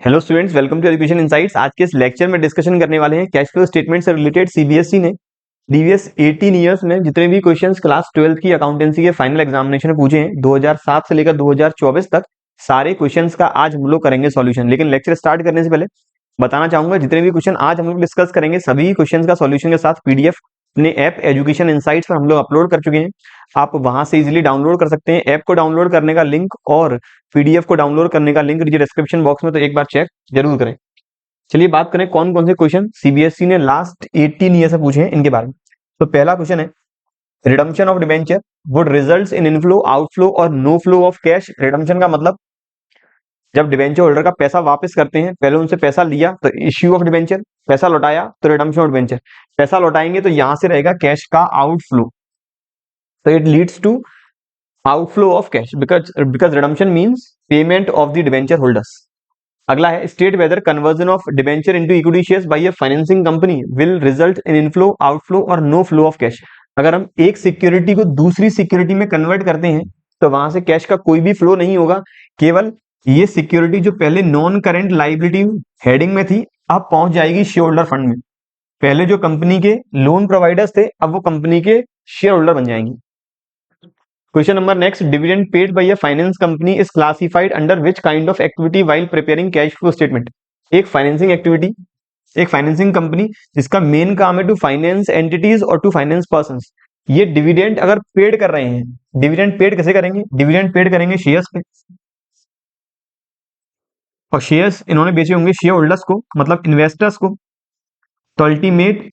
Hello students, welcome to Education Insights. आज के इस लेक्चर में डिस्कशन करने वाले हैं कैश फ्लो स्टेटमेंट से रिलेटेड। सीबीएसई ने प्रीवियस 18 ईयर्स में जितने भी क्वेश्चंस क्लास 12 की अकाउंटेंसी के फाइनल एग्जामिनेशन में पूछे हैं 2007 से लेकर 2024 तक, सारे क्वेश्चंस का आज हम लोग करेंगे सॉल्यूशन। लेकिन लेक्चर स्टार्ट करने से पहले बताना चाहूंगा, जितने भी क्वेश्चन आज हम लोग डिस्कस करेंगे सभी क्वेश्चंस का सॉल्यूशन के साथ पीडीएफ अपने ऐप एजुकेशन इनसाइट्स पर हम लोग अपलोड कर चुके हैं। आप वहां से इजीली डाउनलोड कर सकते हैं। ऐप को डाउनलोड करने का लिंक और पीडीएफ को डाउनलोड करने का लिंक नीचे डिस्क्रिप्शन बॉक्स में, तो एक बार चेक जरूर करें। चलिए बात करें कौन कौन से क्वेश्चन सीबीएसई ने लास्ट 18 ईयर से पूछे हैं इनके बारे में। तो पहला क्वेश्चन है, redemption of debenture would results in inflow, outflow और no flow of cash. Redemption का मतलब जब डिबेंचर होल्डर का पैसा वापस करते हैं, पहले उनसे पैसा लिया तो इश्यू ऑफ डिबेंचर, पैसा लौटाया तो रिडम्पशन ऑफ डिबेंचर। पैसा लौटाएंगे तो यहां से रहेगा कैश का आउटफ्लो, तो it leads to outflow of cash because redemption means payment of the debenture holders. अगला है, state whether conversion of debenture into equity shares by a financing company will result in inflow, outflow और no flow of cash. अगर हम एक security को दूसरी security में convert करते हैं तो वहां से कैश का कोई भी फ्लो नहीं होगा। केवल ये सिक्योरिटी जो पहले नॉन करेंट लाइबिलिटी हेडिंग में थी, अब पहुंच जाएगी शेयर होल्डर फंड में। पहले जो कंपनी के लोन प्रोवाइडर्स थे, अब वो कंपनी के शेयर होल्डर बन जाएंगे। Question number next, dividend paid by a finance company is classified under which kind of activity while preparing cash flow statement. एक फाइनेंसिंग एक्टिविटी, एक फाइनेंसिंग कंपनी जिसका मेन काम है टू फाइनेंस एंटिटीज और to finance persons, ये dividend अगर paid कर रहे हैं, डिविडेंड पेड कैसे करेंगे? डिविडेंड पेड करेंगे शेयर्स पे, और शेयर्स इन्होंने बेचे होंगे शेयर होल्डर्स को, मतलब इन्वेस्टर्स को। तो अल्टीमेट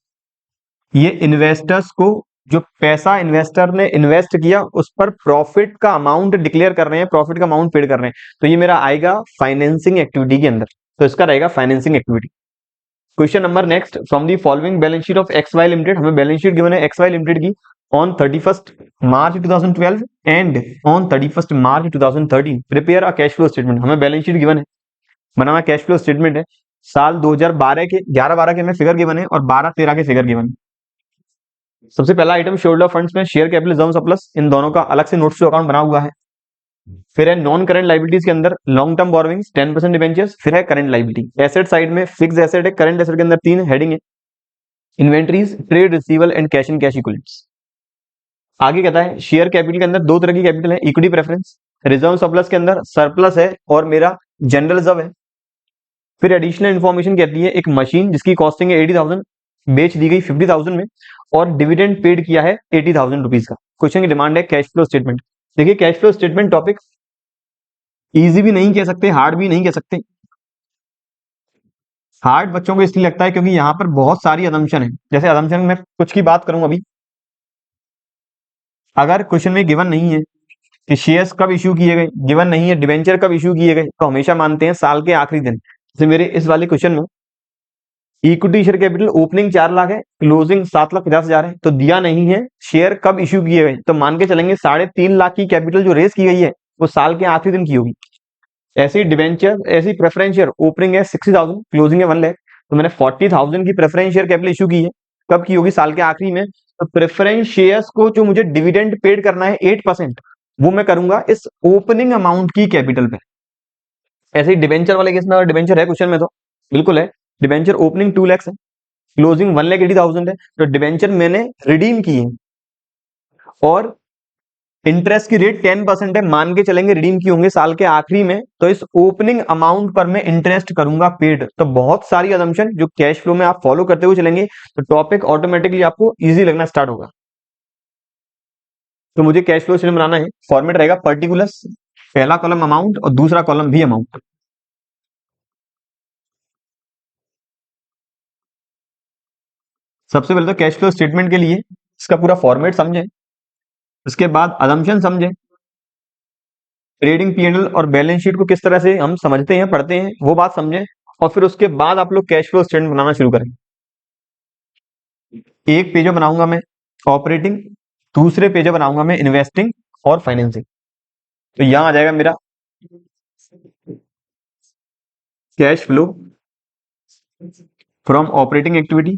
ये इन्वेस्टर्स को जो पैसा इन्वेस्टर ने इन्वेस्ट किया उस पर प्रॉफिट का अमाउंट डिक्लेयर कर रहे हैं, प्रॉफिट का अमाउंट पेड कर रहे हैं। तो ये मेरा आएगा फाइनेंसिंग एक्टिविटी के अंदर, तो इसका रहेगा financing activity. Question number next, from the following balance sheet of X Y limited. हमें बैलेंस शीट गिवन है एक्स वाई लिमिटेड की on 31st March 2012 and on 31st March 2013। Prepare a cash flow statement. हमें balance sheet given है, बनाना cash flow statement है। साल 2012 के 11-12 के हमें फिगर गिवन है और 12-13 के फिगर गिवन है। सबसे पहला आइटम शेयर होल्डर फंड्स में शेयर कैपिटल रिजर्व सरप्लस, इन दोनों का अलग से नोट्स टू अकाउंट बना हुआ है। फिर है नॉन करंट लाइबिलिटीज के अंदर लॉन्ग टर्म बोरोविंग्स 10% डिबेंचर्स। फिर है करंट लाइबिलिटी। एसेट साइड में फिक्स एसेट है, करंट एसेट के अंदर 3 हेडिंग है, inventories, trade रिसीवल and cash in cash equivalents. आगे कहता है शेयर कैपिटल के अंदर दो तरह की कैपिटल है, इक्विटी प्रेफरेंस। रिजर्व सरप्लस के अंदर सरप्लस है और मेरा जनरल रिजर्व है। फिर एडिशनल इन्फॉर्मेशन कहती है एक मशीन जिसकी कॉस्टिंग है 80,000, बेच दी गई 50,000 में, और डिविडेंड पेड किया है 80,000 रुपीज का। क्वेश्चन की डिमांड है कैश फ्लो स्टेटमेंट। देखिए cash flow statement topic easy भी नहीं कह सकते, हार्ड भी नहीं कह सकते। हार्ड बच्चों को इसलिए लगता है क्योंकि यहाँ पर बहुत सारी अजम्पशन है। जैसे अजम्पशन में कुछ की बात करूं अभी, अगर क्वेश्चन में गिवन नहीं है कि शेयर्स कब इश्यू किए गए, गिवन नहीं है डिवेंचर कब इश्यू किए गए, तो हमेशा मानते हैं साल के आखिरी दिन। जैसे मेरे इस वाले क्वेश्चन में equity share capital opening 4 lakh है, क्लोजिंग 7,50,000 है, तो दिया नहीं है शेयर कब इश्यू किए गए, तो मान के चलेंगे 3.5 लाख की कैपिटल जो रेस की गई है वो साल के आखिरी दिन की होगी। ऐसी डिवेंचर, ऐसी प्रेफरेंस शेयर ओपनिंग है 60,000, क्लोजिंग है 1 लाख, तो मैंने 40,000 की प्रेफरेंस शेयर कैपिटल इशू की है, कब की होगी? साल के आखिरी में। तो प्रेफरेंस शेयर्स को जो मुझे डिविडेंड पेड करना है 8%, वो मैं करूंगा इस ओपनिंग अमाउंट की कैपिटल पे। ऐसे ही डिवेंचर वाले केस में, अगर डिवेंचर है क्वेश्चन में तो बिल्कुल है, डिवेंचर ओपनिंग 2 लाख है, क्लोजिंग 1,80,000 है, तो डिवेंचर मैंने रिडीम की है और इंटरेस्ट की रेट 10% है, मान के चलेंगे रिडीम की होंगे साल के आखिरी में, तो इस ओपनिंग अमाउंट पर मैं इंटरेस्ट करूंगा पेड। तो बहुत सारी अजम्पशन जो कैश फ्लो में आप फॉलो करते हुए चलेंगे तो टॉपिक ऑटोमेटिकली आपको इजी लगना स्टार्ट होगा। तो मुझे कैश फ्लो स्टेटमेंट बनाना है, फॉर्मेट रहेगा पर्टिकुलर्स, पहला कॉलम अमाउंट और दूसरा कॉलम भी अमाउंट। सबसे पहले तो कैश फ्लो स्टेटमेंट के लिए इसका पूरा फॉर्मेट समझें, इसके बाद अजम्पशन समझें, ट्रेडिंग पीएनएल और बैलेंस शीट को किस तरह से हम समझते हैं, पढ़ते हैं, वो बात समझें, और फिर उसके बाद आप लोग कैश फ्लो स्टेटमेंट बनाना शुरू करें। एक पेज बनाऊंगा मैं ऑपरेटिंग, दूसरे पेज बनाऊंगा मैं इन्वेस्टिंग और फाइनेंसिंग। तो यहां आ जाएगा मेरा cash flow from operating activity,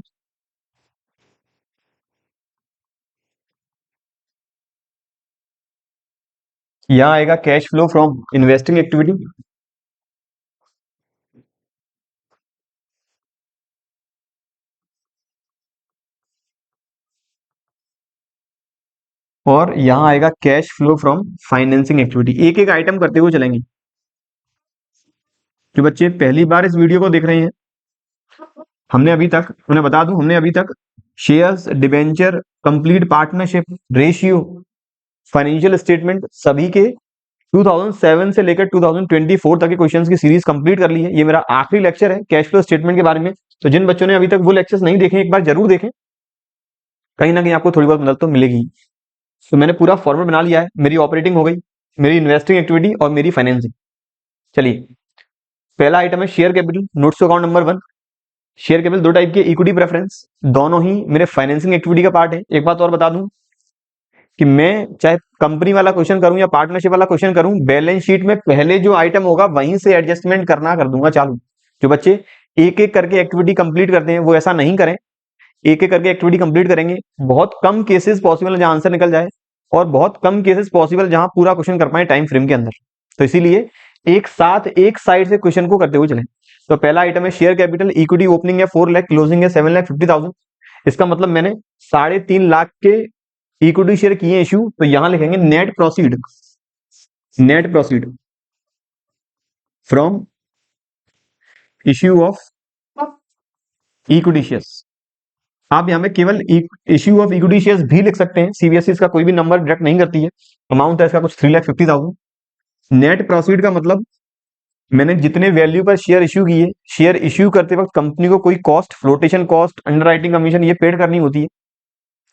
यहां आएगा cash flow from investing activity, और यहां आएगा cash flow from financing activity. एक एक आइटम करते हुए चलेंगे। जो बच्चे पहली बार इस वीडियो को देख रहे हैं, हमने अभी तक, उन्हें बता दूं, हमने अभी तक shares, debenture, complete partnership, ratio, financial statement सभी के 2007 से लेकर 2024 तक के क्वेश्चंस की सीरीज कंप्लीट कर ली है। ये मेरा आखिरी लेक्चर है कैश फ्लो स्टेटमेंट के बारे में। तो जिन बच्चों ने अभी तक वो लेक्चर्स नहीं देखे, एक बार जरूर देखें, कहीं ना कहीं आपको थोड़ी बहुत मदद तो मिलेगी। तो मैंने पूरा फॉर्मेट बना लिया है। मेरी ऑपरेटिंग हो गई, मेरी इन्वेस्टिंग एक्टिविटी और मेरी फाइनेंसिंग। चलिए, पहला आइटम है share capital, notes account number 1। Share capital दो टाइप के, इक्विटी प्रेफरेंस, दोनों ही मेरे फाइनेंसिंग एक्टिविटी का पार्ट है। एक बात और बता दूं कि मैं चाहे कंपनी वाला क्वेश्चन करूं या पार्टनरशिप वाला क्वेश्चन करूं, बैलेंस शीट में पहले जो आइटम होगा वहीं से एडजस्टमेंट करना कर दूंगा चालू। जो बच्चे एक एक करके एक्टिविटी कंप्लीट करते हैं वो ऐसा नहीं करें। एक एक करके एक्टिविटी कंप्लीट करेंगे। बहुत कम केसेस पॉसिबल है जहां आंसर निकल जाए, और बहुत कम केसेस पॉसिबल जहां पूरा क्वेश्चन कर पाए टाइम फ्रेम के अंदर। तो इसीलिए एक साथ एक साइड से क्वेश्चन को करते हुए चलें। तो पहला आइटम है शेयर कैपिटल, इक्विटी ओपनिंग है 4 लाख, क्लोजिंग है 7,50,000। इसका मतलब मैंने 3.5 लाख के इक्विटी शेयर किए इश्यू। तो यहां लिखेंगे net proceed, net proceed from issue of equity shares. आप यहां पे केवल इश्यू ऑफ इक्विटी शेयर्स भी लिख सकते हैं। सीबीएसई इसका कोई भी नंबर डिडक्ट नहीं करती है। अमाउंट है इसका कुछ 3,50,000। नेट प्रोसीड का मतलब मैंने जितने वैल्यू पर शेयर इश्यू किए, शेयर इश्यू करते वक्त कंपनी को कोई cost, flotation cost, underwriting commission ये पेड करनी होती है।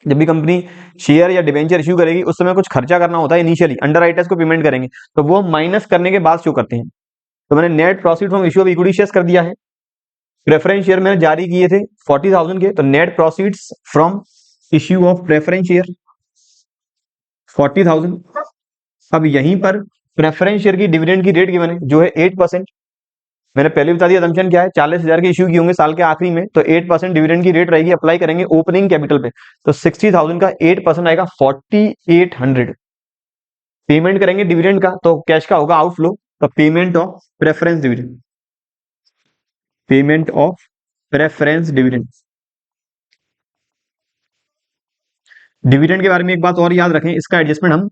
जब भी कंपनी शेयर या डिबेंचर इश्यू करेगी उस समय कुछ खर्चा करना होता है इनिशियली, अंडरराइटर्स को पेमेंट करेंगे, तो वो माइनस करने के बाद शो करते हैं। तो मैंने net profit from issue of equity shares कर दिया है। प्रेफरेंस शेयर मैंने जारी किए थे 40,000 के, तो net proceeds from issue of preference share 40,000। अब यहीं पर प्रेफरेंस शेयर की डिविडेंड की रेट गिवन है जो है 8%। मैंने पहले बता दिया असम्पशन क्या है, 40,000 के इश्यू किए होंगे साल के आखिरी में, तो 8% डिविडेंड की रेट रहेगी। अप्लाई करेंगे ओपनिंग कैपिटल पे, तो 60,000 का 8% आएगा 4,800। पेमेंट करेंगे डिविडेंड का, तो कैश का होगा आउटफ्लो। तो payment of preference dividend, payment of preference dividend. Dividend के बारे में एक बात और याद रखें, इसका एडजस्टमेंट हम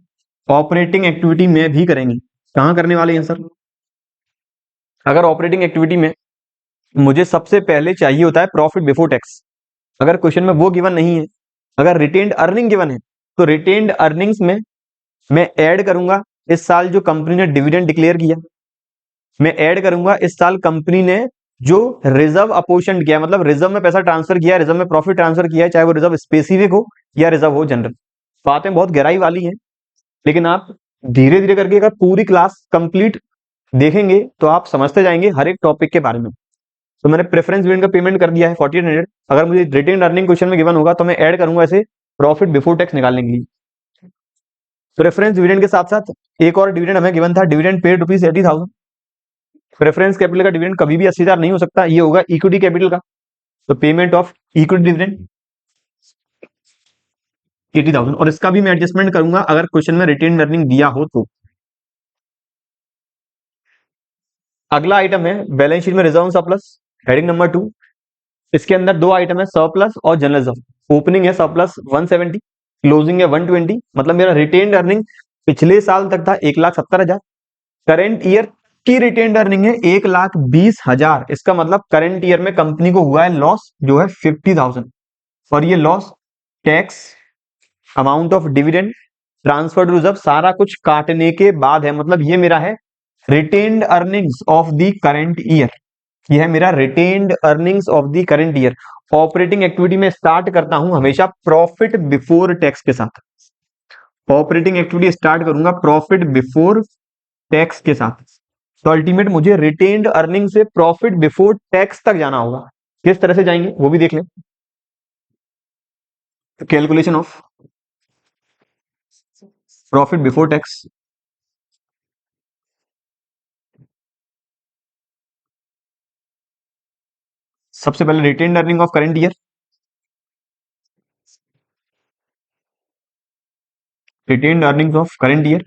ऑपरेटिंग एक्टिविटी में भी करेंगे। कहां करने वाले हैं सर? अगर ऑपरेटिंग एक्टिविटी में मुझे सबसे पहले चाहिए होता है प्रॉफिट बिफोर टैक्स, अगर क्वेश्चन में वो गिवन नहीं है, अगर रिटेन्ड अर्निंग गिवन है, तो रिटेन्ड अर्निंग्स में मैं ऐड करूंगा इस साल जो कंपनी ने डिविडेंड डिक्लेयर किया, मैं ऐड करूंगा इस साल कंपनी ने जो रिजर्व अपोर्शन किया, मतलब रिजर्व में पैसा ट्रांसफर किया, रिजर्व में प्रॉफिट ट्रांसफर किया है, चाहे वो रिजर्व स्पेसिफिक हो या रिजर्व हो जनरल। बातें बहुत गहराई वाली हैं, लेकिन आप धीरे धीरे करके अगर पूरी क्लास कंप्लीट देखेंगे तो आप समझते जाएंगे हर एक टॉपिक के बारे में। तो मैंने प्रेफरेंस डिविडेंड का पेमेंट कर दिया है 4,800। अगर मुझे रिटेन अर्निंग क्वेश्चन में गिवन होगा तो मैं ऐड करूंगा ऐसे प्रॉफिट बिफोर टैक्स निकालने के लिए। प्रेफरेंस डिविडेंड के साथ साथ एक और डिविडेंड हमें गिवन था, डिविडेंड पेड ₹80,000। प्रेफरेंस कैपिटल का डिविडेंड कभी भी 80,000 नहीं हो सकता, ये होगा इक्विटी कैपिटल का। तो पेमेंट ऑफ इक्विटी डिविडेंड 80,000, और इसका भी मैं एडजस्टमेंट करूंगा अगर क्वेश्चन में रिटेन अर्निंग दिया हो तो। अगला आइटम है बैलेंस शीट में रिजर्व सरप्लस, हेडिंग नंबर 2। इसके अंदर दो आइटम है, सरप्लस और जनरल रिजर्व। ओपनिंग है सरप्लस 170, क्लोजिंग है 120। मतलब मेरा रिटेन्ड अर्निंग पिछले साल तक था 1,70,000, करंट ईयर की रिटेन्ड अर्निंग है 1,20,000। इसका मतलब करंट ईयर में कंपनी को हुआ है लॉस जो है 50,000, और ये loss tax, amount of dividend, transfer to reserve सारा कुछ काटने के बाद है। मतलब ये मेरा है retained earnings of the current year, ये है मेरा retained earnings of the current year. Operating activity में स्टार्ट करता हूं हमेशा प्रॉफिट बिफोर टैक्स के साथ। ऑपरेटिंग एक्टिविटी स्टार्ट करूंगा प्रॉफिट बिफोर टैक्स के साथ। तो अल्टीमेट मुझे रिटेन्ड अर्निंग से प्रॉफिट बिफोर टैक्स तक जाना होगा। किस तरह से जाएंगे वो भी देख लें। Calculation of profit before tax, सबसे पहले retained earning of current year, retained earnings of current year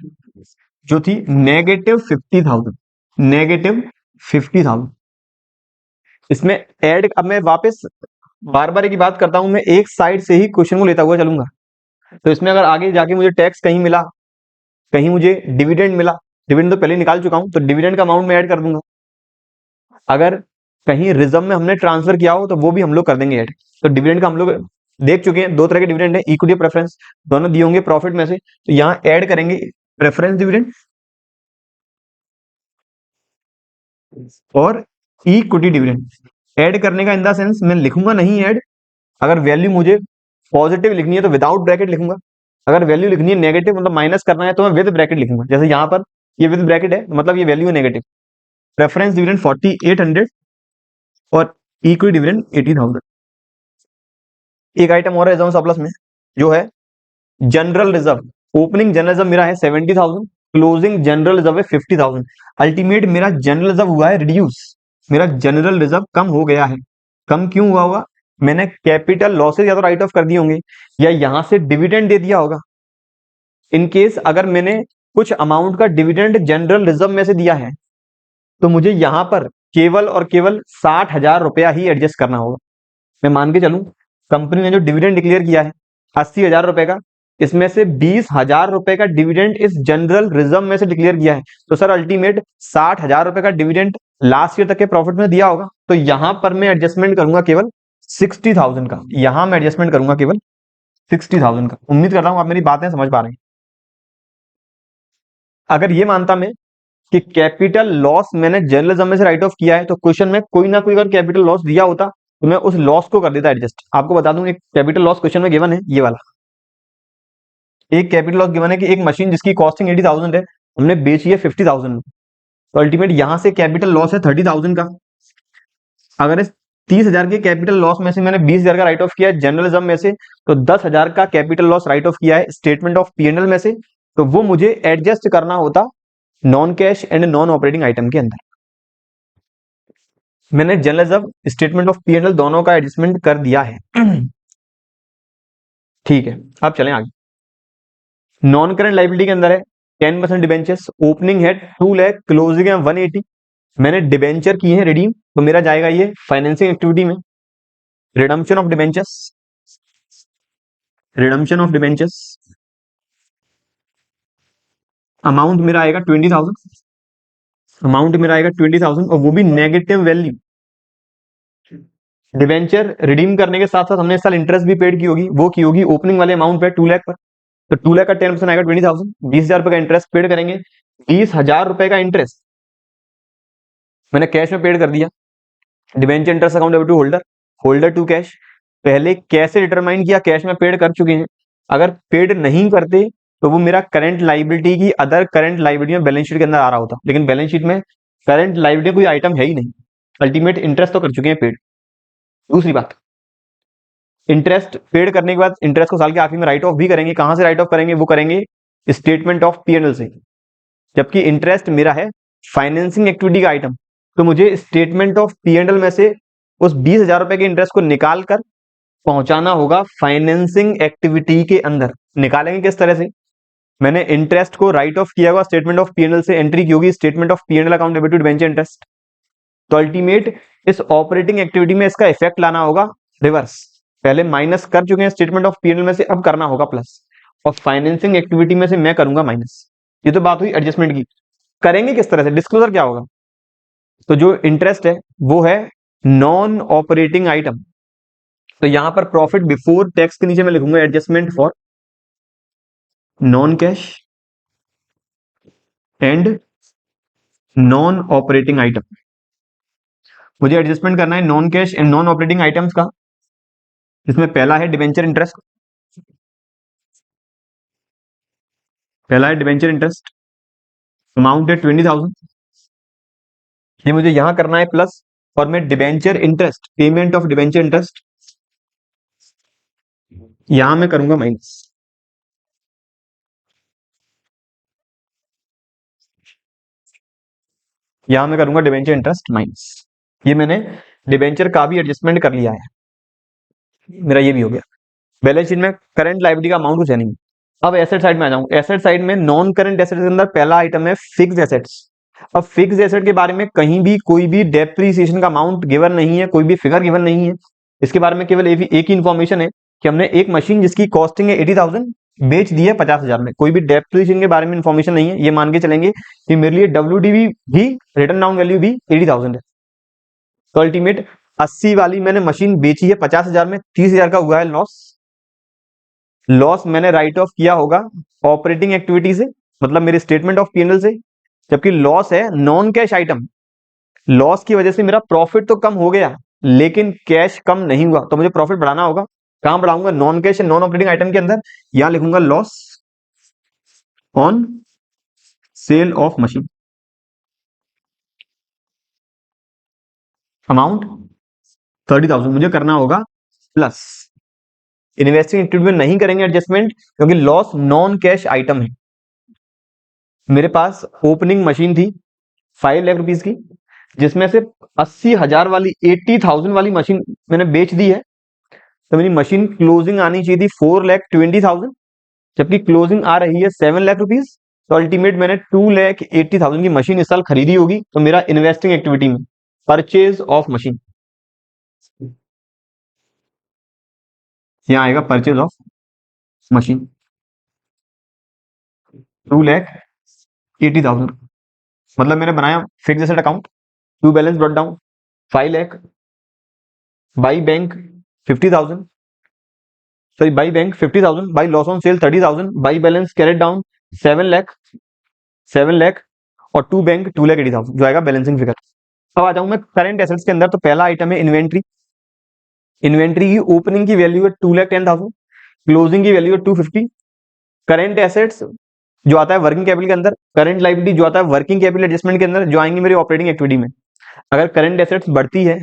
जो थी -50,000, -50,000। इसमें ऐड, अब मैं वापस बार बार एक बात करता हूं, मैं एक साइड से ही क्वेश्चन को लेता हुआ चलूंगा। तो इसमें अगर आगे जाके मुझे टैक्स कहीं मिला, कहीं मुझे डिविडेंड मिला, डिविडेंड तो पहले निकाल चुका हूं, तो डिविडेंड का अमाउंट मैं ऐड कर दूंगा। अगर कहीं रिजर्व में हमने ट्रांसफर किया हो तो वो भी हम लोग कर देंगे ऐड। तो डिविडेंड का हम लोग देख चुके हैं, दो तरह के डिविडेंड है, इक्विटी प्रेफरेंस, दोनों दिए होंगे प्रॉफिट में से, तो यहाँ ऐड करेंगे प्रेफरेंस डिविडेंड और इक्विटी डिविडेंड। ऐड करने का इन द सेंस मैं लिखूंगा नहीं ऐड, अगर वैल्यू मुझे पॉजिटिव लिखनी है तो विदाउट ब्रैकेट लिखूंगा, अगर वैल्यू लिखनी है नेगेटिव मतलब माइनस करना है तो मैं विद ब्रैकेट लिखूंगा। जैसे यहाँ पर ये विद ब्रैकेट है, मतलब ये वैल्यू है नेगेटिव। प्रेफरेंस डिविडेंड 4800 और इक्विटी डिविडेंड 80,000। एक आइटम और है रिजर्व सरप्लस में, जो है general reserve. Opening general reserve मेरा है 70,000, क्लोजिंग जनरल रिजर्व है 50,000। अल्टीमेट मेरा जनरल रिजर्व हुआ है रिड्यूस, मेरा जनरल रिजर्व कम हो गया है। कम क्यों हुआ होगा? मैंने कैपिटल लॉसेज या तो राइट ऑफ कर दिए होंगे या यहां से डिविडेंड दे दिया होगा। इन केस अगर मैंने कुछ अमाउंट का डिविडेंड जनरल रिजर्व में से दिया है तो मुझे यहां पर केवल और केवल 60,000 रुपया ही एडजस्ट करना होगा। मैं मान के चलूं कंपनी ने जो डिविडेंड डिक्लेयर किया है 80,000 रुपए का, इसमें से 20,000 रुपए का डिविडेंड इस जनरल रिजर्व में से डिक्लेयर किया है, तो सर अल्टीमेट 60,000 रुपए का डिविडेंड लास्ट ईयर तक के प्रॉफिट में दिया होगा। तो यहां पर मैं एडजस्टमेंट करूंगा केवल 60,000 का, यहां मैं एडजस्टमेंट करूंगा केवल 60,000 का। उम्मीद करता हूं आप मेरी बातें समझ पा रहे हैं। अगर ये मानता मैं कि कैपिटल लॉस मैंने जर्नलिज्म में से राइट ऑफ किया है, तो क्वेश्चन में कोई ना कोई अगर कैपिटल लॉस दिया होता तो मैं उस लॉस को कर देता एडजस्ट। आपको बता दूं एक कैपिटल लॉस क्वेश्चन में गिवन है, ये वाला एक कैपिटल लॉस गिवन है कि एक मशीन जिसकी कॉस्टिंग 80,000 है हमने बेची है 50,000 में, तो अल्टीमेट यहां से कैपिटल लॉस है 30,000 का। अगर इस 30,000 के कैपिटल लॉस में से मैंने 20,000 का राइट ऑफ किया है जर्नलिज्म में से, तो 10,000 का कैपिटल लॉस राइट ऑफ किया है स्टेटमेंट ऑफ पीएनएल में से, तो वो मुझे एडजस्ट करना होता non cash and non operating item के अंदर। मैंने जर्नलिज्म स्टेटमेंट ऑफ पीएनएल दोनों का एडजस्टमेंट कर दिया है। ठीक है, अब चलें आगे। नॉन करंट लाइबिलिटी के अंदर है 10% डिबेंचर्स, ओपनिंग है 2 लाख, क्लोजिंग है 180। मैंने डिबेंचर किए हैं रिडीम, तो मेरा जाएगा ये फाइनेंसिंग एक्टिविटी में। Redemption of debentures, redemption of debentures amount मेरा आएगा 20,000, अमाउंट मेरा आएगा 20,000 और वो भी नेगेटिव वैल्यू। डिबेंचर रिडीम करने के साथ साथ हमने इस साल इंटरेस्ट भी पेड की होगी, वो की होगी ओपनिंग वाले अमाउंट पे 2 लाख पर, तो 2 लाख का 10% आएगा 20,000। 20,000 रुपए का इंटरेस्ट पेड करेंगे, 20,000 रुपए का इंटरेस्ट मैंने कैश में पेड कर दिया। Debenture interest account debit to holder, holder to cash. पहले कैसे डिटरमाइन किया? कैश में पेड कर चुके हैं, अगर पेड नहीं करते तो वो मेरा करंट लाइबिलिटी की अदर करंट लाइबिलिटी में बैलेंस शीट के अंदर आ रहा होता, लेकिन बैलेंस शीट में करंट लाइबिलिटी कोई आइटम है ही नहीं। अल्टीमेट इंटरेस्ट तो कर चुके हैं पेड। दूसरी बात, इंटरेस्ट पेड करने के बाद इंटरेस्ट को साल के आखिर में राइट ऑफ भी करेंगे। कहां से राइट ऑफ करेंगे? वो करेंगे स्टेटमेंट ऑफ पीएनएल से, जबकि इंटरेस्ट मेरा है फाइनेंसिंग एक्टिविटी का आइटम, तो मुझे स्टेटमेंट ऑफ पीएनएल में से उस 20,000 रुपए के इंटरेस्ट को निकाल कर पहुंचाना होगा फाइनेंसिंग एक्टिविटी के अंदर। निकालेंगे किस तरह से? मैंने इंटरेस्ट को राइट ऑफ किया हुआ स्टेटमेंट ऑफ पीएनएल से, एंट्री की होगी statement of PNL account debit to debenture interest. तो अल्टीमेट इस ऑपरेटिंग एक्टिविटी में इसका इफेक्ट लाना होगा रिवर्स। पहले माइनस कर चुके हैं स्टेटमेंट ऑफ पीएनएल में से, अब करना होगा प्लस, और फाइनेंसिंग एक्टिविटी में से मैं करूंगा माइनस। ये तो बात हुई एडजस्टमेंट की। करेंगे किस तरह से? डिस्क्लोजर क्या होगा? तो जो इंटरेस्ट है वो है नॉन ऑपरेटिंग आइटम, तो यहां पर प्रॉफिट बिफोर टैक्स के नीचे मैं लिखूंगा adjustment for non cash and non operating item. मुझे एडजस्टमेंट करना है non cash and non operating items का, जिसमें पहला है डिबेंचर इंटरेस्ट, पहला है डिबेंचर इंटरेस्ट, अमाउंट है 20,000, ये मुझे यहां करना है प्लस, और मैं debenture interest payment of debenture interest यहां मैं करूंगा माइनस। यहां मैं करूंगा डिबेंचर इंटरेस्ट माइनस। ये मैंने डिबेंचर का भी एडजस्टमेंट कर लिया है, मेरा ये भी हो गया। बैलेंस शीट में करंट लायबिलिटी का अमाउंट कुछ है नहीं। अब एसेट साइड में आ जाऊं। एसेट साइड में नॉन करंट एसेट के अंदर पहला आइटम है फिक्स्ड एसेट्स। अब फिक्स्ड एसेट के बारे में कहीं भी कोई भी डेप्रिसिएशन का अमाउंट गिवन नहीं है, कोई भी फिगर गिवन नहीं है। इसके बारे में केवल एक ही इन्फॉर्मेशन है कि हमने एक मशीन जिसकी कॉस्टिंग है 80,000 बेच दी है 50,000 में, कोई भी डेप्रिसिएशन के बारे में इंफॉर्मेशन नहीं है, ये मान के चलेंगे कि मेरे लिए WDV भी रिटर्न डाउन वैल्यू भी 80,000 है। तो अल्टीमेट 80 वाली मैंने मशीन बेची है 50,000 में, 30,000 का हुआ है लॉस। लॉस मैंने राइट ऑफ किया होगा ऑपरेटिंग एक्टिविटी से, मतलब मेरे स्टेटमेंट ऑफ P&L से, जबकि लॉस है नॉन कैश आइटम। लॉस की वजह से मेरा प्रॉफिट तो कम हो गया लेकिन कैश कम नहीं हुआ, तो मुझे प्रॉफिट बढ़ाना होगा। कहां बढ़ाऊंगा? Non cash non operating item के अंदर। यहां लिखूंगा loss on sale of machine, amount 30,000 मुझे करना होगा प्लस। इन्वेस्टिंग एक्टिविटी में नहीं करेंगे एडजस्टमेंट क्योंकि लॉस नॉन कैश आइटम है। मेरे पास ओपनिंग मशीन थी 5 लाख रुपीज की, जिसमें से 80,000 वाली 80,000 वाली मशीन मैंने बेच दी है। तो मेरी मशीन क्लोजिंग आनी चाहिए थी 4,20,000, जबकि क्लोजिंग आ रही है 7 लाख रुपीज। तो अल्टीमेट मैंने 2,80,000 की मशीन इस साल खरीदी होगी। तो मेरा इन्वेस्टिंग एक्टिविटी में परचेज ऑफ मशीन, यहां आएगा परचेज ऑफ मशीन 2,80,000। मतलब मैंने बनाया fix asset account, to balance brought down 5 lakh, by bank 50,000, sorry by bank 50,000, by loss on sale 30,000, by balance carried down 7 lakh, 7 lakh, और टू बैंक 2,80,000 जो आएगा बैलेंसिंग फिगर। अब आ जाऊं मैं करंट एसेट्स के अंदर। तो पहला आइटम है इन्वेंट्री। इन्वेंट्री की ओपनिंग की वैल्यू है 2,10,000, क्लोजिंग की वैल्यू है 250। करंट एसेट्स जो आता है वर्किंग कैपिटल के अंदर, करंट लायबिलिटी जो आता है वर्किंग कैपिटल एडजस्टमेंट के अंदर, जो आएंगे मेरी ऑपरेटिंग एक्टिविटी में। अगर करंट एसेट्स बढ़ती है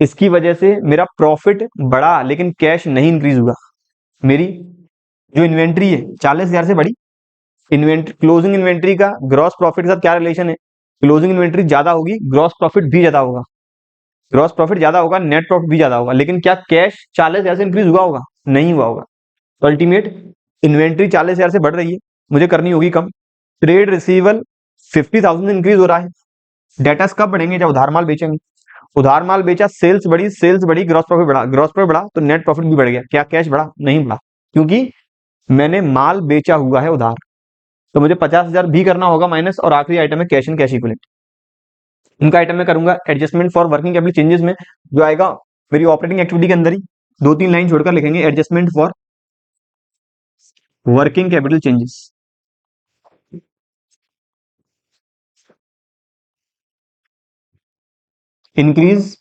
इसकी वजह से मेरा प्रॉफिट बढ़ा लेकिन कैश नहीं इंक्रीज हुआ। मेरी जो इन्वेंट्री है 40,000 से बढ़ी। इन्वेंट्री क्लोजिंग इन्वेंट्री का ग्रॉस प्रॉफिट के साथ क्या रिलेशन है? क्लोजिंग इन्वेंट्री ज्यादा होगी, ग्रॉस प्रॉफिट भी ज्यादा होगा। ग्रॉस प्रॉफिट ज्यादा होगा, नेट प्रॉफिट भी ज्यादा होगा, लेकिन क्या कैश 40,000 से इंक्रीज हुआ होगा? नहीं हुआ होगा। तो अल्टीमेट इन्वेंट्री 40,000 से बढ़ रही है, मुझे करनी होगी कम। ट्रेड रिसीवेबल 50,000 इंक्रीज हो रहा है। डेटर्स कब बढ़ेंगे? जब उधार माल बेचेंगे। उधार माल बेचा, सेल्स बढ़ी, ग्रॉस प्रॉफिट बढ़ा, ग्रॉस प्रॉफिट बढ़ा तो नेट प्रॉफिट भी बढ़ गया। क्या कैश बढ़ा? नहीं बढ़ा, क्योंकि मैंने माल बेचा हुआ है उधार। तो मुझे 50,000 भी करना होगा माइनस, और आखिरी आइटम है कैश एंड कैश इक्विवेलेंट। इनका आइटम मैं करूंगा adjustment for working capital changes में, जो आएगा मेरी ऑपरेटिंग एक्टिविटी के अंदर ही। 2-3 लाइन छोड़कर लिखेंगे adjustment for working capital changes. Increase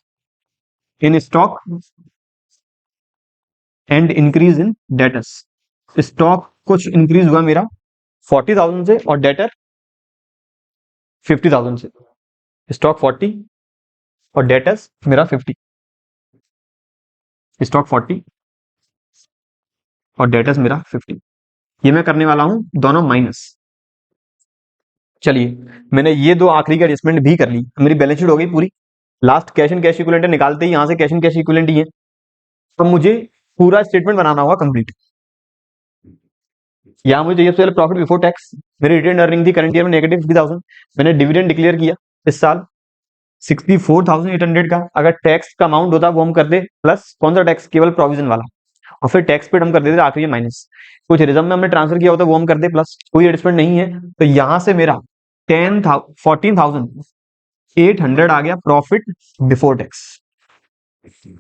in stock and increase in debtors. Stock कुछ इंक्रीज हुआ मेरा 40,000 से, और डेटर 50,000 से। स्टॉक 40 और डेटर्स मेरा 50। स्टॉक 40 और डेटर्स मेरा 50। ये मैं करने वाला हूं दोनों माइनस। चलिए मैंने ये दो आखिरी का एडजस्टमेंट भी कर ली, मेरी बैलेंस शीट हो गई पूरी। Last cash and cash equivalent निकालते ही यहां से कैश एंड कैश इक्विवेलेंट ही है। तो मुझे पूरा स्टेटमेंट बनाना होगा कंप्लीट। यहां मुझे चाहिए पहले प्रॉफिट बिफोर टैक्स। मेरी रिटेन अर्निंग थी करंट ईयर में नेगेटिव 50,000। मैंने डिविडेंड डिक्लेयर किया इस साल 64,800 का। अगर टैक्स का अमाउंट होता वो हम कर दे प्लस, कौन सा टैक्स? केवल प्रोविजन वाला, और फिर टैक्स पेड हम कर देते आखिरी माइनस। कुछ रिजर्व में हमने ट्रांसफर किया होता वो हम कर दे प्लस, कोई एडजस्टमेंट नहीं है। तो यहां से मेरा 14,800 आ गया प्रॉफिट बिफोर टैक्स।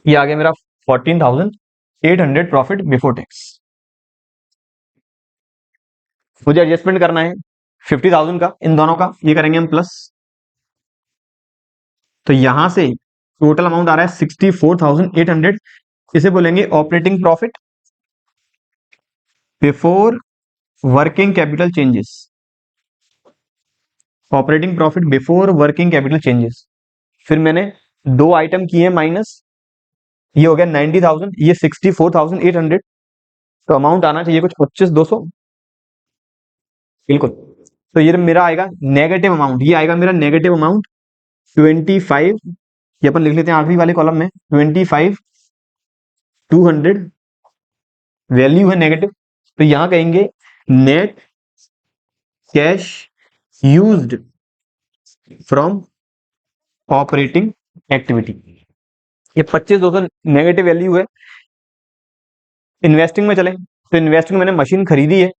ये आ गया मेरा 14,800 प्रॉफिट बिफोर टैक्स। मुझे एडजस्टमेंट करना है 50,000 का, इन दोनों का, ये करेंगे हम प्लस। तो यहां से टोटल अमाउंट आ रहा है 64,800। इसे बोलेंगे operating profit before working capital changes. Operating profit before working capital changes. फिर मैंने दो आइटम किए माइनस, ये हो गया 90,000, ये 64,800। तो अमाउंट आना चाहिए कुछ 25,200, बिल्कुल। तो ये मेरा आएगा नेगेटिव अमाउंट, ये आएगा मेरा नेगेटिव अमाउंट 25, ये अपन लिख लेते हैं आखिरी वाले कॉलम में 25,200। वैल्यू है नेगेटिव, तो यहां कहेंगे net cash used from operating activity. ये 25,200 नेगेटिव वैल्यू है। इन्वेस्टिंग में चले तो इन्वेस्टिंग मैंने मशीन खरीदी है,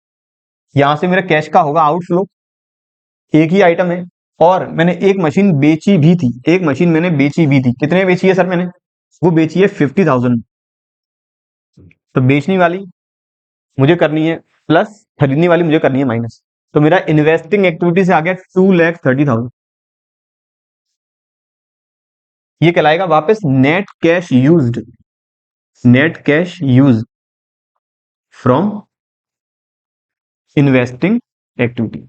यहां से मेरा कैश का होगा आउटफ्लो, एक ही आइटम है। और मैंने एक मशीन बेची भी थी, एक मशीन मैंने बेची भी थी। कितने बेची है सर मैंने? वो बेची है 50,000। तो बेचने वाली मुझे करनी है प्लस, खरीदने वाली मुझे करनी है माइनस। तो मेरा इन्वेस्टिंग एक्टिविटी से आ गया 2,30,000। ये कहलाएगा वापस net cash used, net cash use from investing activity.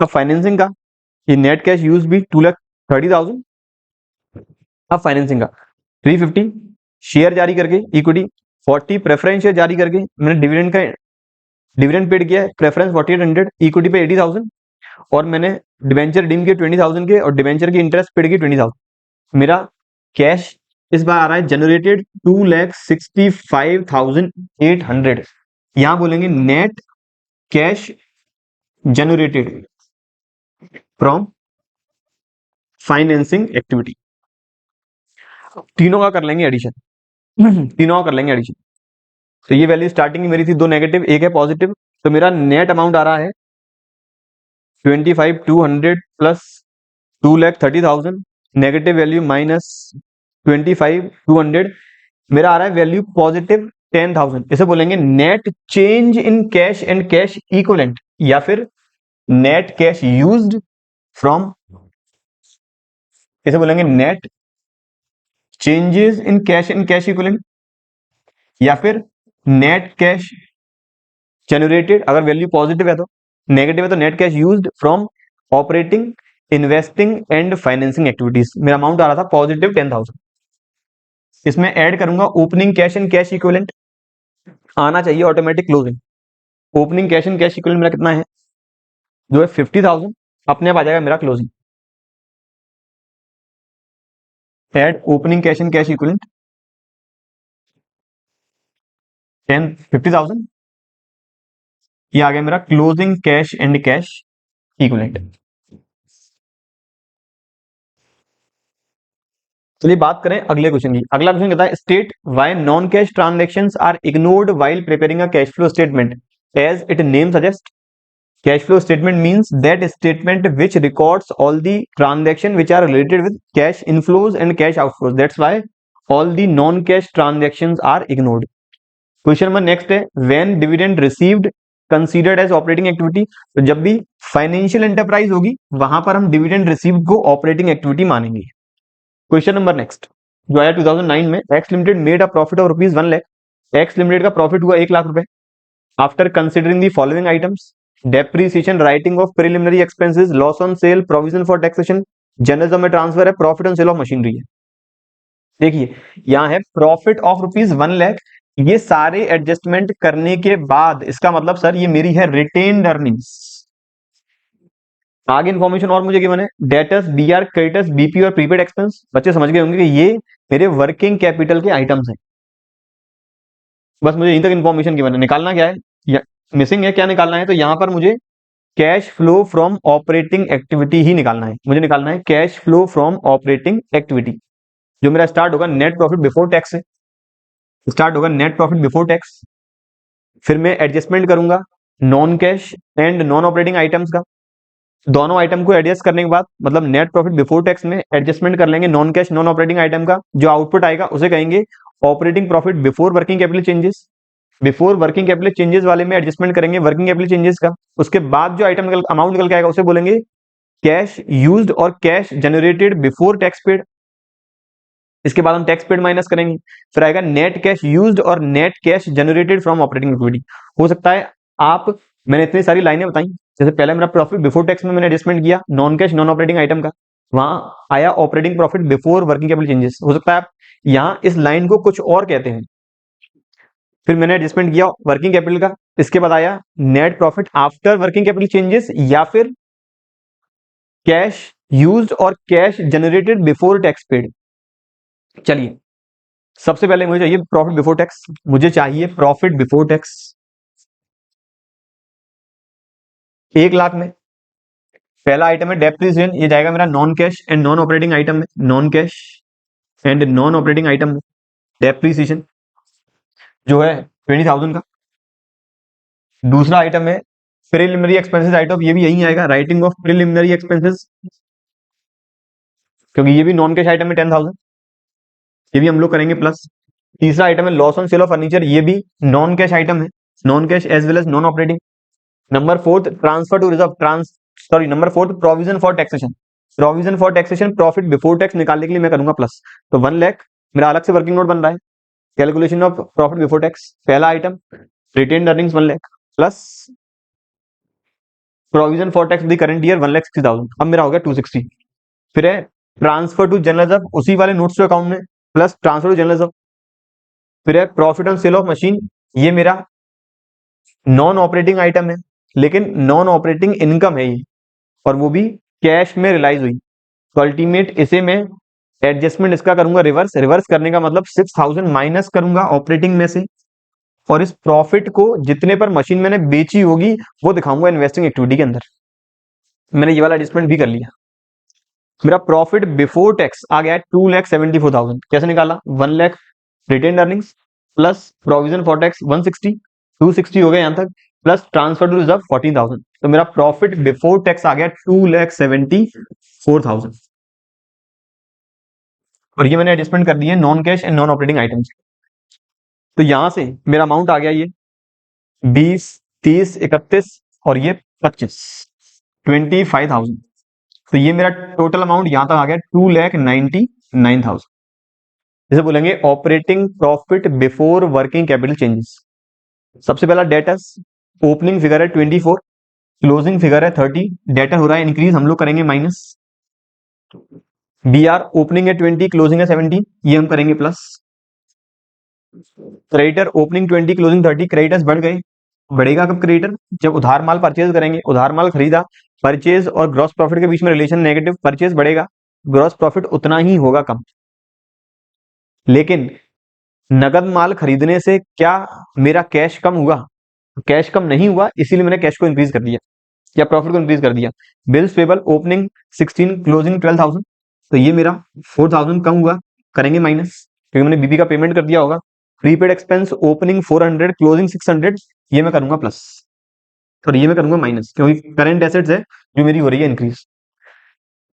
अब फाइनेंसिंग का, ये नेट कैश यूज भी 2,30,000। अब फाइनेंसिंग का 350 शेयर जारी करके इक्विटी, 40 प्रेफरेंस शेयर जारी करके मैंने डिविडेंड पेड किया है, प्रेफरेंस 4800, इक्विटी पे 80,000, और मैंने डिवेंचर रिडीम किए 20,000 के, और डिवेंचर की इंटरेस्ट पेड की 20,000। मेरा कैश इस बार आ रहा है जनरेटेड 2,65,800। यहां बोलेंगे net cash generated from financing activity. तीनों का कर लेंगे एडिशन, तीनों का कर लेंगे एडिशन। तो ये वैल्यू स्टार्टिंग मेरी थी 2 नेगेटिव, एक है पॉजिटिव। तो मेरा नेट अमाउंट आ रहा है 25,200 प्लस 2,30,000, नेगेटिव वैल्यू माइनस 25,200, मेरा आ रहा है वैल्यू पॉजिटिव 10,000। इसे बोलेंगे net change in cash and cash equivalent, या फिर नेट कैश यूज्ड फ्रॉम, इसे बोलेंगे net changes in cash and cash equivalent, या फिर नेट कैश जनरेटेड, अगर वैल्यू पॉजिटिव है तो, नेगेटिव है तो net cash used from operating, investing and financing activities. मेरा अमाउंट आ रहा था पॉजिटिव 10,000। इसमें ऐड करूंगा opening cash and cash equivalent, आना चाहिए automatic closing. Opening cash and cash equivalent मेरा कितना है, जो है 50,000, अपने आप आ जाएगा मेरा closing. Add opening cash and cash equivalent 50,000, ये आ गया मेरा closing cash and cash equivalent. चलिए बात करें अगले क्वेश्चन की। अगला क्वेश्चन कहता है state why non cash transactions are ignored while preparing a cash flow statement as it name suggest. Cash flow statement means that statement which records all the transaction which are related with cash inflows and cash outflows. That's why all the non-cash transactions are ignored. Question number next है when dividend received considered as operating activity। तो जब भी financial enterprise होगी वहां पर हम dividend received को operating activity मानेंगे। क्वेश्चन नंबर नेक्स्ट जो आया 2009 में, x limited made a profit of rupees 1 lakh. X limited का प्रॉफिट हुआ 1 लाख रुपए after considering the following items, depreciation, writing of preliminary expenses, loss on cell, provision for taxation, journalism में transfer है, profit on sale of machinery है। देखिए यहां है profit of rupees 1 lakh, ये सारे एडजस्टमेंट करने के बाद इसका मतलब सर ये मेरी है रिटेन्ड अर्निंग्स। आगे इन्फॉर्मेशन और मुझे गिवन है, डेटर्स, बीआर, क्रेडिटर्स, बीपी और प्रीपेड एक्सपेंस। बच्चे समझ गए होंगे कि ये मेरे वर्किंग कैपिटल के आइटम्स हैं। बस मुझे यहीं तक इन्फॉर्मेशन गिवन है, निकालना क्या है, मिसिंग है क्या निकालना है, तो यहां पर मुझे cash flow from operating activity ही निकालना है। मुझे निकालना है cash flow from operating activity, जो मेरा स्टार्ट होगा नेट प्रॉफिट बिफोर टैक्स से, स्टार्ट होगा नेट प्रॉफिट बिफोर टैक्स। फिर मैं एडजस्टमेंट करूंगा non cash and non operating items का। दोनों आइटम को एडजस्ट करने के बाद मतलब नेट प्रॉफिट बिफोर टैक्स में एडजस्टमेंट कर लेंगे non cash non operating item का, जो आउटपुट आएगा उसे कहेंगे operating profit before working capital changes. Before working capital changes वाले में एडजस्टमेंट करेंगे वर्किंग कैपिटल चेंजेस का। उसके बाद जो आइटम अमाउंट निकल के आएगा उसे बोलेंगे कैश यूज्ड और cash generated before tax paid. इसके बाद हम टैक्स पेड माइनस करेंगे, फिर आएगा नेट कैश यूज्ड और net cash generated from operating activity. हो सकता है आप, मैंने इतनी सारी लाइनें बताई, जैसे पहले मेरा प्रॉफिट बिफोर टैक्स में मैंने एडजस्टमेंट किया non cash non operating item का, वहां आया operating profit before working capital changes. हो सकता है आप यहाँ इस लाइन को कुछ और कहते हैं। फिर मैंने एडजस्टमेंट किया वर्किंग कैपिटल का, इसके बाद आया net profit after working capital changes, या फिर कैश यूज्ड और cash generated before tax paid. चलिए सबसे पहले मुझे चाहिए प्रॉफिट बिफोर टैक्स, मुझे चाहिए प्रॉफिट बिफोर टैक्स 1 लाख में। पहला आइटम है डेप्रिसिएशन, ये जाएगा मेरा non cash and non operating item में, non cash and non operating item में डेप्रिसिएशन। जो है 20,000 का। दूसरा आइटम है प्रिलिमिनरी एक्सपेंसेस राइट ऑफ, ये भी यही आएगा, राइटिंग ऑफ प्रिलिमिनरी एक्सपेंसेस, क्योंकि ये भी नॉन कैश आइटम है 10,000, ये भी हम लोग करेंगे प्लस। तीसरा आइटम है loss on sale of furniture, ये भी नॉन कैश आइटम है, non cash as well as non operating. Number fourth transfer to reserve number fourth provision for taxation, provision for taxation profit before tax निकालने के लिए मैं करूंगा plus. तो 1 लाख मेरा अलग से वर्किंग नोट बन रहा है, calculation of profit before tax. पहला item retained earnings 1 lakh plus provision for tax the current year 1,60,000, अब मेरा हो गया 260। फिर है ट्रांसफर टू जनरल रिजर्व, उसी वाले नोट्स टू अकाउंट में plus transfer to general reserve. फिर है profit on sale of machine, ये मेरा नॉन ऑपरेटिंग आइटम है, लेकिन नॉन ऑपरेटिंग इनकम है ये, और वो भी कैश में रिलाइज हुई। तो अल्टीमेट इसे मैं एडजस्टमेंट इसका करूंगा रिवर्स, रिवर्स करने का मतलब 6,000 माइनस करूंगा ऑपरेटिंग में से, और इस प्रॉफिट को जितने पर मशीन मैंने बेची होगी वो दिखाऊंगा इन्वेस्टिंग एक्टिविटी के अंदर। मैंने ये वाला एडजस्टमेंट भी कर लिया। मेरा प्रॉफिट बिफोर टैक्स आ गया है 2,74,000। कैसे निकाला? 1 lakh retain earnings plus provision for tax 160, 260 हो गया यहां तक, प्लस ट्रांसफर टू रिजर्व 14,000। तो मेरा प्रॉफिट बिफोर टैक्स आ गया 2,74,000, और ये मैंने एडजस्टमेंट कर दिए non cash and non operating items. तो यहां से मेरा अमाउंट आ गया ये 20, 30, 31 और ये 25, 25,000। तो ये मेरा टोटल अमाउंट यहां तक आ गया 2,99,000। जैसे बोलेंगे operating profit before working capital changes. सबसे पहला डेटर्स, ओपनिंग फिगर है 24, क्लोजिंग फिगर है 30, डेटर हो रहा है इंक्रीज, हम लोग करेंगे माइनस। बी आर ओपनिंग है 20, क्लोजिंग है 17, ये हम करेंगे plus. Creditor opening 20, closing 30, creditors बढ़ गए। बढ़ेगा कब क्रेडिटर? जब उधार माल परचेज करेंगे, उधार माल खरीदा, परचेज और ग्रॉस प्रॉफिट के बीच में रिलेशन नेगेटिव, परचेज बढ़ेगा, ग्रॉस प्रॉफिट उतना ही होगा कम। लेकिन नगद माल खरीदने से क्या मेरा कैश कम हुआ? कैश कम नहीं हुआ, इसीलिए मैंने कैश को इंक्रीज कर दिया या प्रॉफिट को इंक्रीज कर दिया। बिल्स पेबल ओपनिंग 16, क्लोजिंग 12,000, तो ये मेरा 4,000 कम हुआ, करेंगे माइनस क्योंकि मैंने बीपी का पेमेंट कर दिया होगा। प्रीपेड एक्सपेंस ओपनिंग 400, क्लोजिंग 600, ये मैं करूंगा प्लस, और ये मैं करूंगा माइनस क्योंकि करंट एसेट्स है जो मेरी हो रही है इंक्रीज।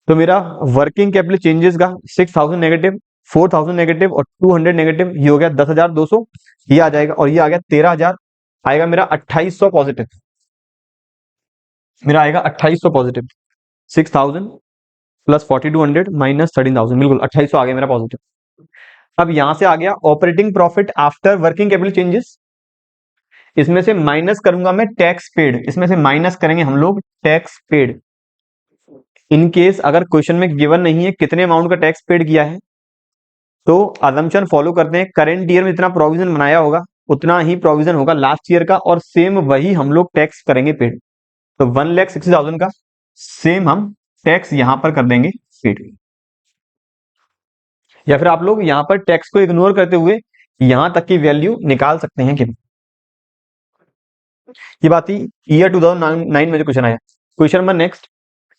तो मेरा वर्किंग कैपिटल चेंजेस का 6,000 नेगेटिव, 4,000 नेगेटिव और 200 नेगेटिव, ये हो गया 10,200, ये आ जाएगा, और ये आ गया 13,000, आएगा मेरा 2,800 पॉजिटिव। मेरा आएगा 2,800 पॉजिटिव, 6,000 प्लस 4,200 माइनस 13,000, बिल्कुल 2,800 आ गया मेरा पॉजिटिव। अब यहां से आ गया operating profit after working capital changes, इसमें से माइनस करूंगा मैं टैक्स पेड, इसमें से माइनस करेंगे हम लोग टैक्स पेड। इन केस अगर क्वेश्चन में गिवन नहीं है कितने अमाउंट का टैक्स पेड किया है, तो अजम्पशन फॉलो करते हैं करेंट ईयर में जितना प्रोविजन बनाया होगा उतना ही प्रोविजन होगा लास्ट ईयर का, और सेम वही हम लोग टैक्स करेंगे पेड। तो 1,60,000 का सेम हम टैक्स यहां पर कर देंगे पेड, या फिर आप लोग यहां पर टैक्स को इग्नोर करते हुए यहां तक की वैल्यू निकाल सकते हैं कि ये बात ही ईयर 2009 में जो क्वेश्चन आया। Question number next,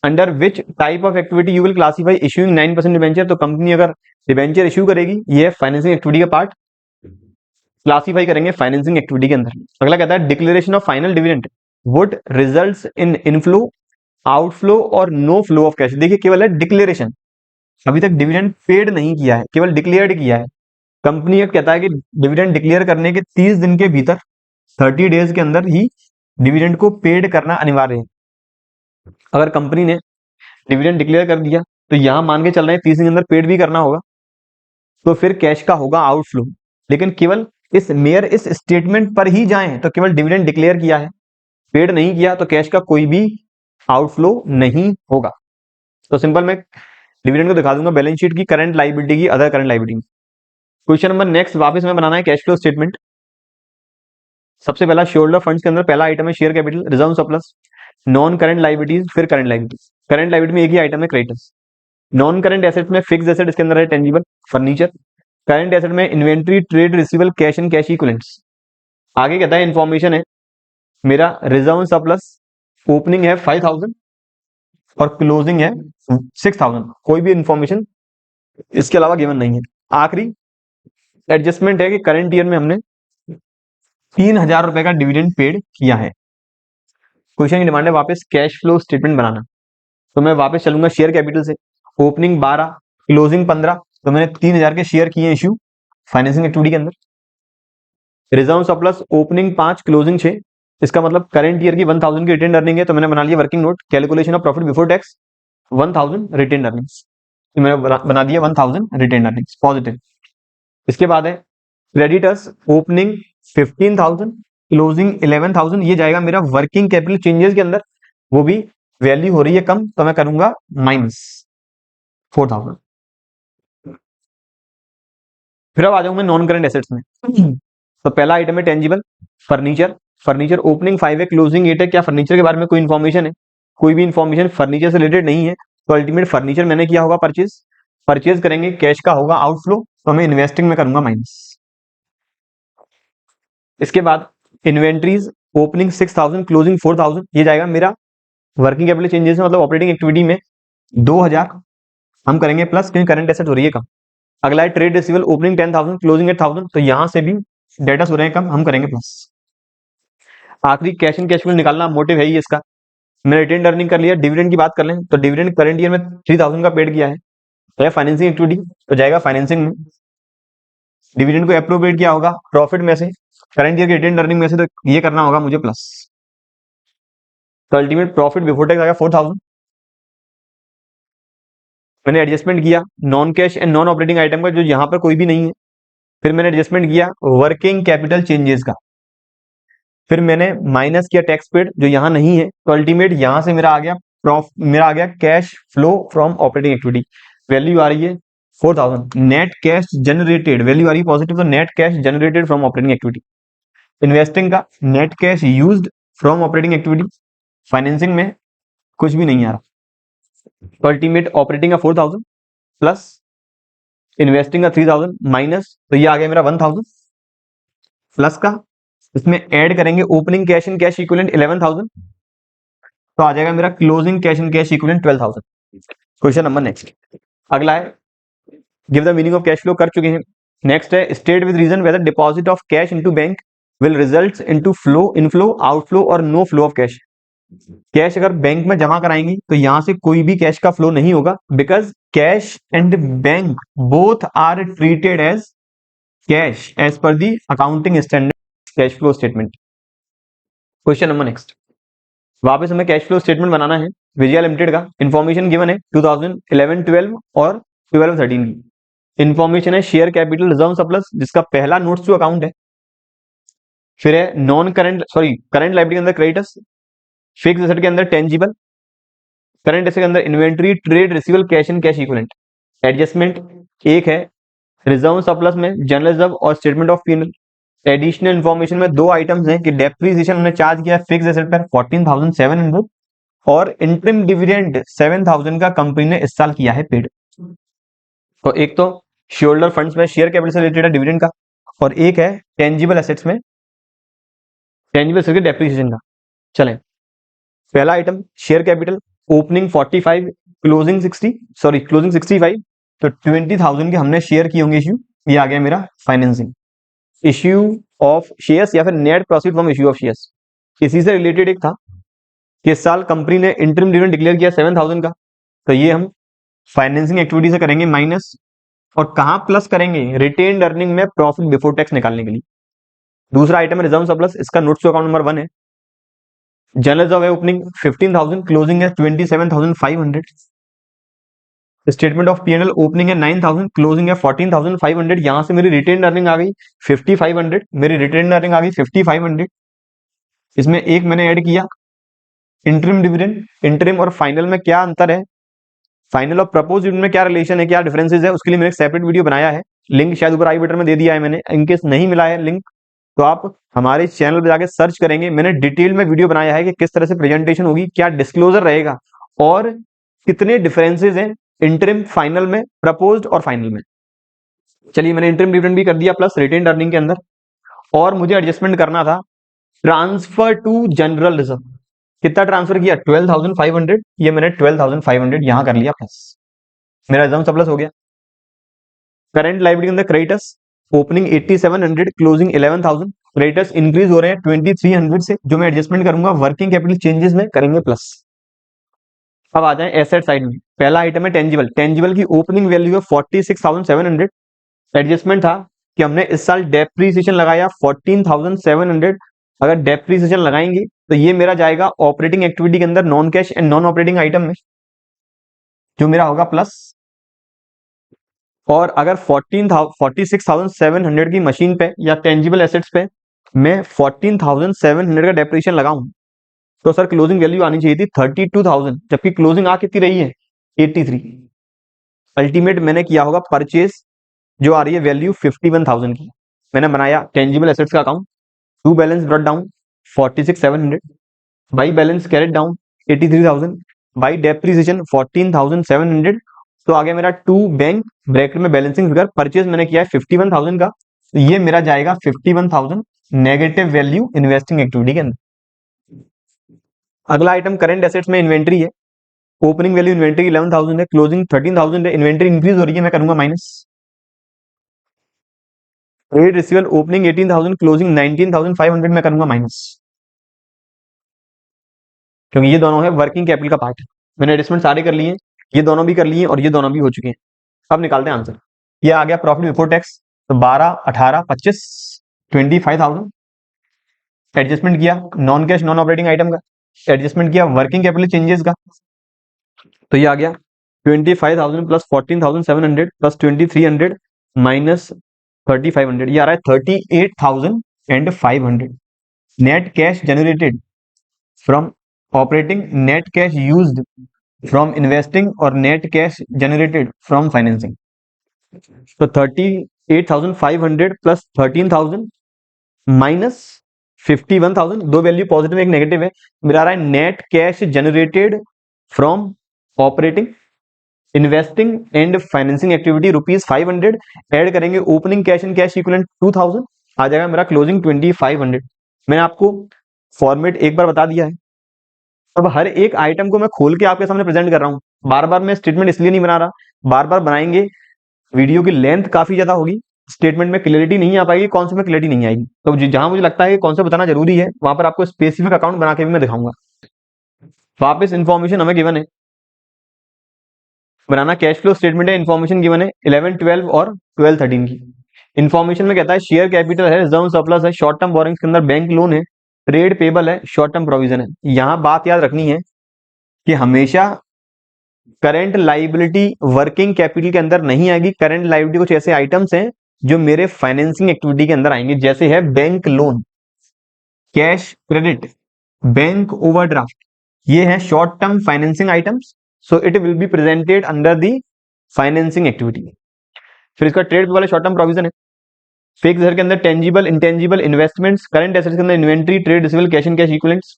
under which type of activity you will classify issuing 9% debenture. तो कंपनी अगर डिबेंचर इशू करेगी, ये फाइनेंसिंग एक्टिविटी का पार्ट, क्लासीफाई करेंगे फाइनेंसिंग एक्टिविटी के अंदर। अगला कहता है declaration of final dividend would results in inflow, outflow और नो फ्लो ऑफ कैश। देखिए केवल है डिक्लेरेशन, अभी तक डिविडेंड पेड नहीं किया है, केवल डिक्लेयर्ड किया है। कंपनी ये कहता है कि डिविडेंड डिक्लेयर करने के 30 दिन के भीतर, 30 डेज के अंदर ही डिविडेंड को पेड करना अनिवार्य है। अगर कंपनी ने डिविडेंड डिक्लेयर कर दिया तो यहां मान के चल रहे हैं 30 दिन के अंदर पेड भी करना होगा, तो फिर कैश का होगा आउटफ्लो। लेकिन केवल इस स्टेटमेंट पर ही जाएं तो केवल डिविडेंड डिक्लेयर किया है, पेड नहीं किया, तो कैश का कोई भी आउटफ्लो नहीं होगा। तो सिंपल मैं डिविडेंड को दिखा दूंगा बैलेंस शीट की करंट लाइबिलिटी की other current liability. Question number next, वापस में बनाना है कैश फ्लो स्टेटमेंट। सबसे पहला शेयरहोल्डर फंड्स के अंदर पहला आइटम है share capital, reserve surplus, non current liabilities, फिर करंट लाइबिलिटीज। करंट लाइबिलिटी में एक ही आइटम है क्रेडिटर्स। नॉन करंट एसेट में फिक्स एसेट, इसके अंदर है टेंजिबल फर्नीचर। करंट एसेट में inventory, trade receivable, cash and cash equivalents. आगे कहता है इन्फॉर्मेशन है मेरा रिजर्व सरप्लस, ओपनिंग है 5,000 और क्लोजिंग है 6,000, कोई भी इंफॉर्मेशन इसके अलावा गिवन नहीं है। आखिरी एडजस्टमेंट है कि करंट ईयर में हमने ₹3000 का डिविडेंड पेड किया है। क्वेश्चन की डिमांड है वापस कैश फ्लो स्टेटमेंट बनाना। तो मैं वापस चलूंगा शेयर कैपिटल से। ओपनिंग 12, क्लोजिंग 15, तो मैंने 3000 के शेयर किए इश्यू फाइनेंसिंग एक्टिविटी के अंदर। रिजर्व सरप्लस ओपनिंग 5, क्लोजिंग 6, इसका मतलब करंट ईयर की 1000 की रिटेन अर्निंग है, तो मैंने बना लिया working note, calculation of profit before tax 1000 retain earnings, मैंने बना दिया 1000 रिटेन अर्निंग्स पॉजिटिव। इसके बाद है क्रेडिटर्स ओपनिंग 15,000, क्लोजिंग 11,000, ये जाएगा मेरा वर्किंग कैपिटल चेंजेस के अंदर, वो भी वैल्यू हो रही है कम, तो मैं करूंगा -4,000। फिर अब आ जाऊं मैं नॉन करंट एसेट्स में। तो पहला आइटम है टेंजिबल फर्नीचर। फर्नीचर ओपनिंग 5 है, क्लोजिंग 8 है। क्या फर्नीचर के बारे में कोई इन्फॉर्मेशन है? कोई भी इन्फॉर्मेशन फर्नीचर से रिलेटेड नहीं है, तो अल्टीमेट फर्नीचर मैंने किया होगा परचेज। परचेज करेंगे, कैश का होगा आउटफ्लो, तो मैं इन्वेस्टिंग में करूंगा माइनस। इसके बाद इन्वेंट्रीज ओपनिंग 6,000, क्लोजिंग 4,000, ये जाएगा मेरा वर्किंग कैपिटल चेंजेस में, मतलब ऑपरेटिंग एक्टिविटी में 2,000 हम करेंगे प्लस, क्योंकि करंट एसेट हो रही है कम। अगला है ट्रेड रिसीवेबल ओपनिंग 10,000, क्लोजिंग 8,000, तो यहां से भी डेटा हो रहे हैं कम, हम करेंगे प्लस। आखिरी कैश इन कैश फ्लो निकालना मोटिव है ही इसका। मैंने रिटेन अर्निंग कर लिया। डिविडेंड की बात कर लें तो डिविडेंड करंट ईयर में 3,000 का पेड किया है, तो फाइनेंसिंग एक्टिविटी, तो जाएगा फाइनेंसिंग में। डिविडेंड को अप्रोप्रिएट किया होगा प्रॉफिट में से, करंट ईयर की रिटेन अर्निंग में से, तो ये करना होगा मुझे प्लस। तो अल्टीमेट प्रॉफिट बिफोर टैक्स आएगा 4,000। मैंने एडजस्टमेंट किया non cash and non operating item का, जो यहाँ पर कोई भी नहीं है। फिर मैंने एडजस्टमेंट किया वर्किंग कैपिटल चेंजेस का। फिर मैंने माइनस किया टैक्स पेड, जो यहाँ नहीं है, तो अल्टीमेट यहां से मेरा आ गया cash flow from operating activity. Value आ रही है 4,000। नेट कैश जनरेटेड वैल्यू आ रही है पॉजिटिव, तो net cash generated from operating activity. Investing का net cash used from operating activity. Financing में कुछ भी नहीं आ रहा, तो अल्टीमेट ऑपरेटिंग का 4,000 प्लस इन्वेस्टिंग का 3,000 माइनस, तो ये आ गया मेरा 1,000 प्लस का। इसमें ऐड करेंगे opening cash in cash equivalent 11,000, तो आ जाएगा मेरा closing cash in cash equivalent 12,000। Question number next. अगला है give the meaning of cash flow, कर चुके हैं। नेक्स्ट है state with reason whether deposit of cash into bank will result into flow, inflow, outflow और no flow of cash. Cash अगर bank में जमा कराएंगे तो यहां से कोई भी कैश का फ्लो नहीं होगा, because cash and bank both are treated as cash as per the accounting standard cash flow statement. Question number next. वापस हमें कैश फ्लो स्टेटमेंट बनाना है विजया लिमिटेड का। इन्फॉर्मेशन गिवन है 2011-12 और 12-13 की। इन्फॉर्मेशन है शेयर कैपिटल रिजर्व सरप्लस, जिसका पहला नोट्स टू अकाउंट है। फिर है नॉन करंट करंट लायबिलिटी के अंदर क्रेडिटर्स, फिक्स एसेट के अंदर टेंजिबल, करंट एसेट के अंदर inventory, trade receivable, cash in cash equivalent. Adjustment एक है रिजर्व सरप्लस में जनरल रिजर्व और statement of PNL. Additional information में दो आइटम्स हैं कि डेप्रिसिएशन हमने चार्ज किया फिक्स एसेट पर 14,700 और इंटरिम डिविडेंड 7,000 का कंपनी ने इस साल किया है पेड। तो एक तो शेयरहोल्डर फंड्स में शेयर कैपिटल से रिलेटेड है डिविडेंड का, और एक है टेंजिबल एसेट्स में टेंजिबल एसेट के डेप्रिसिएशन का। चलें, पहला item share capital opening 45, closing 65, तो 20,000 के हमने शेयर किए होंगे इश्यू, ये आ गया मेरा फाइनेंसिंग। इश्यू ऑफ शेयर्स या फिर net profit from issue of shares, इसी से रिलेटेड एक था कि इस साल कंपनी ने इंटरिम डिविडेंड डिक्लेयर किया 7,000 का, तो ये हम फाइनेंसिंग एक्टिविटी से करेंगे माइनस, और कहां प्लस करेंगे रिटेन्ड अर्निंग में प्रॉफिट बिफोर टैक्स निकालने के लिए। दूसरा आइटम है रिजर्व सरप्लस, इसका नोट्स टू अकाउंट नंबर 1 है। जनरल रिजर्व है ओपनिंग 15,000, क्लोजिंग है 27,500। स्टेटमेंट ऑफ पीएनएल ओपनिंग है 9,000, क्लोजिंग है 14,500। यहां से मेरी रिटेन अर्निंग आ गई 5,500, मेरी रिटेन अर्निंग आ गई 5,500। इसमें एक मैंने ऐड किया इंटरिम डिविडेंड। इंटरिम और फाइनल में क्या अंतर है, फाइनल और प्रपोज डिविडेंड में क्या रिलेशन है, क्या डिफरेंसेस है, उसके लिए मैंने एक सेपरेट वीडियो बनाया है। लिंक शायद ऊपर आई बटन में दे दिया है मैंने, इनकेस नहीं मिला है लिंक तो आप हमारे चैनल पर जाके सर्च करेंगे। मैंने डिटेल में वीडियो बनाया है कि किस तरह से प्रेजेंटेशन होगी, क्या डिस्क्लोजर रहेगा और कितने डिफरेंसेस हैं इंटरिम, फाइनल में, प्रपोज्ड और फाइनल में। चलिए, मैंने इंटरिम डिविडेंड भी कर दिया प्लस रिटेन्ड अर्निंग के अंदर, और मुझे एडजस्टमेंट करना था ट्रांसफर टू जनरल रिजर्व। कितना ट्रांसफर किया 12,500, ये मैंने 12,500 यहां कर लिया प्लस, मेरा रिजर्व सरप्लस हो गया। करंट लायबिलिटी के अंदर creditors opening 8,700, closing 11,000, creditors increase हो रहे हैं 2300 से, जो मैं एडजस्टमेंट करूंगा वर्किंग कैपिटल चेंजेस में करेंगे प्लस। अब आ जाए एसेट साइड में। पहला आइटम है टेंजिबल। टेंजिबल की ओपनिंग वैल्यू है 46,700। एडजस्टमेंट था कि हमने इस साल डेप्रीसिएशन लगाया 14,700। अगर डेप्रीसिएशन लगाएंगे तो ये मेरा जाएगा ऑपरेटिंग एक्टिविटी के अंदर non cash and non operating item में, जो मेरा होगा प्लस। और अगर 46,700 की मशीन पे या टेंजिबल एसेट्स पे मैं 14,700 का डेप्रीसिएशन लगाऊं, तो सर क्लोजिंग वैल्यू आनी चाहिए थी 32,000, जबकि क्लोजिंग आ कितनी रही है 83। अल्टीमेट मैंने किया होगा परचेज, जो आ रही है वैल्यू 51,000 की। मैंने बनाया टेंजिबल एसेट्स का account, to balance brought down 46,700, by balance carried down 83,000, by depreciation 14,700। तो आ गया मेरा टू बैंक ब्रैकेट में बैलेंसिंग फिगर। परचेज मैंने किया है 51,000 का, तो ये मेरा जाएगा 51,000 नेगेटिव वैल्यू इन्वेस्टिंग एक्टिविटी के अंदर। अगला आइटम करंट एसेट्स में इन्वेंट्री है। ओपनिंग वैल्यू इन्वेंट्री 11,000 है, क्लोजिंग 13,000 है। इन्वेंट्री इंक्रीज हो रही है, मैं करूंगा minus. Trade receivable opening 18,000, closing 19,500 में करूंगा माइनस, क्योंकि ये दोनों है वर्किंग कैपिटल का पार्ट। मैंने एडजस्टमेंट सारे कर लिए, ये दोनों भी कर लिए और ये दोनों भी हो चुके हैं। अब निकालते हैं आंसर। ये आ गया प्रॉफिट बिफोर टैक्स, तो 12, 18, 25, 25,000। एडजस्टमेंट किया non cash non operating item का, एडजस्टमेंट किया वर्किंग कैपिटल चेंजेस का, तो ये आ गया 25,000 प्लस 14,700 प्लस 2,300 माइनस 3,500, ये आ रहा है 38,500। Net cash generated from operating, net cash used from investing और net cash generated from financing. तो 38,500 प्लस 13,000 माइनस 51,000, दो वैल्यू पॉजिटिव एक नेगेटिव है। मेरा आ रहा है net cash generated from operating, investing and financing activity ₹500। Add करेंगे opening cash and cash equivalent 2,000, आ जाएगा मेरा क्लोजिंग 2,500। मैंने आपको फॉर्मेट एक बार बता दिया है। अब हर एक आइटम को मैं खोल के आपके सामने प्रेजेंट कर रहा हूं। बार बार मैं स्टेटमेंट इसलिए नहीं बना रहा, बार बार बनाएंगे वीडियो की लेंथ काफी ज्यादा होगी, स्टेटमेंट में क्लियरिटी नहीं आ पाएगी, कॉन्सेप्ट में क्लियरिटी नहीं आएगी। तो जहां मुझे लगता है कि कॉन्सेप्ट बताना जरूरी है, वहां पर आपको स्पेसिफिक अकाउंट बना के भी मैं दिखाऊंगा। वापस इन्फॉर्मेशन हमें गिवन है, बनाना कैश फ्लो स्टेटमेंट है। इन्फॉर्मेशन गिवन है 11, 12 और 12, 13 की। इन्फॉर्मेशन में कहता है शेयर कैपिटल है, रिजर्व सरप्लस है, शॉर्ट टर्म बोरिंग्स के अंदर बैंक लोन है, ट्रेड पेबल है, शॉर्ट टर्म प्रोविजन है। यहां बात याद रखनी है कि हमेशा करंट लाइबिलिटी वर्किंग कैपिटल के अंदर नहीं आएगी। करंट लाइबिलिटी कुछ ऐसे आइटम्स हैं जो मेरे फाइनेंसिंग एक्टिविटी के अंदर आएंगे, जैसे है bank loan, cash credit, bank overdraft. ये है short term financing items, so it will be presented under the financing activity. फिर इसका ट्रेड वाला शॉर्ट टर्म प्रोविजन है। फिक्स के अंदर tangible intangible investments, current assets के अंदर inventory, trade receivable, cash and cash equivalents.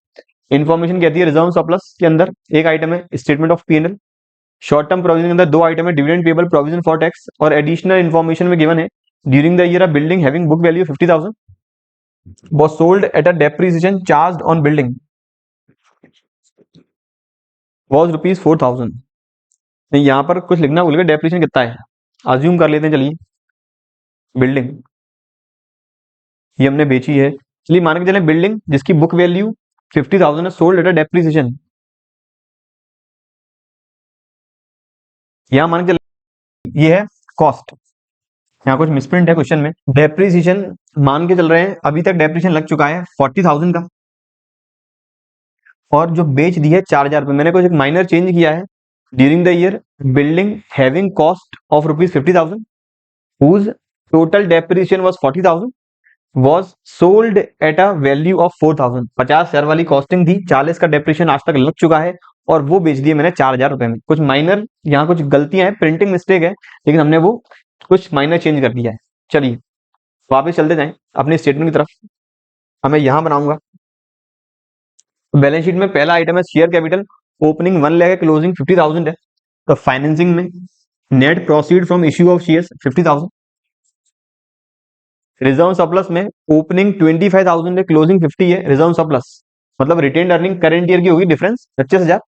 Information कहती है रिजर्व सरप्लस के अंदर एक आइटम है statement of P and L. Short term provision के अंदर दो आइटम है dividend payable, provision for tax. और एडिशनल इन्फॉर्मेशन में गिवन है during the year a building having book value 50,000 was sold at a depreciation charged on building was ₹4,000। यहां पर कुछ लिखना भूल गए, डेप्रिसिएशन कितना है अज्यूम कर लेते हैं। चलिए बिल्डिंग ये हमने बेची है, चलिए मान के चले बिल्डिंग जिसकी बुक वैल्यू 50,000 है, सोल्ड एट अ डेप्रिसिएशन। यहां मान के चले ये है कॉस्ट, यहाँ कुछ मिसप्रिंट है क्वेश्चन में। डेप्रिसिएशन मान के चल रहे हैं, अभी तक डेप्रिसिएशन लग चुका है 40,000 का, और जो बेच दी है 4,000 रुपए। मैंने कुछ एक माइनर चेंज किया है। During the year building having cost of ₹50,000 whose total depreciation was 40,000 was sold at a value of 4,000। 50,000 वाली कॉस्टिंग थी, 40 का डेप्रिसिएशन आज तक लग चुका है और वो बेच दिए मैंने 4,000 रुपए में। कुछ माइनर यहाँ कुछ गलतियां हैं, प्रिंटिंग मिस्टेक है, लेकिन हमने वो कुछ माइनर चेंज कर दिया है। चलिए वापस चलते जाएं अपने स्टेटमेंट की तरफ। मैं यहां बनाऊंगा बैलेंस शीट में पहला आइटम है शेयर कैपिटल, ओपनिंग 1 लाख है, क्लोजिंग 50,000 है। तो फाइनेंसिंग में net proceed from issue of shares 50,000। Reserve surplus में ओपनिंग 25,000 है, क्लोजिंग 50 है, रिजर्व सरप्लस मतलब रिटेन अर्निंग करंट ईयर की होगी डिफरेंस 25,000।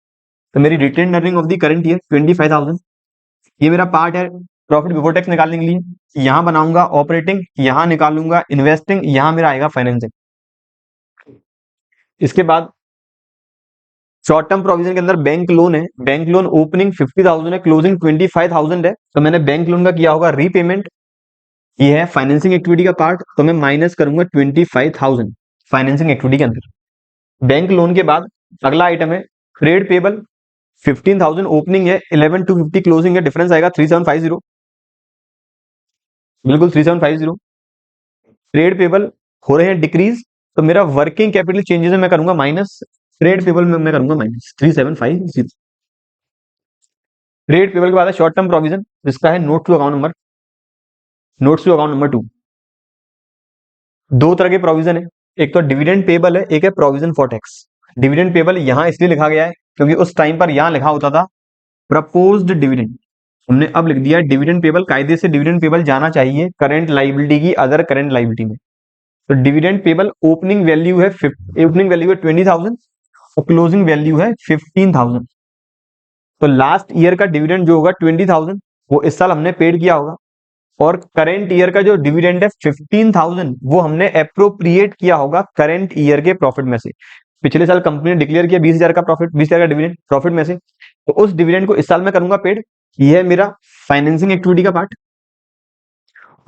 तो मेरी retain earning of the current year 25,000। ये मेरा पार्ट है प्रॉफिट बिफोर टैक्स निकालने के लिए यहां बनाऊंगा ऑपरेटिंग, यहां निकालूंगा इन्वेस्टिंग, यहां मेरा आएगा फाइनेंसिंग। इसके बाद शॉर्ट टर्म प्रोविजन के अंदर बैंक लोन है, बैंक लोन ओपनिंग 50,000 है, क्लोजिंग 25,000 है, तो मैंने बैंक लोन का किया होगा रीपेमेंट। ये है फाइनेंसिंग एक्टिविटी का पार्ट, तो मैं माइनस करूंगा 25,000 फाइनेंसिंग एक्टिविटी के अंदर। बैंक लोन के बाद अगला आइटम है ट्रेड पेबल, 15,000 ओपनिंग है, 11,250 क्लोजिंग है, डिफरेंस आएगा 3750, बिल्कुल 3750। ट्रेड पेबल हो रहे हैं डिक्रीज, तो मेरा वर्किंग कैपिटल चेंजेस में मैं करूंगा माइनस, ट्रेड पेबल में मैं करूंगा माइनस 3750। ट्रेड पेबल के बाद है शॉर्ट टर्म प्रोविजन, जिसका है note to account number, notes to account number 2। दो तरह के प्रोविजन है, एक तो डिविडेंड पेबल है, एक है provision for tax. Dividend payable यहां इसलिए लिखा गया है क्योंकि उस टाइम पर यहां लिखा होता था प्रपोज्ड डिविडेंड, हमने अब लिख दिया डिविडेंड पेबल। कायदे से डिविडेंड पेबल जाना चाहिए करंट लाइबिलिटी की अदर करंट लाइबिलिटी में। तो डिविडेंड पेबल ओपनिंग वैल्यू है 20,000 और क्लोजिंग वैल्यू है 15,000। तो लास्ट ईयर का डिविडेंड जो होगा 20,000 वो इस साल हमने पेड किया होगा, और करंट ईयर का जो डिविडेंड है 15,000 वो हमने अप्रोप्रिएट किया होगा करंट ईयर के प्रॉफिट में से। पिछले साल कंपनी ने डिक्लेयर किया 20,000 का प्रॉफिट, 20,000 का डिविडेंड प्रॉफिट में से, तो उस डिविडेंड को इस साल में करूंगा पेड। ये है मेरा फाइनेंसिंग एक्टिविटी का पार्ट।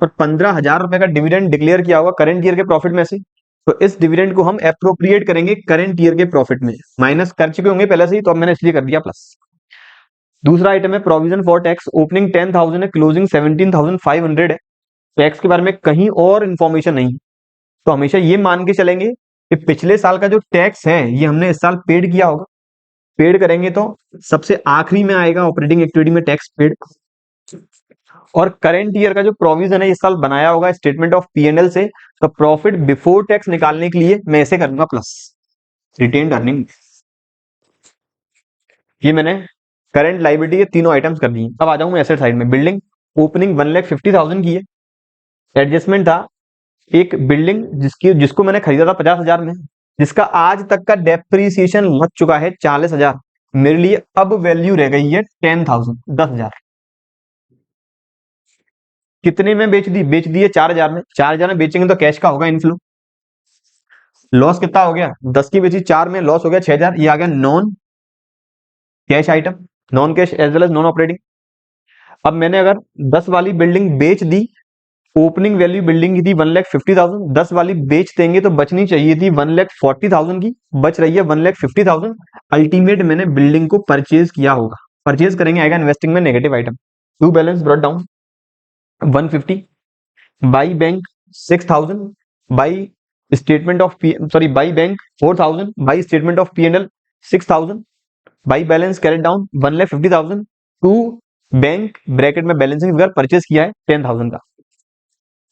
और 15,000 रुपए का डिविडेंड डिक्लेयर किया होगा करंट ईयर के प्रॉफिट में से, तो इस डिविडेंड को हम अप्रोप्रिएट करेंगे करंट ईयर के प्रॉफिट में। माइनस कर चुके होंगे पहले से ही, तो अब मैंने इसलिए कर दिया प्लस। दूसरा आइटम है प्रोविजन फॉर टैक्स, ओपनिंग 10,000 है, क्लोजिंग 17,500 है। टैक्स के बारे में कहीं और इंफॉर्मेशन नहीं, तो हमेशा ये मान के चलेंगे कि पिछले साल का जो टैक्स है ये हमने इस साल पेड किया होगा। पेड करेंगे तो सबसे आखिरी में आएगा ऑपरेटिंग एक्टिविटी में टैक्स पेड। और करंट ईयर का जो प्रोविजन है इस साल बनाया होगा स्टेटमेंट ऑफ पी&एल से, तो प्रॉफिट बिफोर टैक्स निकालने के लिए मैं इसे करूंगा प्लस, रिटेन्ड अर्निंग। ये मैंने करंट लाइबिलिटी के तीनों आइटम्स कर दिए। अब आ जाऊं मैं एसेट साइड में। बिल्डिंग ओपनिंग 1,50,000 की है, एडजस्टमेंट था एक बिल्डिंग जिसको मैंने खरीदा था 50,000 में, जिसका आज तक का डेप्रीसिएशन लग चुका है 40,000, मेरे लिए अब वैल्यू रह गई है 10,000, 10,000। कितने में बेच दी है 4,000 में। 4,000 में बेचेंगे तो कैश का होगा इनफ्लो। लॉस कितना हो गया, 10 की बेची 4 में, लॉस हो गया 6,000। ये आ गया non cash item, non cash as well as non operating. अब मैंने अगर 10 वाली बिल्डिंग बेच दी, ओपनिंग वैल्यू बिल्डिंग की थी 1,50,000, 10 वाली बेच देंगे तो बचनी चाहिए थी 1,40,000 की, बच रही है 1,50,000। अल्टीमेट मैंने बिल्डिंग को परचेज किया होगा, परचेज करेंगे आएगा इन्वेस्टिंग में negative item. To balance brought down 150, by bank 6,000, by statement of by bank 4,000, by statement of P and L 6,000, by balance carried down 1,50,000 to bank bracket में बैलेंसिंग फिगर परचेज किया है 10,000 का।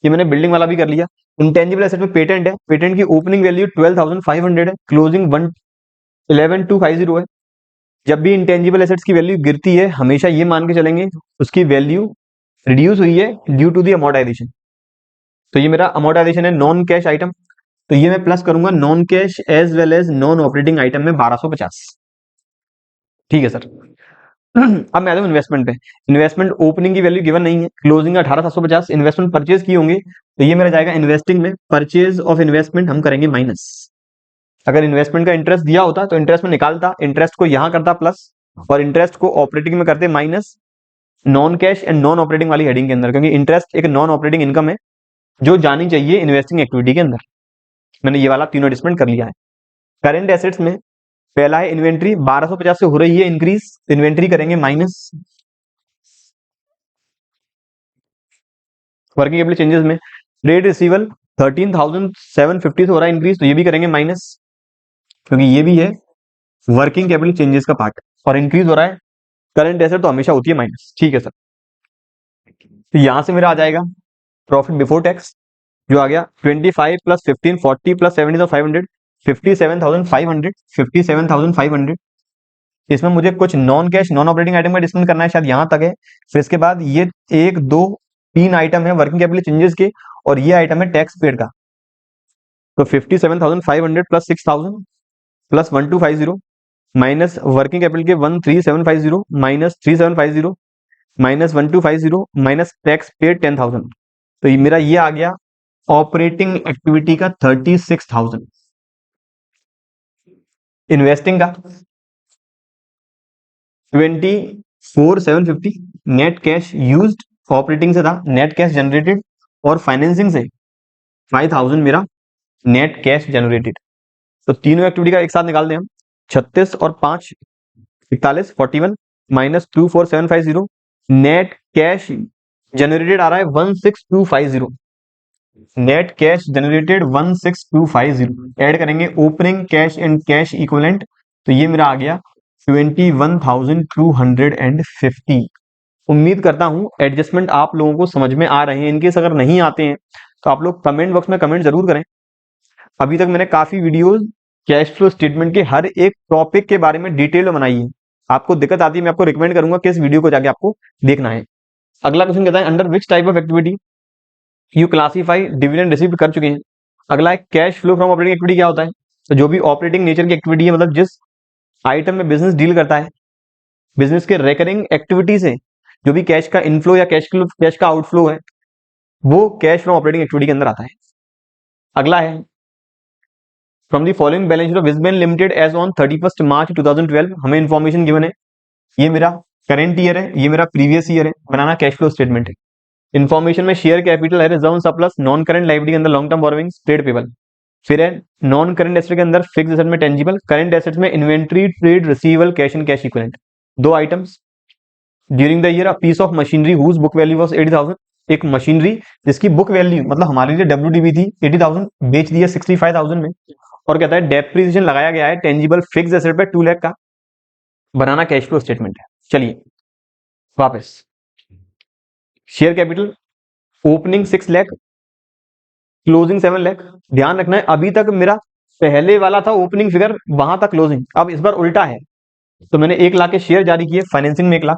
ये मैंने बिल्डिंग वाला भी कर लिया। इंटेंजिबल एसेट में पेटेंट है, पेटेंट की ओपनिंग वैल्यू 12,500 है, क्लोजिंग 11,250 है। जब भी इंटेंजिबल एसेट्स की वैल्यू गिरती है हमेशा ये मान के चलेंगे उसकी वैल्यू रिड्यूस हुई है ड्यू टू दी अमोर्टाइजेशन। तो ये मेरा अमोर्टाइजेशन है नॉन कैश आइटम, तो ये मैं प्लस करूंगा non cash as well as non operating item में 1,250। ठीक है सर। अब मैं आता हूं इन्वेस्टमेंट पे। इन्वेस्टमेंट ओपनिंग की वैल्यू गिवन नहीं है, क्लोजिंग 18,750, इन्वेस्टमेंट परचेज किए होंगे, तो ये मेरा जाएगा इन्वेस्टिंग में। परचेज ऑफ इन्वेस्टमेंट हम करेंगे माइनस। अगर इन्वेस्टमेंट का इंटरेस्ट दिया होता तो इंटरेस्ट में निकालता, इंटरेस्ट को यहां करता प्लस और इंटरेस्ट को ऑपरेटिंग में करते minus, non cash and non operating वाली हेडिंग के अंदर, क्योंकि इंटरेस्ट एक नॉन ऑपरेटिंग इनकम है जो जानी चाहिए इन्वेस्टिंग एक्टिविटी के अंदर। मैंने ये वाला तीनों एडजस्टमेंट कर लिया है। करंट एसेट्स में पहला है इन्वेंट्री, 1,250 से हो रही है इंक्रीज, इन्वेंट्री करेंगे माइनस। वर्किंग कैपिटल चेंजेस में ट्रेड रिसीवल 13,750 से हो रहा है इंक्रीज, तो ये भी करेंगे माइनस, क्योंकि ये भी है वर्किंग कैपिटल चेंजेस का पार्ट और इंक्रीज हो रहा है। करंट एसेट तो हमेशा होती है माइनस। ठीक है सर। तो यहां से मेरा आ जाएगा प्रॉफिट बिफोर टैक्स जो आ गया 25 प्लस 15 40 प्लस 70,500 57,500 57,500। इसमें मुझे कुछ non cash non operating item का डिस्काउंट करना है, शायद यहां तक है। फिर इसके बाद ये 1 2 3 आइटम है वर्किंग कैपिटल चेंजेस के, और ये आइटम है टैक्स पेड का। तो 57,500 plus 6,000 plus 1,250 minus working capital के 13,750 माइनस 3,750 -1250 माइनस टैक्स पेड 10,000। तो ये मेरा ये आ गया ऑपरेटिंग एक्टिविटी का 36,000। इन्वेस्टिंग का 24,750। नेट कैश यूज्ड ऑपरेटिंग से था, नेट कैश जनरेटेड, और फाइनेंसिंग से 5,000 मेरा नेट कैश जनरेटेड। तो तीनों एक्टिविटी का एक साथ निकाल दें हम। 36 और 5 41, 41 माइनस 24,750। नेट कैश जनरेटेड आ रहा है 16,250। नेट कैश जनरेटेड 16,250 ऐड करेंगे opening cash and cash equivalent, तो ये मेरा आ गया 21,250। उम्मीद करता हूं एडजस्टमेंट आप लोगों को समझ में आ रहे हैं। इनकेस अगर नहीं आते हैं तो आप लोग कमेंट बॉक्स में कमेंट जरूर करें। अभी तक मैंने काफी वीडियोस कैश फ्लो स्टेटमेंट के हर एक टॉपिक के बारे में डिटेल में बनाई है। आपको दिक्कत आती है, मैं आपको रिकमेंड करूंगा कि इस वीडियो को जाके आपको देखना है। अगला क्वेश्चन कहता है under which type of activity you classify dividend receive कर चुके हैं। अगला है cash flow from operating activity क्या होता है। तो जो भी ऑपरेटिंग नेचर की एक्टिविटी है, मतलब जिस आइटम में बिजनेस डील करता है, बिजनेस के रेकरिंग एक्टिविटी से जो भी कैश का इनफ्लो या कैश का आउटफ्लो है, वो कैश फ्रॉम ऑपरेटिंग एक्टिविटी के अंदर आता है। अगला है from the following balance sheet of विजबेन लिमिटेड एज ऑन 31 मार्च 2012। हमें इंफॉर्मेशन गिवन है, ये मेरा करंट ईयर है, ये मेरा प्रीवियस ईयर है, बनाना कैश फ्लो स्टेटमेंट है। इन्फॉर्मेशन में शेयर कैपिटल है, reserve surplus, non current liability के अंदर long term borrowings, trade payable. फिर है नॉन करंट एसेट के अंदर फिक्स एसेट में टेंजिबल, करंट एसेट्स में inventory, trade receivable, cash and cash equivalent. दो items during the year a piece of machinery whose book value was 80,000। एक machinery जिसकी book value मतलब हमारे लिए WDV थी 80,000, बेच दिया 65,000 में। और कहता है डेप्रिसिएशन लगाया गया है टेंजिबल फिक्स एसेट पे 2 लाख का, बनाना कैश फ्लो स्टेटमेंट है। चलिए वापस share capital opening 6 lakh, closing 7 lakh. ध्यान रखना है अभी तक मेरा पहले वाला था ओपनिंग फिगर, वहां तक क्लोजिंग, अब इस बार उल्टा है। तो मैंने 1 लाख के शेयर जारी किए, फाइनेंसिंग में 1 लाख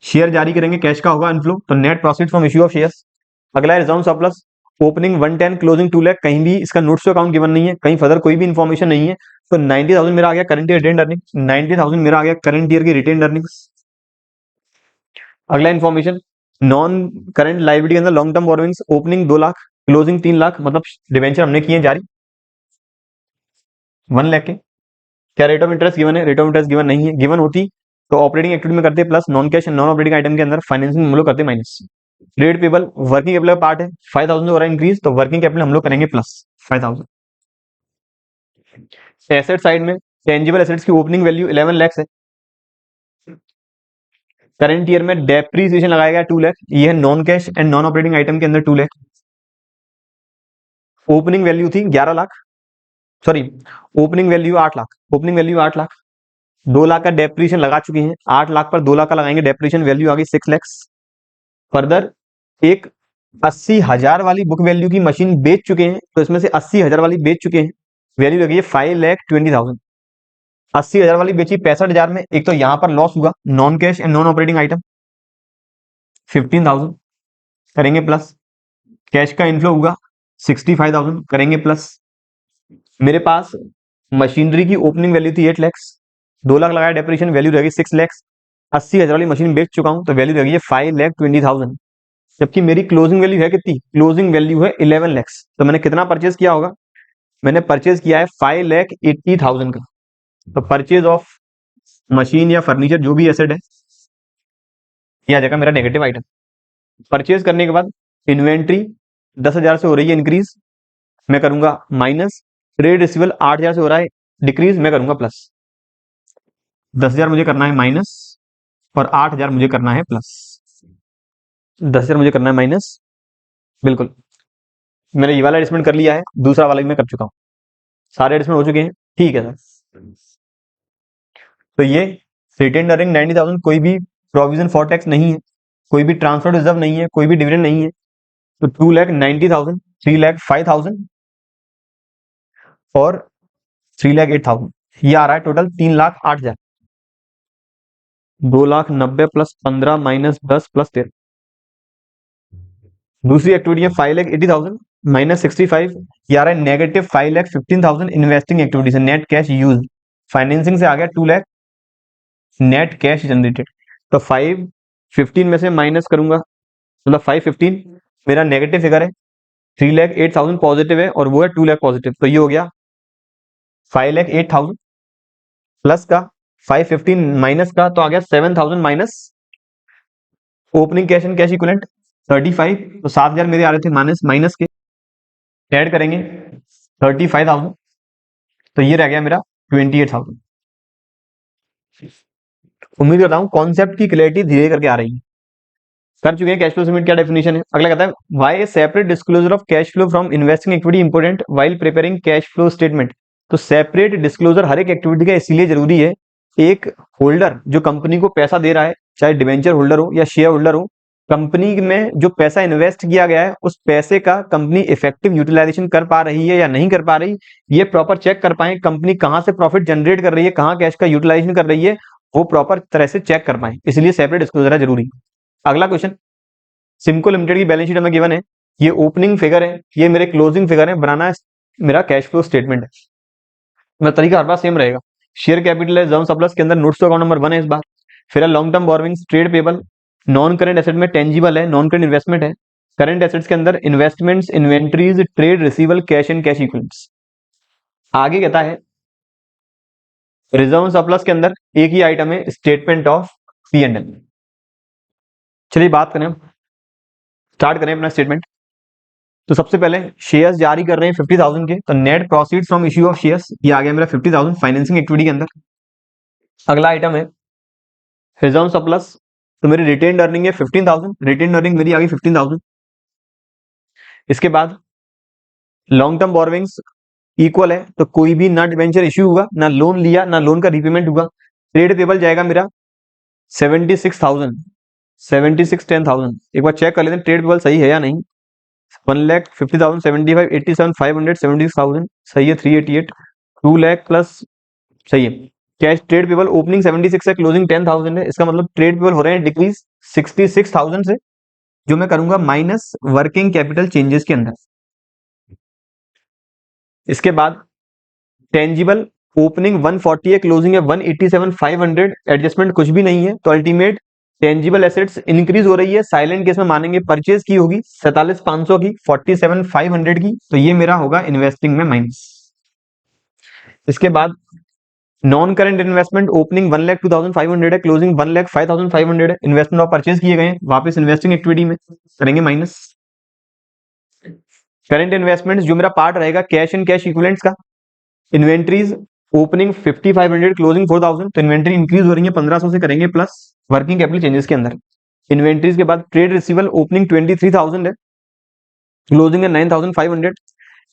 शेयर जारी करेंगे, कैश का होगा इनफ्लो, तो net profit from issue of shares. अगला है reserve surplus opening 110, closing 2 lakh. कहीं भी इसका नोट्स अकाउंट गिवन नहीं है, कहीं फर्दर कोई भी इन्फॉर्मेशन नहीं है। तो 90,000 मेरा आ गया करंट ईयर रिटेन अर्निंग, 90,000 मेरा आ गया करंट ईयर की रिटेन अर्निंग्स। अगला इन्फॉर्मेशन नॉन करंट लायबिलिटी के अंदर long term borrowings opening 2 lakh, closing 3 lakh, मतलब डिवेंचर हमने किए जारी 1 लाख के। क्या रेट ऑफ इंटरेस्ट गिवन है? रेट ऑफ इंटरेस्ट गिवन नहीं है, गिवन होती तो ऑपरेटिंग एक्टिविटी में करते plus, non cash non operating item के अंदर फाइनेंसिंग हम लोग करते minus. Trade payable working capital part है, 5,000 हो रहा है इंक्रीज, तो वर्किंग कैपिटल हम लोग करेंगे प्लस 5,000। एसेट साइड में टेंजिबल एसेट्स की ओपनिंग वैल्यू 11 लाख है, करंट ईयर में डेप्रीसिएशन लगाया गया 2 लाख, ये है non cash and non operating item के अंदर 2 लाख। ओपनिंग वैल्यू थी 11 lakh, sorry opening value 8 lakh, opening value 8 lakh, 2 lakh का डेप्रीशिएशन लगा चुके हैं, 8 लाख पर 2 लाख का लगाएंगे डेप्रीशिएशन, वैल्यू आ गई 6 लाख। फर्दर एक 80,000 वाली बुक वैल्यू की मशीन बेच चुके हैं, तो इसमें से 80,000 वाली बेच चुके हैं, वैल्यू लगी है 5,20,000। 80,000 वाली बेची 65,000 में, एक तो यहां पर लॉस हुआ non cash and non operating item 15,000 करेंगे प्लस, कैश का इनफ्लो हुआ 65,000 करेंगे प्लस। मेरे पास मशीनरी की ओपनिंग वैल्यू थी 8 लाख, 2 लाख लगाया डेप्रिसिएशन, वैल्यू रहेगी 6 लाख। 80,000 वाली मशीन बेच चुका हूं तो वैल्यू रहेगी 5,20,000। जबकि मेरी क्लोजिंग वैल्यू है कितनी? क्लोजिंग वैल्यू है 11 लाख। तो मैंने कितना परचेज किया होगा? मैंने परचेज किया है 5,80,000 का। तो परचेज ऑफ मशीन या फर्नीचर जो भी एसेट है, यह आ जाएगा मेरा नेगेटिव आइटम। परचेज करने के बाद इन्वेंट्री 10,000 से हो रही है इंक्रीज, मैं करूंगा माइनस। ट्रेड रिसीवेबल 8,000 से हो रहा है डिक्रीज, मैं करूंगा प्लस। 10,000 मुझे करना है माइनस और 8,000 मुझे करना है प्लस। 10,000 मुझे करना है माइनस, बिल्कुल मैंने ये वाला एडजस्टमेंट कर लिया है, दूसरा वाला भी मैं कर चुका हूं, सारे एडजस्टमेंट हो चुके हैं। ठीक है सर, तो ये रिटेन अर्निंग 90,000, कोई भी प्रोविजन फॉर टैक्स नहीं है, कोई भी ट्रांसफर रिजर्व नहीं है, कोई भी डिविडेंड नहीं है। तो 2,90,000, 3,05,000 और 3,08,000, ये आ रहा है टोटल 3,08,000। 2,90,000 plus 15 minus 10 plus 13। दूसरी एक्टिविटी है 5,80,000 माइनस 65, ये आ रहा है नेगेटिव 5,15,000। इन्वेस्टिंग एक्टिविटी से नेट कैश यूज, फाइनेंसिंग से आ गया 2 लाख, नेट कैश जनरेटेड। तो 5 15 में से माइनस करूंगा, मतलब 515 मेरा नेगेटिव फिगर है, 3,08,000 पॉजिटिव है और वो है 2 लाख पॉजिटिव, तो ये हो गया 5,08,000 प्लस का 515 माइनस का, तो आ गया 7,000 minus opening cash and cash equivalent 35, तो 7,000 मेरे आ रहे थे माइनस के, ऐड करेंगे 35,000, तो ये रह गया मेरा 28,000। उम्मीद करता हूं कॉन्सेप्ट की क्लैरिटी धीरे करके आ रही है। कर चुके हैं कैश फ्लो स्टेटमेंट क्या डेफिनेशन है। अगला कहता है why A separate disclosure of cash flow from investing activity important while preparing cash flow statement. तो सेपरेट डिस्क्लोजर हर एक एक्टिविटी का इसीलिए जरूरी है, एक होल्डर जो कंपनी को पैसा दे रहा है, चाहे डिवेंचर होल्डर हो या शेयर होल्डर हो, कंपनी में जो पैसा इन्वेस्ट किया गया है उस पैसे का कंपनी इफेक्टिव यूटिलाइजेशन कर पा रही है या नहीं कर पा रही, ये प्रॉपर चेक कर पाए, कंपनी कहां से प्रॉफिट जनरेट कर रही है, कहां कैश का यूटिलाइजेशन कर रही है, वो प्रॉपर तरह से चेक कर पाए, इसलिए सेपरेट डिस्क्लोजर है जरूरी। अगला क्वेश्चन, सिमको लिमिटेड की बैलेंस शीट हमें गिवन है, ये ओपनिंग फिगर है, ये मेरे क्लोजिंग फिगर है, बनाना मेरा कैश फ्लो स्टेटमेंट है। मेरा तरीका हर बार सेम रहेगा, शेयर कैपिटल है, रिजर्व सरप्लस के अंदर नोट्स टू अकाउंट नंबर 1 है इस बार, फिर long term borrowings, trade payable, non current asset में टेंजिबल है, नॉन करेंट इन्वेस्टमेंट है, करंट एसेट्स के अंदर investments, inventories, trade रिसीवल, cash and cash equivalents. आगे कहता है रिजर्व सरप्लस के अंदर एक ही आइटम है स्टेटमेंट ऑफ P&L। चलिए बात करें, स्टार्ट करें अपना स्टेटमेंट। तो सबसे पहले शेयर्स जारी कर रहे हैं 50,000 के, तो net proceeds from issue of shares, ये आ गया मेरा 50,000 फाइनेंसिंग एक्टिविटी के अंदर। अगला आइटम है रिजर्व सरप्लस, तो मेरी रिटेन अर्निंग है 15,000, रिटेन अर्निंग मेरी आ गई 15,000। इसके बाद लॉन्ग टर्म बोरोविंग्स इक्वल है, तो कोई भी ना डिवेंचर इश्यू हुआ, ना लोन लिया, ना लोन का रीपेमेंट हुआ। ट्रेड पेबल जाएगा मेरा 76,000, 10,000, एक बार चेक कर लेते हैं ट्रेड पेबल सही है या नहीं। 1,50,000, 75, 87, 500, 76,000 सही है, 388, 2 लाख प्लस सही है। कैश ट्रेड पेबल ओपनिंग 76 है, क्लोजिंग 10,000 है, इसका मतलब ट्रेड पेबल हो रहे हैं डिक्रीज 66,000 से, जो मैं करूंगा माइनस वर्किंग कैपिटल चेंजेस के अंदर। इसके बाद टेंजिबल ओपनिंग 140 है, क्लोजिंग है 187, 500, एडजस्टमेंट कुछ भी नहीं है, तो अल्टीमेट टेंजिबल एसेट्स इंक्रीज हो रही है, साइलेंट केस में मानेंगे परचेज की होगी 47,500 की, 47,500 की, तो ये मेरा होगा इन्वेस्टिंग में माइनस। इसके बाद नॉन करेंट इन्वेस्टमेंट ओपनिंग 1,02,500 है, क्लोजिंग 1,05,500 है, इन्वेस्टमेंट और परचेज किए गए हैं, वापस इन्वेस्टिंग एक्टिविटी में करेंगे माइनस। करेंट इन्वेस्टमेंट्स जो मेरा पार्ट रहेगा कैश एंड कैश इक्विवेलेंट्स का, इन्वेंट्रीज ओपनिंग 5,500, क्लोजिंग 4,000, तो इन्वेंट्री इंक्रीज हो रही है 1,500 से, करेंगे प्लस वर्किंग कैपिटल चेंजेस के अंदर। इन्वेंट्रीज के बाद ट्रेड रिसीवल ओपनिंग 23,000 है, क्लोजिंग है 9,500,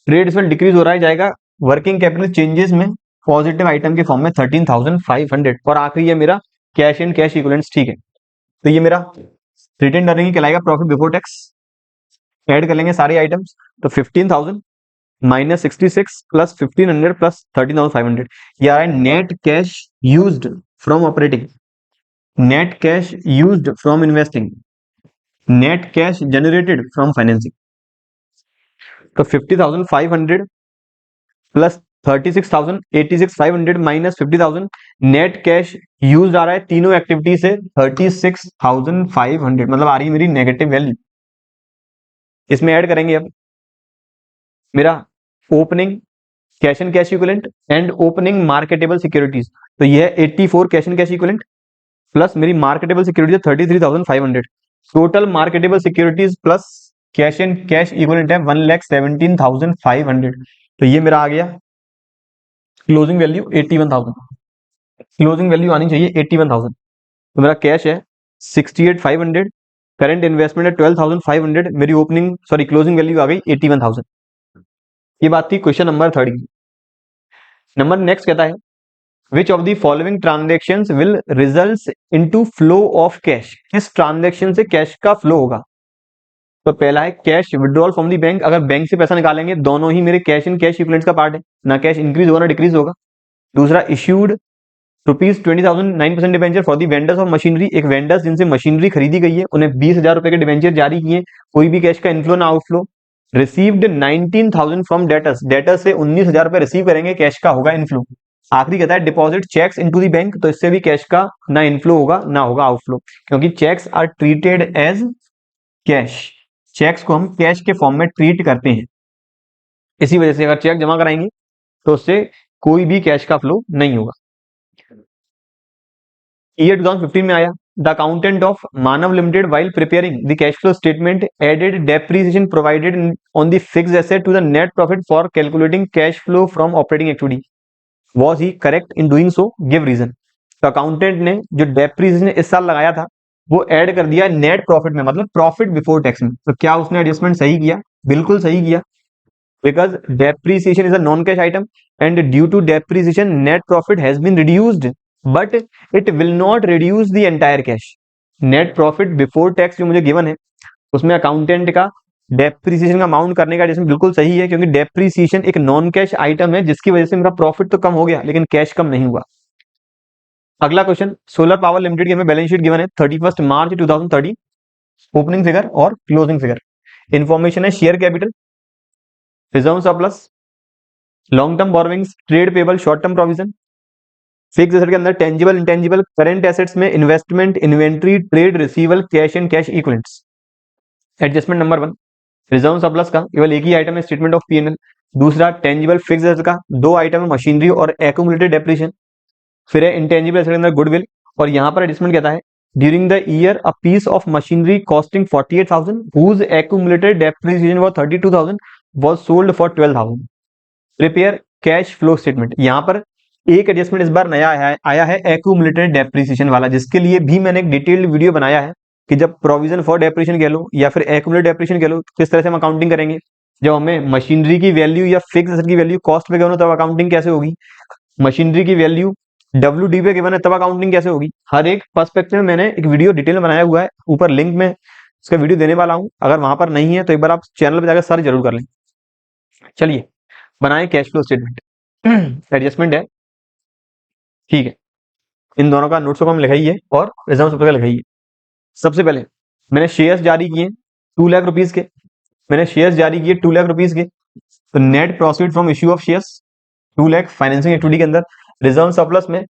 ट्रेड रिसीवल डिक्रीज हो रहा है, जाएगा वर्किंग कैपिटल चेंजेस में पॉजिटिव आइटम के फॉर्म में 13,500, और आखिरी है मेरा कैश एंड कैश इक्विवेलेंट्स। ठीक है, तो ये मेरा रिटेन अर्निंग कहलाएगा प्रॉफिट बिफोर टैक्स। ऐड कर लेंगे सारे आइटम्स, तो 15,000 माइनस 66 प्लस 1,500 प्लस 13,500, ये आ रहा है net cash used from operating, net cash used from investing, net cash generated from financing. तो 50,500 plus 36,000, 86,500 minus 50,000, net cash use आ रहा है तीनों एक्टिविटी से 36,500, मतलब आ रही है मेरी नेगेटिव वैल्यू। इसमें ऐड करेंगे अब मेरा opening cash and cash equivalent and opening marketable securities, तो ये है 84 cash and cash equivalent plus मेरी marketable securities 33,500, total marketable securities plus cash and cash equivalent है 1,17,500, तो ये मेरा आ गया क्लोजिंग वैल्यू 81,000, क्लोजिंग वैल्यू आनी चाहिए 81,000। तो मेरा कैश है 68,500, करंट इन्वेस्टमेंट है 12,500, मेरी ओपनिंग सॉरी क्लोजिंग वैल्यू आ गई 81,000। ये बात थी क्वेश्चन नंबर 3 की। नंबर नेक्स्ट कहता है विच of the following transactions will result into flow of cash, किस ट्रांजेक्शन से कैश का फ्लो होगा। तो पहला है cash withdrawal from the bank, अगर बैंक से पैसा निकालेंगे दोनों ही मेरे कैश एंड कैश इक्विवेलेंट्स का पार्ट है, ना कैश इंक्रीज होगा ना डिक्रीज होगा। दूसरा issued ₹20,000 9% debenture for the vendors of machinery, एक वेंडर्स जिनसे मशीनरी खरीदी गई है उन्हें 20,000 रुपए के डिवेंचर जारी किए, कोई भी कैश का इनफ्लो ना outflow. Received 19,000 from debtors, debtors से 19,000 रुपए रिसीव करेंगे, कैश का होगा इनफ्लो। आखिरी कहता है deposit cheques into the bank, तो इससे भी कैश का ना इनफ्लो होगा ना होगा आउटफ्लो, क्योंकि cheques are treated as cash, cheques को हम कैश के फॉर्म में ट्रीट करते हैं। इसी वजह से अगर चेक जमा कराएंगे तो उससे कोई भी कैश का फ्लो नहीं होगा। ईयर 2015 में आया, the accountant of Manav limited while preparing the cash flow statement added depreciation provided on the fixed asset to the net profit for calculating cash flow from operating activity, was he correct in doing so, give reason. तो accountant ने जो depreciation इस साल लगाया था वो add कर दिया नेट प्रॉफिट में, मतलब प्रॉफिट बिफोर टैक्स में। तो क्या उसने एडजस्टमेंट सही किया? बिल्कुल सही किया, because depreciation is a non-cash item and due to depreciation net profit has been reduced but it will not reduce the entire cash। net profit before tax जो मुझे गिवन है उसमें अकाउंटेंट का डेप्रिसिएशन का अमाउंट करने का adjustment बिल्कुल सही है, क्योंकि डेप्रिसिएशन एक नॉन कैश आइटम है जिसकी वजह से मेरा प्रॉफिट तो कम हो गया लेकिन कैश कम नहीं हुआ। अगला क्वेश्चन, सोलर पावर लिमिटेड की हमें बैलेंस शीट गिवन है 31 मार्च 2030, ओपनिंग फिगर और क्लोजिंग फिगर। इंफॉर्मेशन है share capital, reserve surplus, long term borrowings, trade payable, short term provision. Fix asset के अंदर टेंजिबल इंटेंजिबल, करंट एसेट्स में investment, inventory, trade रिसीवल, cash and cash equivalents. Adjustment number 1, reserve surplus का केवल एक ही item है statement of PNL. दूसरा tangible fixed asset का दो आइटम है मशीनरी और एक्यूमुलेटेड डेप्रिसिएशन। फिर है इंटेंजिबल एसेट के अंदर गुडविल, और यहाँ पर एडजस्टमेंट कहता है during the year a piece of machinery costing 48,000 whose accumulated depreciation was 32,000 was sold for 12,000। Prepare cash flow statement. यहाँ पर एक एडजस्टमेंट इस बार नया आया है एक्यूमुलेटेड डेप्रिसिएशन वाला, जिसके लिए भी मैंने एक डिटेल्ड वीडियो बनाया है कि जब प्रोविजन फॉर डेप्रिसिएशन कह लो या फिर एक्यूमुलेटेड डेप्रिसिएशन कह लो, किस तरह से हम अकाउंटिंग करेंगे। जब हमें मशीनरी की वैल्यू या फिक्स एसेट की वैल्यू कॉस्ट पे गिवन हो तब अकाउंटिंग कैसे होगी, मशीनरी की वैल्यू WD पे गिवन है तब अकाउंटिंग कैसे होगी। हर एक पर्सपेक्टिव में मैंने एक वीडियो डिटेल में बनाया हुआ है, ऊपर लिंक में उसका वीडियो देने वाला हूं, अगर वहां पर नहीं है तो एक बार आप चैनल पर जाकर सर्च जरूर कर लें। चलिए बनाए कैश फ्लो स्टेटमेंट। एडजस्टमेंट है, ठीक है, इन दोनों का नोट्स को हम लिखाइए और रिजर्व का लिखाइए। सबसे पहले मैंने शेयर्स जारी किए 2 लाख रुपीज के, मैंने शेयर्स जारी किए 2 लाख रुपीज के, तो net profit from issue of shares 2 lakh financing activity के अंदर। रिजर्व सरप्लस में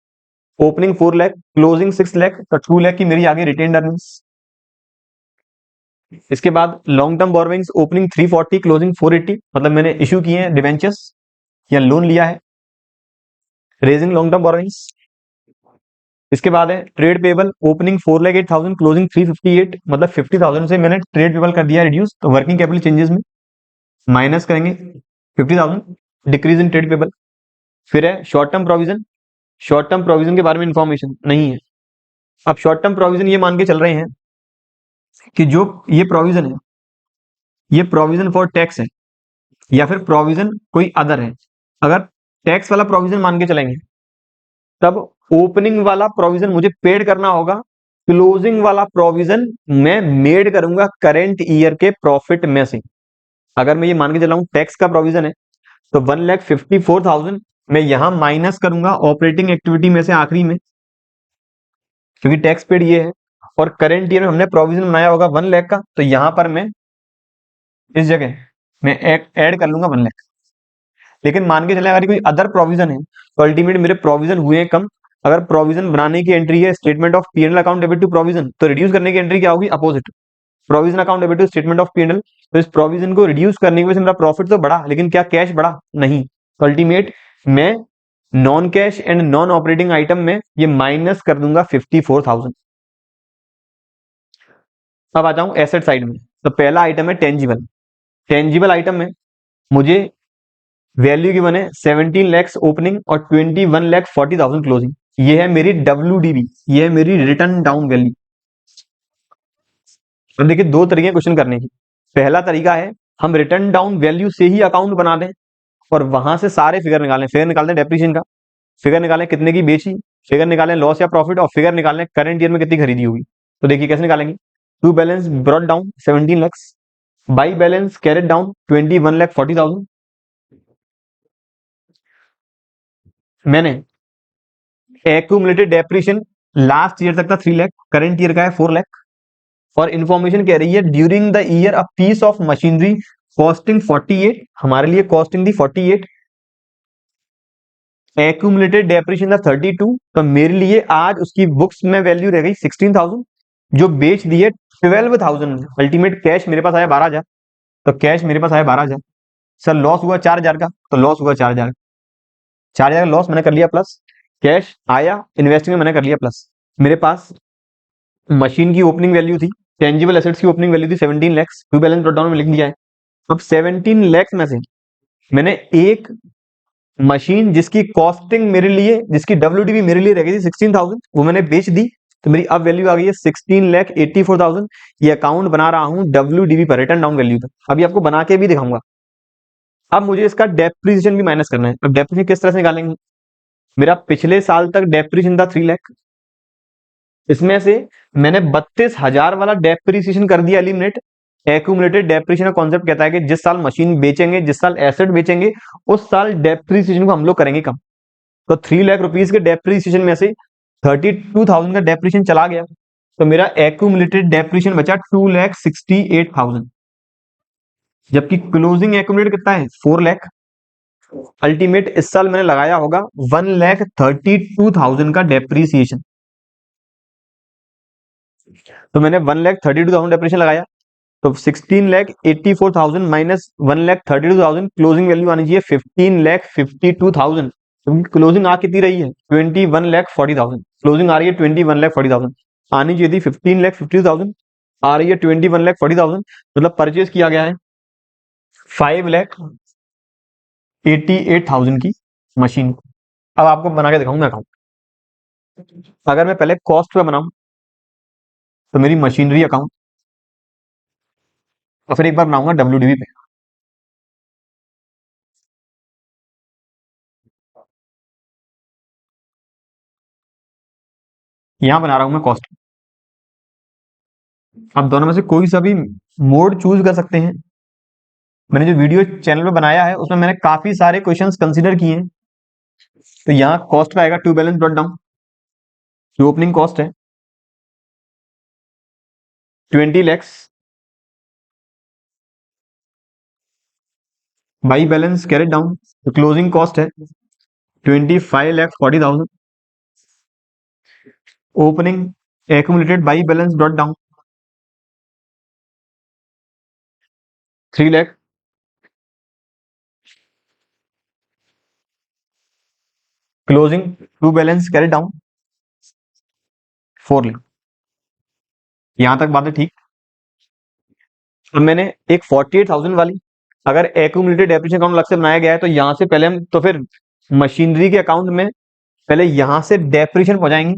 ओपनिंग 4 लाख, क्लोजिंग 6 लाख, तो 2 लाख की मेरी आगे रिटेन अर्निंग्स। इसके बाद long term borrowings opening 340, closing 480, मतलब मैंने इश्यू किए हैं डिवेंचर्स या लोन लिया है, रेजिंग लॉन्ग टर्म बोरोविंग्स। इसके बाद है ट्रेड पेबल ओपनिंग 4,08,000, क्लोजिंग 358, मतलब 50,000 से मैंने ट्रेड पेबल कर दिया रिड्यूस, तो वर्किंग कैपिटल चेंजेस में माइनस करेंगे 50,000, डिक्रीज इन ट्रेड पेबल। फिर है short term provision, short term provision के बारे में इंफॉर्मेशन नहीं है। अब शॉर्ट टर्म प्रोविजन ये मान के चल रहे हैं कि जो ये प्रोविजन है ये प्रोविजन फॉर टैक्स है या फिर प्रोविजन कोई अदर है। अगर टैक्स वाला प्रोविजन मान के चलेंगे तब ओपनिंग वाला प्रोविजन मुझे पेड करना होगा, क्लोजिंग वाला प्रोविजन मैं मेड करूंगा करेंट ईयर के प्रॉफिट में से। अगर मैं ये मान के चला हूं टैक्स का प्रोविजन है तो 1,54,000 मैं यहां माइनस करूंगा ऑपरेटिंग एक्टिविटी में से आखिरी में, क्योंकि टैक्स पेड ये है, और करेंट ईयर में हमने प्रोविजन बनाया होगा 1 लाख का, तो यहां पर मैं इस जगह मैं ऐड कर लूंगा 1 लाख। लेकिन मान के चले अगर कोई अदर प्रोविजन है तो अल्टीमेट मेरे प्रोविजन हुए कम। अगर प्रोविजन बनाने की एंट्री है statement of PNL account debit to provision, तो रिड्यूस करने की एंट्री क्या होगी, opposite, provision account debit to statement of PNL. तो इस प्रोविजन को रिड्यूस करने की वजह से मेरा प्रॉफिट तो बढ़ा लेकिन क्या कैश बढ़ा, नहीं। तो अल्टीमेट मैं non cash and non operating item में ये माइनस कर दूंगा 54,000। अब आता हूं एसेट साइड में, तो पहला आइटम है टेंजिबल। टेंजिबल आइटम में मुझे वैल्यू गिवन है 17 लैक्स ओपनिंग और 21,40,000 क्लोजिंग। ये है मेरी WDV, ये है मेरी रिटर्न डाउन वैल्यू। तो देखिए दो तरीके क्वेश्चन करने की। पहला तरीका है हम रिटर्न डाउन वैल्यू से ही अकाउंट बना दें और वहां से सारे फिगर निकालें। फिगर निकालते हैं डेप्रिसिएशन का, फिगर निकालें कितने की बेची, फिगर निकालें लॉस या प्रॉफिट, और फिगर निकालें करंट ईयर में कितनी खरीदी होगी। तो देखिए कैसे निकालेंगे, to balance brought down 17 lakhs, by balance carried down 21,40,000। मैंने एक्यूमुलेटेड डेप्रिसिएशन लास्ट ईयर तक था 3 लाख, करंट ईयर का है 4 लाख, और इंफॉर्मेशन कह रही है during the year a piece of machinery costing 48, हमारे लिए कॉस्टिंग थी 48, एक्यूमुलेटेड डेप्रिसिएशन था 32, तो मेरे लिए आज उसकी बुक्स में वैल्यू रह गई 16,000, जो बेच दिए 12,000। अल्टीमेट कैश मेरे पास आया 12,000, तो कैश मेरे पास आया 12,000। सर लॉस हुआ 4,000 का, तो लॉस हुआ 4,000, 4,000 का लॉस मैंने कर लिया प्लस, कैश आया इन्वेस्टिंग में मैंने कर लिया प्लस। मेरे पास मशीन की ओपनिंग वैल्यू थी, टेंजिबल एसेट्स की ओपनिंग वैल्यू थी 17 lakh, to balance brought down में लिख दिया है। अब 17 लाख में से मैंने एक मशीन जिसकी कॉस्टिंग मेरे लिए, जिसकी डब्ल्यूडीबी मेरे लिए रह गई थी 16,000, वो मैंने बेच दी, तो मेरी अब वैल्यू आ गई है 16,84,000। ये अकाउंट बना रहा हूं डब्ल्यूडीबी पर, रिटर्न डाउन वैल्यू पर। अभी आपको बना के भी दिखाऊंगा। अब मुझे इसका डेप्रिसिएशन भी माइनस करना है। अब डेप्रिसिएशन किस तरह से निकालेंगे? मेरा पिछले साल तक डेप्रिसिएशन था 3 लाख, इसमें से मैंने 32,000 वाला डेप्रिसिएशन कर दिया एलिमिनेट। एक्यूमुलेटेड डेप्रिसिएशन का कॉन्सेप्ट कहता है कि जिस साल मशीन बेचेंगे, जिस साल एसेट बेचेंगे, उस साल डेप्रिसिएशन को हम लोग करेंगे कम। तो 3 लाख रुपीज के डेप्रिसिएशन में से 32,000 का डेप्रिसिएशन चला गया, तो मेरा एक्यूमुलेटेड डेप्रिसिएशन बचा 2,68,000, जबकि क्लोजिंग एक्यूमुलेटेड कितना है 4 लाख। अल्टीमेट इस साल मैंने लगाया होगा 1,32,000 का डेप्रिसिएशन। तो मैंने 1,32,000 डेप्रिसिएशन लगाया, तो 16,84,000 माइनस 1,32,000, क्लोजिंग वैल्यू आनी चाहिए 15,52,000। क्लोजिंग आ कितनी रही है 21,40,000, क्लोजिंग आ रही है 21,40,000, आनी चाहिए थी 15,52,000, आ रही है 21,40,000। मतलब परचेज किया गया है 5,88,000 की मशीन। अब आपको बना के दिखाऊंगा अकाउंट। अगर मैं पहले कॉस्ट पे बनाऊं तो मेरी मशीनरी अकाउंट, और फिर एक बार बनाऊंगा डब्ल्यूडीबी पे। यहां बना रहा हूं मैं कॉस्ट। आप दोनों में से कोई सा भी मोड चूज कर सकते हैं। मैंने जो वीडियो चैनल पे बनाया है उसमें मैंने काफी सारे क्वेश्चंस कंसीडर किए हैं। तो यहाँ कॉस्ट पे आएगा टू बैलेंस ब्रॉट डाउन, जो ओपनिंग कॉस्ट है 20 lakhs, by balance carried down, तो क्लोजिंग कॉस्ट है 25,40,000, opening accumulated by balance brought down 3 lakh, closing to balance carried down 4 lakh. यहां तक बात है ठीक। अब मैंने एक 48,000 वाली, अगर एक्यूमुलेटेड डेप्रिसिएशन अकाउंट अलग से बनाया गया है, तो यहां से पहले हम, तो फिर मशीनरी के अकाउंट में पहले यहां से डेप्रिसिएशन पहुंचाएंगे।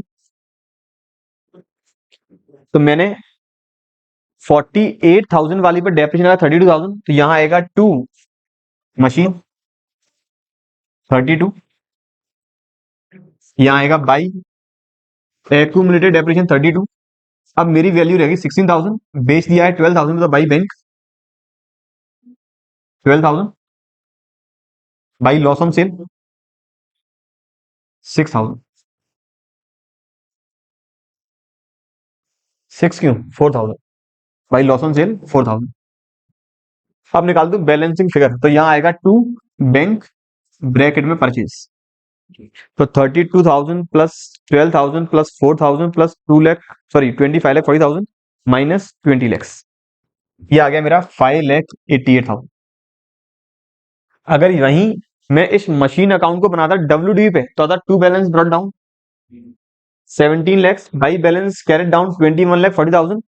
तो मैंने 48,000 वाली पर डेप्रिसिएशन आया 32,000, तो यहां आएगा 2 मशीन 32, यहां आएगा बाई एक्यूमुलेटेड डेप्रिसिएशन 32। अब मेरी वैल्यू रहेगी 16,000, बेच दिया है 12,000, तो by bank 12,000, by loss on cell 6,000, 6 क्यों 4,000, बाई लॉस ऑन सेल 4,000। अब निकाल दो बैलेंसिंग फिगर, तो यहां आएगा 2 बैंक ब्रैकेट में परचेज, तो 32,000 plus 12,000 plus 4,000 plus 2 lakh, sorry 25,40,000 minus 20 lakhs, ये आ गया मेरा 5,88,000। अगर वहीं मैं इस मशीन अकाउंट को बनाता डब्ल्यूडी पे, तो आता to balance brought down 17 lakhs, by balance carried down 21,40,000,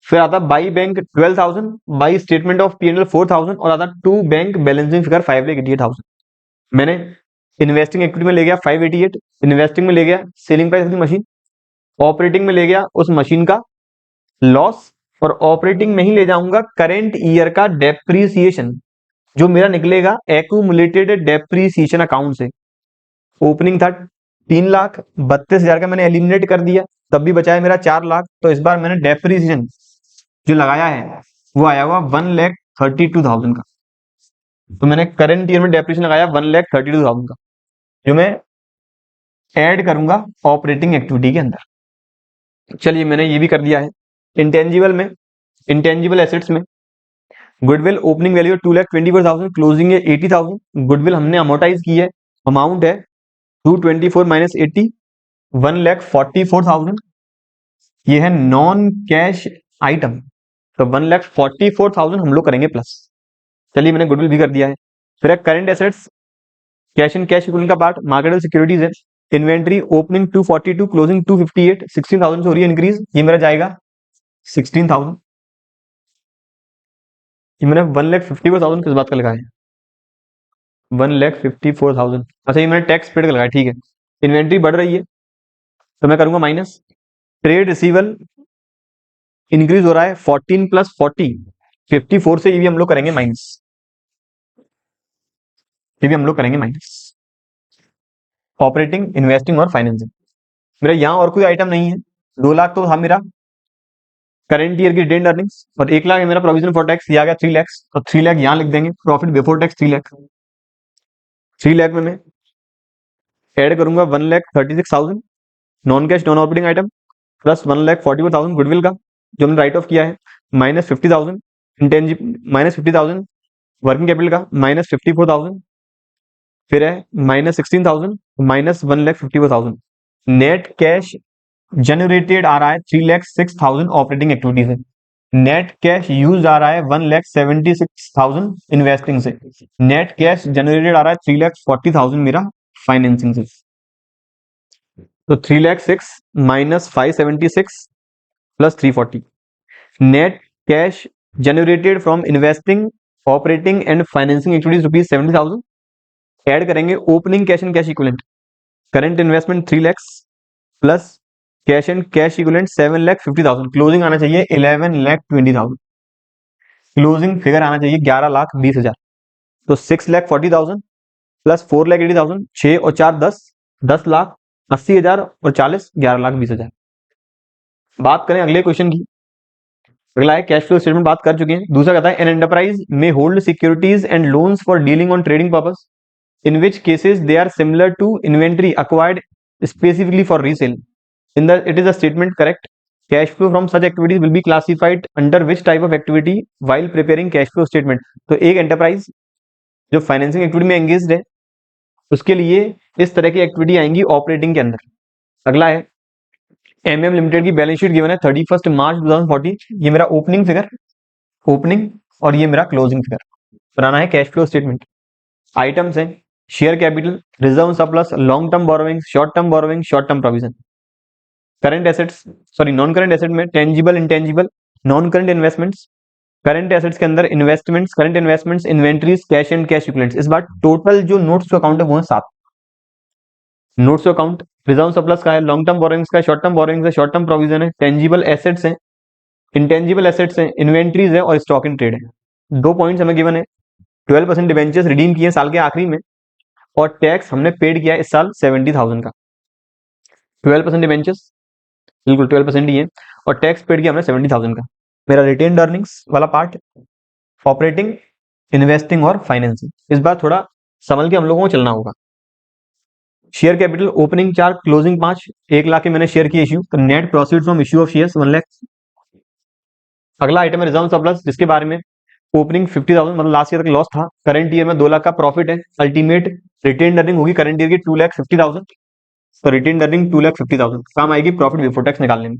फिर आता by bank 12,000, by statement of PNL 4,000, और आता टू बैंक बैलेंसिंग फिगर 5,88,000। मैंने इन्वेस्टिंग इक्विटी में ले गया 588, इन्वेस्टिंग में ले गया सेलिंग प्राइस की मशीन, ऑपरेटिंग में ले गया उस मशीन का लॉस, और ऑपरेटिंग में ही ले जाऊंगा करेंट ईयर का डेप्रीसिएशन, जो मेरा निकलेगा एक्यूमुलेटेड डेप्रीसिएशन अकाउंट से। ओपनिंग था 3 लाख, 32,000 का मैंने एलिमिनेट कर दिया, तब भी बचाया मेरा 4 लाख। तो इस बार मैंने डेप्रीसिएशन जो लगाया है वो आया हुआ 1,32,000 का। तो मैंने करेंट ईयर में डेप्रीसिएशन लगाया 1,32,000 का, जो मैं ऐड करूंगा ऑपरेटिंग एक्टिविटी के अंदर। चलिए मैंने ये भी कर दिया है। इंटेंजिबल में, इंटेंजिबल एसेट्स में गुडविल ओपनिंग वैल्यू 2,24,000, क्लोजिंग है 80,000। गुडविल हमने अमोर्टाइज की है, अमाउंट है 224 माइनस 80, 1,44,000। ये है नॉन कैश आइटम, तो 1,44,000 हम लोग करेंगे प्लस। चलिए मैंने गुडविल भी कर दिया है। फिर है current assets, cash and cash equivalent का पार्ट, मार्केटेबल सिक्योरिटीज है। इन्वेंट्री ओपनिंग 242, क्लोजिंग 258, 16,000 से हो रही है इंक्रीज, ये मेरा जाएगा 16,000। ये मैंने 1,54,000 किस बात का लगाया है? 1,54,000। अच्छा ये मैंने टैक्स पेड का लगाया, ठीक है। इन्वेंट्री बढ़ रही है तो मैं करूंगा माइनस। ट्रेड रिसीवल इंक्रीज हो रहा है 14 प्लस 40, 54 से ये भी हम लोग करेंगे माइनस, ये भी हम लोग करेंगे माइनस। ऑपरेटिंग, इन्वेस्टिंग और फाइनेंसिंग, मेरा यहाँ और कोई आइटम नहीं है। 2 लाख तो था मेरा करेंट ईयर की रिटेन्ड अर्निंग्स, और 1 लाख है मेरा प्रोविजन फॉर टैक्स, ये आ गया 3 लाख, तो 3 लाख यहाँ लिख देंगे। Profit before tax 3 lakh, 3 lakh में मैं ऐड करूंगा 1,36,000 non cash non operating item, plus 1,44,000 goodwill का जो हमने राइट ऑफ किया है, minus 50,000 intangible, minus 50,000 working capital का, माइनस 54,000, फिर है minus 16,000, minus 1,54,000। Net cash generated आ रहा है 3,06,000 ऑपरेटिंग एक्टिविटी से। नेट कैश यूज आ रहा है 1,76,000 इन्वेस्टिंग से। नेट कैश जनरेटेड आ रहा है 3,40,000 मेरा फाइनेंसिंग से। तो 3,06,000 minus 576 plus 340। Net cash generated from investing, operating and financing activities ₹70,000। Add करेंगे opening cash and cash equivalent, current investment 3 lakh plus cash and cash equivalent 7,50,000। Closing आना चाहिए 11,20,000। क्लोजिंग फिगर आना चाहिए 11,20,000। तो 6,40,000 प्लस 4,80,000, 6 और 4 10, 10,80,000 और 40, 11,20,000। बात करें अगले क्वेश्चन की। अगला है कैश फ्लो स्टेटमेंट, बात कर चुके हैं। दूसरा कहता है एन एंटरप्राइज में hold securities and loans for dealing on trading purpose, in which cases they are similar to inventory acquired specifically for resale. In the it is a statement correct. Cash flow from such activities will be classified under which type of activity while preparing cash flow statement. तो एक enterprise जो financing activity में engaged है उसके लिए इस तरह की एक्टिविटी आएंगी ऑपरेटिंग के अंदर। अगला है एमएम लिमिटेड की बैलेंस शीट गिवन है 31 मार्च 2014। ये मेरा ओपनिंग फिगर, ओपनिंग, और ये मेरा क्लोजिंग फिगर बनाना है कैश फ्लो स्टेटमेंट। आइटम्स हैं share capital, reserve surplus, long term borrowing, short term borrowing, short term provision. Current assets, sorry non current asset में tangible, intangible, non current investments. Current assets के अंदर investments, current investments, inventories, cash and cash equivalents. इस बार total जो notes to account है वो है 7 notes to account. Reserve surplus का है, लॉन्ग टर्म बोरोइंग्स का है, शॉर्ट टर्म बोरोइंग्स है, शॉर्ट टर्म प्रोविजन है, टेंजिबल एसेट्स है, इंटेंजिबल एसेट्स है, इन्वेंट्रीज है और स्टॉक इन ट्रेड है। 2 पॉइंट्स हमें गिवन है। 12% डिबेंचर्स रिडीम किए साल के आखिरी में, और टैक्स हमने पेड किया इस साल 70,000 का। 12% डिबेंचर्स, बिल्कुल 12% ही है, और टैक्स पेड किया हमने 70,000 का। मेरा रिटेन्ड अर्निंग्स वाला पार्ट, ऑपरेटिंग, इन्वेस्टिंग और फाइनेंसिंग। इस बार थोड़ा संभल के हम लोगों को चलना होगा। Share capital opening 4, closing 5, 1 lakh के मैंने शेयर की इश्यू, तो net proceed from issue of shares 1 lakh. अगला आइटम है रिजर्व सरप्लस, जिसके बारे में ओपनिंग 50,000 मतलब लास्ट ईयर तक लॉस था, करंट ईयर में 2 लाख का प्रॉफिट है। अल्टीमेट रिटेन अर्निंग होगी करंट ईयर की 2,50,000, तो रिटेन अर्निंग 2,50,000 काम आएगी प्रॉफिट बिफोर टैक्स निकालने में।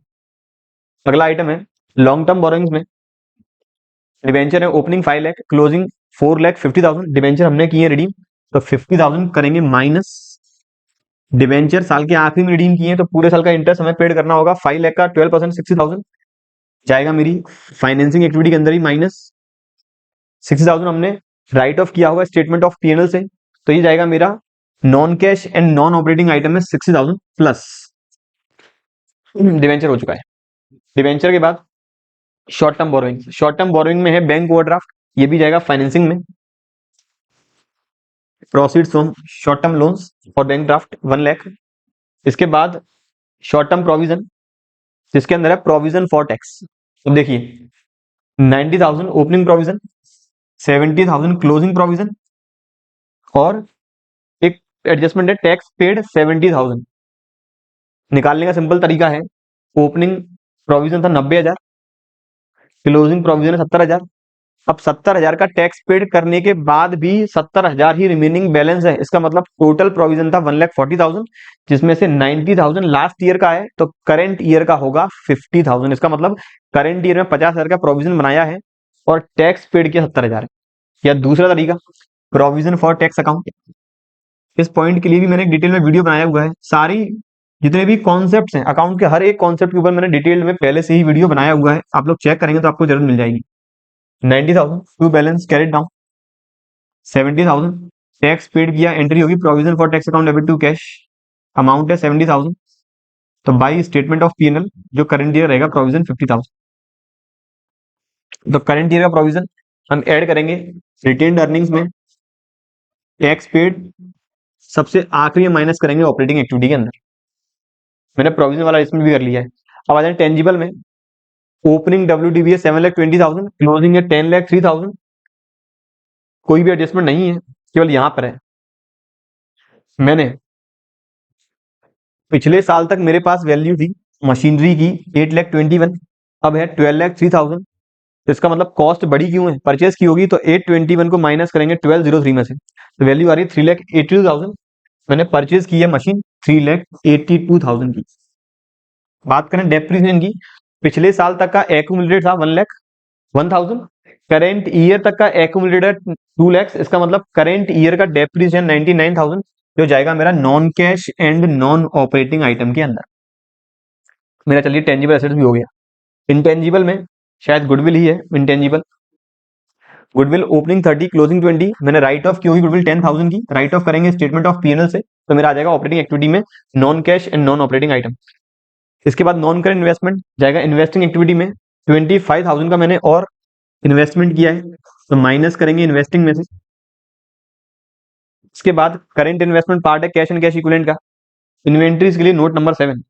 अगला आइटम है लॉन्ग टर्म बोरोइंग्स में डिबेंचर है ओपनिंग 5 लाख, क्लोजिंग 4,50,000। डिबेंचर हमने किए रिडीम, तो 50,000 करेंगे माइनस। डिबेंचर साल के आखिरी में रिडीम किए तो पूरे साल का इंटरेस्ट हमें पेड करना होगा 5 लाख का, 12% 60,000 जाएगा मेरी फाइनेंसिंग एक्टिविटी के अंदर ही। माइनस 60,000 हमने राइट ऑफ किया होगा स्टेटमेंट ऑफ पीएनएल से, तो ये जाएगा मेरा non cash and non operating item में 60,000 प्लस डिबेंचर हो चुका है। डिबेंचर के बाद short term borrowing, short term borrowing में है बैंक ओवरड्राफ्ट, ये भी जाएगा फाइनेंसिंग में। Proceeds from short term loans और बैंक ड्राफ्ट 1 लाख। इसके बाद शॉर्ट टर्म प्रोविजन, जिसके अंदर है प्रोविजन फॉर टैक्स। तो देखिए 90,000 ओपनिंग प्रोविजन, 70,000 क्लोजिंग प्रोविजन, और एक एडजस्टमेंट है टैक्स पेड 70,000। निकालने का सिंपल तरीका है, ओपनिंग प्रोविजन था 90,000, क्लोजिंग प्रोविजन है 70,000, अब 70,000 का टैक्स पेड करने के बाद भी 70,000 ही रिमेनिंग बैलेंस है। इसका मतलब टोटल प्रोविजन था 1,40,000, जिसमें से 90,000 लास्ट ईयर का है, तो करंट ईयर का होगा 50,000। इसका मतलब करंट ईयर में 50,000 का प्रोविजन बनाया है और टैक्स पेड किया 70,000। या दूसरा तरीका, प्रोविजन फॉर टैक्स अकाउंट। इस पॉइंट के लिए भी मैंने एक डिटेल में वीडियो बनाया हुआ है। सारी जितने भी कॉन्सेप्ट्स हैं अकाउंट के, हर एक कॉन्सेप्ट के ऊपर मैंने डिटेल में पहले से ही वीडियो बनाया हुआ है। आप लोग चेक करेंगे तो आपको जरूर मिल जाएगी। 90,000 to balance carried down, 70,000 tax paid किया, एंट्री होगी provision for tax account debit to cash, amount है 70,000। तो बाई स्टेटमेंट ऑफ पीएनएल जो करंट ईयर रहेगा प्रोविजन 50,000। तो करंट ईयर का प्रोविजन हम ऐड करेंगे रिटेन्ड अर्निंग्स में, टैक्स पेड सबसे आखिरी में माइनस करेंगे ऑपरेटिंग एक्टिविटी के अंदर। मैंने प्रोविजन वाला इसमें भी कर लिया है। अब आ जाए टेंजिबल में, ओपनिंग WDV है 7,20,000, क्लोजिंग है 10,03,000। कोई भी एडजस्टमेंट नहीं है, केवल यहां पर है। मैंने पिछले साल तक मेरे पास वैल्यू थी मशीनरी की 8,21,000, अब है 12,03,000। तो इसका मतलब कॉस्ट बड़ी क्यों है, परचेस की होगी, तो 821 को माइनस करेंगे 1203 में से, तो वैल्यू आ रही है 3,82,000। मैंने परचेज की है मशीन 3,82,000 की। बात करें डेप्रिसिएशन की, पिछले साल तक का एक्यूमुलेटेड था 1,01,000, करेंट ईयर तक का एक्यूमुलेटेड 2 लाख। इसका मतलब करेंट ईयर का डेप्रिसिएशन 99,000 जो जाएगा मेरा non cash and non operating item के अंदर। मेरा चलिए टेंजिबल एसेट्स भी हो गया। इंटेंजिबल में शायद गुडविल ही है। इंटेंजिबल गुडविल ओपनिंग 30 क्लोजिंग 20, मैंने राइट ऑफ की होगी गुडविल 10,000 की, राइट ऑफ करेंगे स्टेटमेंट ऑफ पीएनएल से, तो मेरा आ जाएगा ऑपरेटिंग एक्टिविटी में non cash and non operating item. इसके बाद नॉन करेंट इन्वेस्टमेंट जाएगा इन्वेस्टिंग एक्टिविटी में, 25,000 का मैंने और इन्वेस्टमेंट किया है, तो माइनस करेंगे इन्वेस्टिंग में से। इसके बाद करेंट इन्वेस्टमेंट पार्ट है कैश एंड कैश इक्विवेलेंट का। इन्वेंट्रीज के लिए नोट नंबर 7,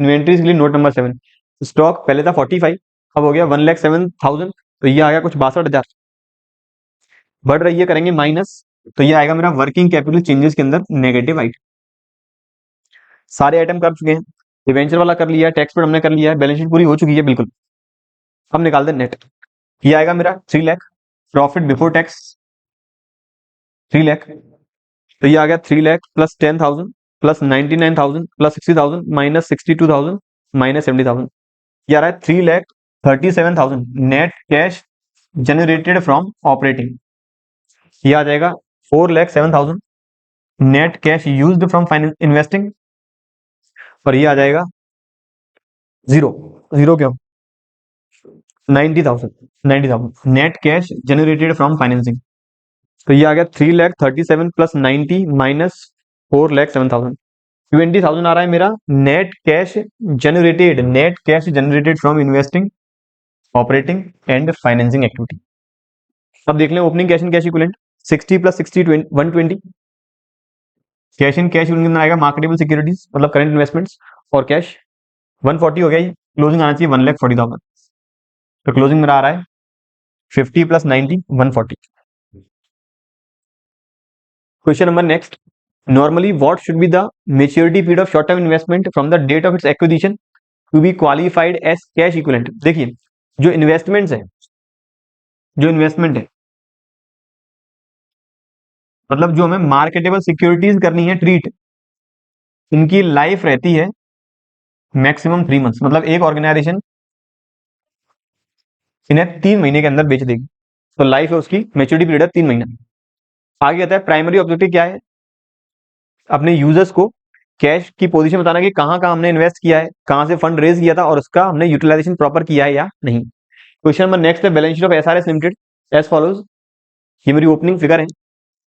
इन्वेंट्रीज के लिए नोट नंबर 7। स्टॉक पहले था 45, अब हो गया 1,07,000, तो ये आ गया कुछ 62,000। बढ़ रही है, करेंगे माइनस, तो ये आएगा मेरा वर्किंग कैपिटल चेंजेस के अंदर नेगेटिव आइटम। सारे आइटम कर चुके हैं, डिवेंचर वाला कर लिया है, टैक्स पेड हमने कर लिया है, बैलेंस शीट पूरी हो चुकी है बिल्कुल। अब निकाल दे नेट। ये आएगा मेरा 3 lakh, profit before tax 3 lakh, तो ये आ गया 3 lakh plus 10,000 plus 99,000 plus 60,000 minus 62,000 minus 70,000। ये आ रहा है 3,37,000 net cash generated from operating. ये आ जाएगा 4,07,000 net cash used from investing, और ये आ जाएगा जीरो। जीरो क्यों, 90,000 net cash generated from financing. तो ये आ गया 3,37,000 प्लस 90 माइनस 4,07,000, 20,000 आ रहा है मेरा net cash generated, net cash generated from investing, operating and financing activity. अब देख लें opening cash and cash equivalent, 60 plus 60 120, cash and cash equivalent आएगा मार्केटेबल सिक्योरिटीज मतलब करंट इन्वेस्टमेंट्स और कैश 140 हो गया। ये क्लोजिंग आना चाहिए 1,40,000, तो क्लोजिंग मेरा आ रहा है 50 plus 90 140। Question number next, normally what should be the maturity period of short term investment from the date of its acquisition to be qualified as cash equivalent. देखिए जो इन्वेस्टमेंट्स है, जो इन्वेस्टमेंट है मतलब जो हमें मार्केटेबल सिक्योरिटीज करनी है ट्रीट, इनकी लाइफ रहती है मैक्सिमम 3 मंथ्स। मतलब एक ऑर्गेनाइजेशन इन्हें 3 महीने के अंदर बेच देगी, तो लाइफ है उसकी, मेच्योरिटी पीरियड है 3 महीना। आगे कहता है प्राइमरी ऑब्जेक्टिव क्या है, अपने यूजर्स को कैश की पोजीशन बताना कि कहाँ कहाँ हमने इन्वेस्ट किया है, कहाँ से फंड रेज किया था और उसका हमने यूटिलाइजेशन प्रॉपर किया है या नहीं। क्वेश्चन नंबर नेक्स्ट है balance sheet of SRS limited as follows. ये मेरी ओपनिंग फिगर है।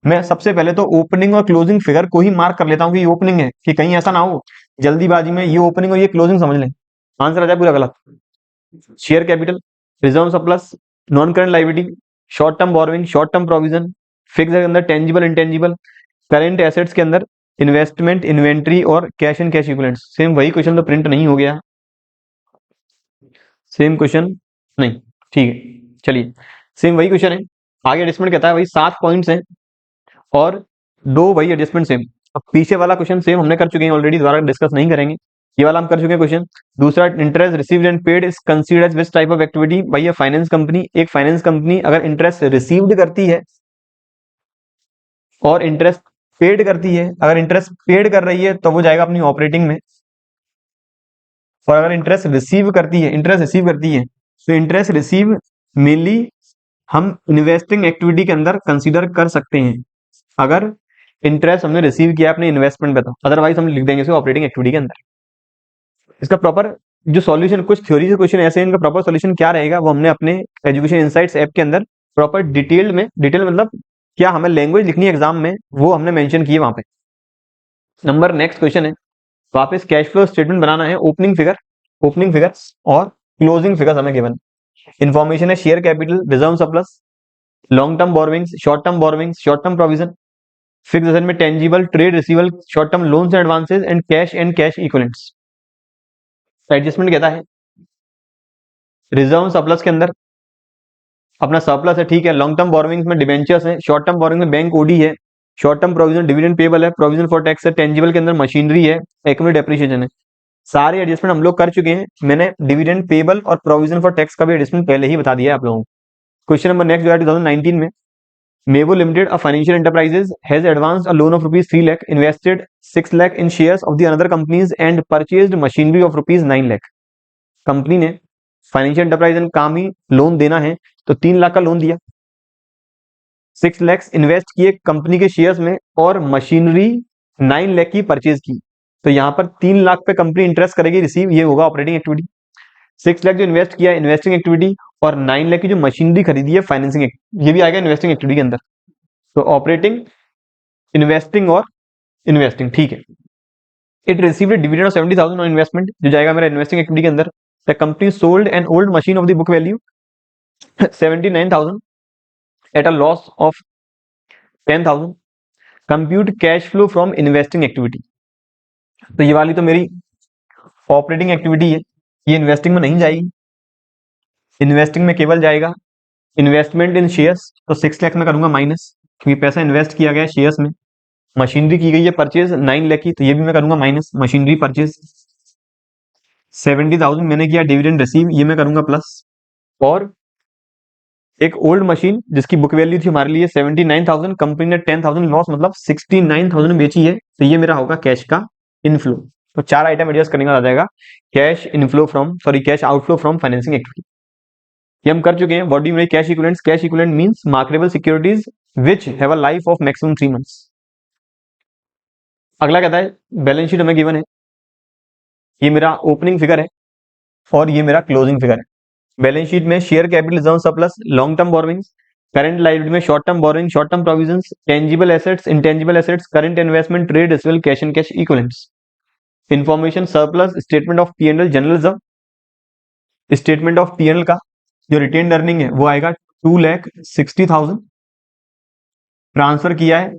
मैं सबसे पहले तो ओपनिंग और क्लोजिंग फिगर को ही मार्क कर लेता हूँ कि ये ओपनिंग है, कि कहीं ऐसा ना हो जल्दीबाजी में ये ओपनिंग और ये क्लोजिंग समझ लें, आंसर आ जाए पूरा गलत। Share capital, reserve surplus, non current liability, short term borrowing, short term provision, fix के अंदर टेंजिबल इंटेंजिबल, करेंट एसेट्स के अंदर इन्वेस्टमेंट, इन्वेंट्री और cash and cash equivalents. Same वही क्वेश्चन तो प्रिंट नहीं हो गया, सेम क्वेश्चन नहीं, ठीक है चलिए सेम वही क्वेश्चन है। आगे एडजस्टमेंट कहता है वही 7 पॉइंट्स हैं और 2 वही एडजस्टमेंट सेम। अब पीछे वाला क्वेश्चन सेम हमने कर चुके हैं ऑलरेडी, दोबारा डिस्कस नहीं करेंगे। ये वाला हम कर चुके हैं क्वेश्चन। दूसरा, interest received and paid is considered as which type of activity. भाई फाइनेंस कंपनी, एक फाइनेंस कंपनी अगर इंटरेस्ट रिसीव्ड करती है और इंटरेस्ट पेड करती है, अगर इंटरेस्ट पेड कर रही है तो वो जाएगा अपनी ऑपरेटिंग में, और अगर इंटरेस्ट रिसीव करती है, तो इंटरेस्ट रिसीव मेनली हम इन्वेस्टिंग एक्टिविटी के अंदर कंसीडर कर सकते हैं, अगर इंटरेस्ट हमने रिसीव किया अपने इन्वेस्टमेंट पे, तो अदरवाइज हम लिख देंगे इसे ऑपरेटिंग एक्टिविटी के अंदर। इसका प्रॉपर जो सॉल्यूशन, कुछ थ्योरी से क्वेश्चन ऐसे हैं, इनका प्रॉपर सॉल्यूशन क्या रहेगा वो हमने अपने एजुकेशन इनसाइट्स ऐप के अंदर प्रॉपर डिटेल मतलब क्या हमें लैंग्वेज लिखनी है एग्जाम में, वो हमने मेंशन किए वहां पे। नंबर नेक्स्ट क्वेश्चन है, वापस कैश फ्लो स्टेटमेंट बनाना है। ओपनिंग फिगर और क्लोजिंग फिगर हमें गिवन। इंफॉर्मेशन है share capital, reserve surplus, long term borrowings, short term provision, fix asset में tangible, trade receivable, short term loans and advances and cash equivalents. Adjustment कहता है reserve surplus के अंदर अपना surplus है, ठीक है। लॉन्ग टर्म बोरोविंग्स में डिबेंचर्स है, शॉर्ट टर्म बोरोविंग में बैंक ओडी है, short term provision dividend payable है, प्रोविजन फॉर टैक्स है, टेंजिबल के अंदर मशीनरी है, एक्यूमुलेटेड डेप्रिसिएशन है। सारे एडजस्टमेंट हम लोग कर चुके हैं। मैंने डिविडेंड पेबल और प्रोविजन फॉर टैक्स का भी एडजस्टमेंट पहले ही बता दिया है आप लोगों को। क्वेश्चन नंबर नेक्स्ट जो है 2019 में, मेवो limited a financial enterprises has advanced a loan of ₹3 lakh, invested 6 lakh in shares of the another companies and purchased machinery of ₹9 lakh. Company ने फाइनेंशियल एंटरप्राइज काम ही लोन देना है तो 3 लाख का लोन दिया, 6 लाख इन्वेस्ट किए कंपनी के शेयर्स में और मशीनरी 9 लाख की परचेज की। तो यहाँ पर 3 लाख पे कंपनी इंटरेस्ट करेगी रिसीव, ये होगा ऑपरेटिंग एक्टिविटी। 6 लाख जो इन्वेस्ट किया इन्वेस्टिंग एक्टिविटी, और 9 लाख की जो मशीनरी खरीदी है फाइनेंसिंग, ये भी आएगा इन्वेस्टिंग एक्टिविटी के अंदर। तो ऑपरेटिंग, इन्वेस्टिंग और इन्वेस्टिंग, ठीक है। It received dividend of 70,000 on investment, जो जाएगा मेरा इन्वेस्टिंग एक्टिविटी के अंदर। The company sold an old machine of the book value 79,000 at a loss of 10,000। Compute cash flow from investing activity. तो ये वाली तो मेरी ऑपरेटिंग एक्टिविटी है, ये इन्वेस्टिंग में नहीं जाएगी, इन्वेस्टिंग में केवल जाएगा इन्वेस्टमेंट इन शेयर्स। तो 6 लाख में करूंगा माइनस, क्योंकि पैसा इन्वेस्ट किया गया शेयर्स में। मशीनरी की गई है परचेज 9 लाख की, तो ये भी मैं करूंगा माइनस, मशीनरी परचेज। 70,000 मैंने किया डिविडेंड रिसीव, ये मैं करूंगा प्लस। और एक ओल्ड मशीन जिसकी बुक वैल्यू थी हमारे लिए 79,000, कंपनी ने 10,000 लॉस मतलब 69,000 बेची है, तो ये मेरा होगा कैश का इनफ्लो। तो 4 आइटम एडजस्ट करने का आ जाएगा, cash outflow from financing activity. ये हम कर चुके हैं। What do you mean cash equivalents? Cash equivalent means marketable securities which have a life of maximum 3 months. अगला कहता है बैलेंस शीट हमें गिवन है, ये मेरा ओपनिंग फिगर है और ये मेरा क्लोजिंग फिगर है। बैलेंस शीट में share capital, reserve surplus, long term borrowings, current liability में short term borrowing, short term provisions, tangible assets, intangible assets, current investment, trade receivable, cash and cash equivalents. Information surplus, statement of P&L, general reserve, statement of P&L का जो retained earning है वो आएगा 2,60,000 transfer किया है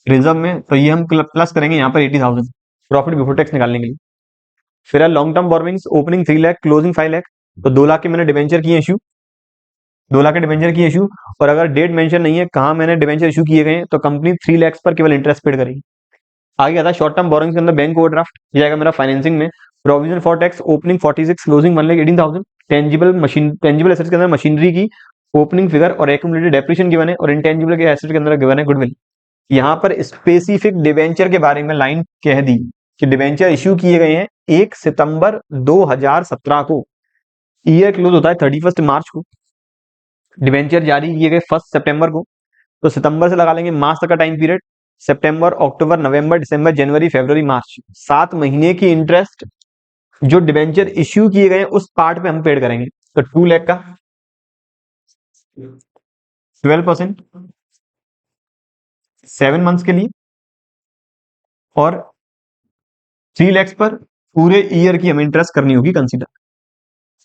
reserve में, तो ये हम प्लस करेंगे यहाँ पर 80,000 प्रॉफिट बिफोर टैक्स निकालने के लिए। फिर है long term borrowings, opening 3 lakh, closing 5 lakh, तो 2 लाख के मैंने डिवेंचर किए इशू, 2 लाख के डिवेंचर की इशू। और अगर डेट मेंशन नहीं है कहाँ मैंने डिवेंचर इशू किए गए हैं, तो कंपनी 3 लाख पर केवल इंटरेस्ट पेड करेगी। आगे आता है शॉर्ट टर्म बोरोइंग्स के अंदर बैंक ओवरड्राफ्ट, ये जाएगा मेरा फाइनेंसिंग में। Provision for tax, opening 46, closing 1,18,000। Tangible assets के अंदर मशीनरी की ओपनिंग फिगर और एक्यूमुलेटेड डेप्रिसिएशन गिवन है, और इंटेंजिबल के एसेट के अंदर गिवन है गुडविल। यहाँ पर स्पेसिफिक डिवेंचर के बारे में लाइन कह दी कि डिवेंचर इश्यू किए गए हैं 1 सितंबर 2017 को, ईयर क्लोज होता है 31 मार्च को, डिवेंचर जारी किए गए 1 सितंबर को, तो सितंबर से लगा लेंगे मार्च तक का टाइम पीरियड, सितंबर, अक्टूबर, नवंबर, दिसंबर, जनवरी, फरवरी, मार्च, 7 महीने की इंटरेस्ट जो डिवेंचर इश्यू किए गए उस पार्ट पे हम पेड करेंगे। तो 2 लाख का 12% 7 मंथ्स के लिए, और 3 लाख पर पूरे ईयर की हमें इंटरेस्ट करनी होगी कंसीडर।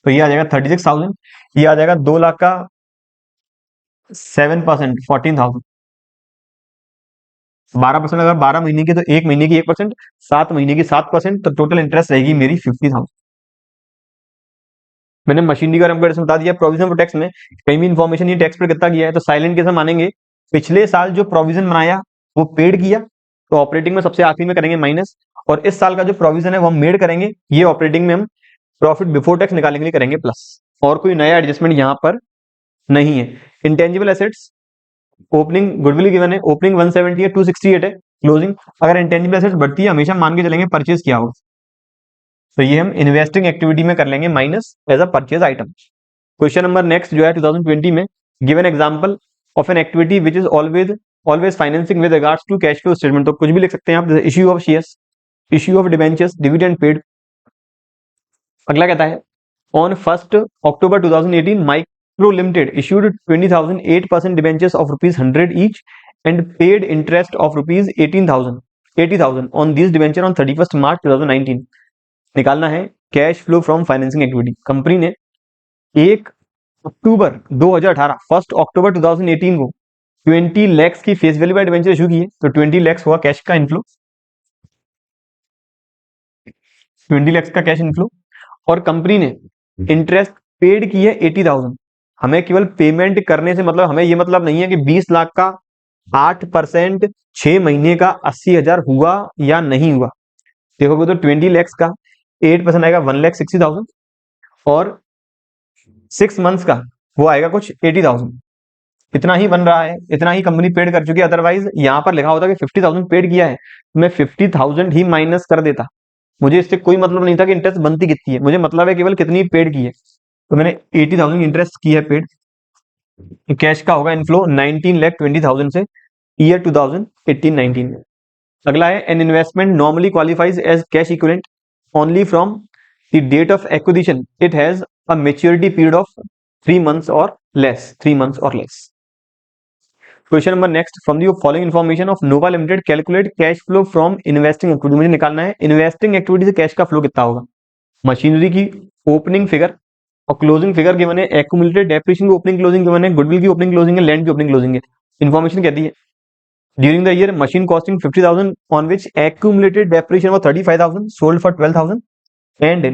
तो ये आ जाएगा 36,000, ये आ जाएगा 2 लाख का 7% 14,000, 12%। अगर 12 महीने की तो 1 महीने की 1%, 7 महीने की 7%, तो टोटल इंटरेस्ट रहेगी मेरी 50,000। मैंने मशीनरी का कंपैरिजन बता दिया। प्रोविजन फॉर टैक्स में कहीं भी इन्फॉर्मेशन ये टैक्स पे कितना किया है, तो साइलेंट कैसे मानेंगे, पिछले साल जो प्रोविजन बनाया वो पेड किया, तो ऑपरेटिंग में सबसे आखिरी में करेंगे माइनस, और इस साल का जो प्रोविजन है वो हम मेड करेंगे, ये ऑपरेटिंग में हम प्रॉफिट बिफोर टैक्स निकालने के लिए करेंगे प्लस, और कोई नया एडजस्टमेंट यहाँ पर नहीं है। Intangible assets opening goodwill given है, ओपनिंग 170 है, 268 है, क्लोजिंग अगर इंटेंजिबल एसेट्स बढ़ती है हमेशा मान के चलेंगे परचेज किया होगा, तो ये हम इन्वेस्टिंग एक्टिविटी में कर लेंगे minus as a purchase item. Question number next जो है 2020 में, given example of an activity which is always financing with regards to cash flow statement, तो कुछ भी लिख सकते हैं आप, जैसे issue of shares, issue of debentures, dividend paid. अगला कहता है on 1 October 2018 micro limited issued 20,000 8% debentures of ₹100 each and paid interest of ₹80,000 on this debenture on 31 March 2019। निकालना है cash flow from financing activity. Company ने 1 अक्टूबर 2018 1 October 2018 को 20 lakhs की face value by debenture issue की है, तो 20 lakhs हुआ cash का इनफ्लो, 20 lakhs का कैश इनफ्लो, और कंपनी ने इंटरेस्ट पेड की है 80,000। हमें केवल पेमेंट करने से मतलब, हमें ये मतलब नहीं है कि 20 लाख का 8% 6 महीने का 80,000 हुआ या नहीं हुआ। देखोगे तो 20 lakhs का 8% आएगा 1,60,000 और 6 months का वो आएगा कुछ 80,000। इतना ही बन रहा है, इतना ही कंपनी पेड कर चुकी है। अदरवाइज यहाँ पर लिखा होता कि 50,000 पेड किया है, मैं 50,000 ही माइनस कर देता, मुझे इससे कोई मतलब नहीं था कि इंटरेस्ट बनती कितनी है, मुझे मतलब है केवल कितनी पेड की है। तो मैंने 80,000 इंटरेस्ट की है पेड, कैश का होगा इनफ्लो 19,20,000 से ईयर 2018-19 में। अगला है an investment normally qualifies as cash equivalent only from the date of acquisition, it has a maturity period of 3 months or less, 3 months or less. Question number next, from the following information of Nova limited calculate cash flow from investing activity. मुझे निकालना है investing activity से cash का flow कितना होगा। Machinery की opening figure और closing figure given है, एक्यूमुलेटेड डेप्रिसिएशन की ओपनिंग क्लोजिंग गिवन है, गुडविल की ओपनिंग क्लोजिंग है, लैंड की ओपनिंग क्लोजिंग है। इन्फॉर्मेशन कहती है during the year machine costing 50,000 on which accumulated depreciation was 35,000 sold for 12,000 and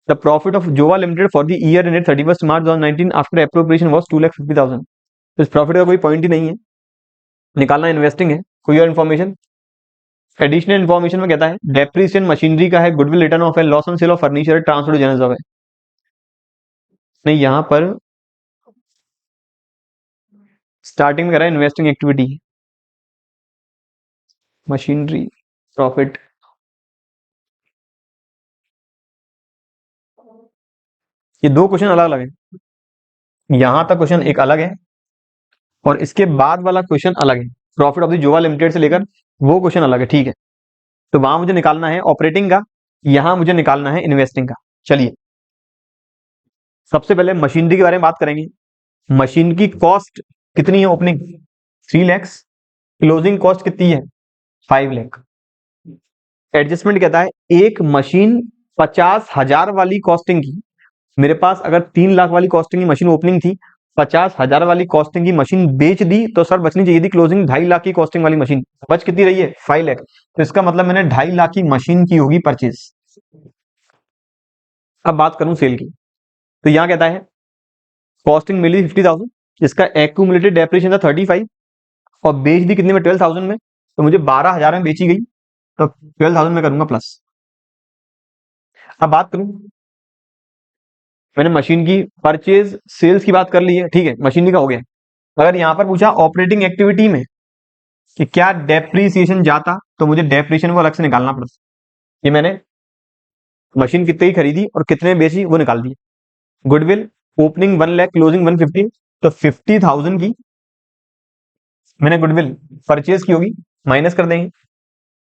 the profit of जोवा limited for the year ended 31 March 2019 after appropriation was 2,50,000। तो इस profit का कोई पॉइंट ही नहीं है, निकालना इन्वेस्टिंग है। कोई और इन्फॉर्मेशन, एडिशनल इन्फॉर्मेशन में कहता है डेप्रिसिएशन मशीनरी का है, गुडविल रिटर्न ऑफ है, loss on sale of furniture transfer to general है। नहीं, यहां पर स्टार्टिंग में कह रहा है इन्वेस्टिंग एक्टिविटी, मशीनरी प्रॉफिट। ये दो क्वेश्चन अलग अलग है, यहां तक क्वेश्चन एक अलग है और इसके बाद वाला क्वेश्चन अलग है। प्रॉफिट ऑफ द जोवा लिमिटेड से लेकर वो क्वेश्चन अलग है, ठीक है। तो वहां मुझे निकालना है ऑपरेटिंग का, यहां मुझे निकालना है इन्वेस्टिंग का। चलिए सबसे पहले मशीनरी के बारे में बात करेंगे। मशीन की कॉस्ट कितनी है, ओपनिंग 3 lakhs, क्लोजिंग कॉस्ट कितनी है 5 lakh। एडजस्टमेंट कहता है एक मशीन 50,000 वाली कॉस्टिंग की, मेरे पास अगर 3 लाख वाली कॉस्टिंग की मशीन ओपनिंग थी, 50,000 वाली कॉस्टिंग की मशीन बेच दी तो सर बचनी चाहिए थी क्लोजिंग 2.5 लाख की कॉस्टिंग वाली मशीन, बच कितनी रही है 5 लाख। तो इसका मतलब मैंने 2.5 लाख की मशीन की होगी परचेज। अब बात करूं सेल की, तो यहां कहता है कॉस्टिंग मिली 50,000, जिसका एक्यूमुलेटेड डेप्रिसिएशन था 35 और बेच दी कितने में 12,000 में, तो मुझे 12,000 में बेची गई, तो 12,000 में करूंगा प्लस। अब बात करूं, मैंने मशीन की परचेज सेल्स की बात कर ली है, ठीक है, मशीनरी का हो गया। अगर यहां पर पूछा ऑपरेटिंग एक्टिविटी में कि क्या डेप्रीसिएशन जाता, तो मुझे डेप्रीसिएशन को अलग से निकालना पड़ता। ये मैंने मशीन कितने की खरीदी और कितने बेची वो निकाल दी। गुडविल ओपनिंग 1 लाख क्लोजिंग 150, तो 50,000 की मैंने गुडविल परचेज की होगी, माइनस कर देंगे।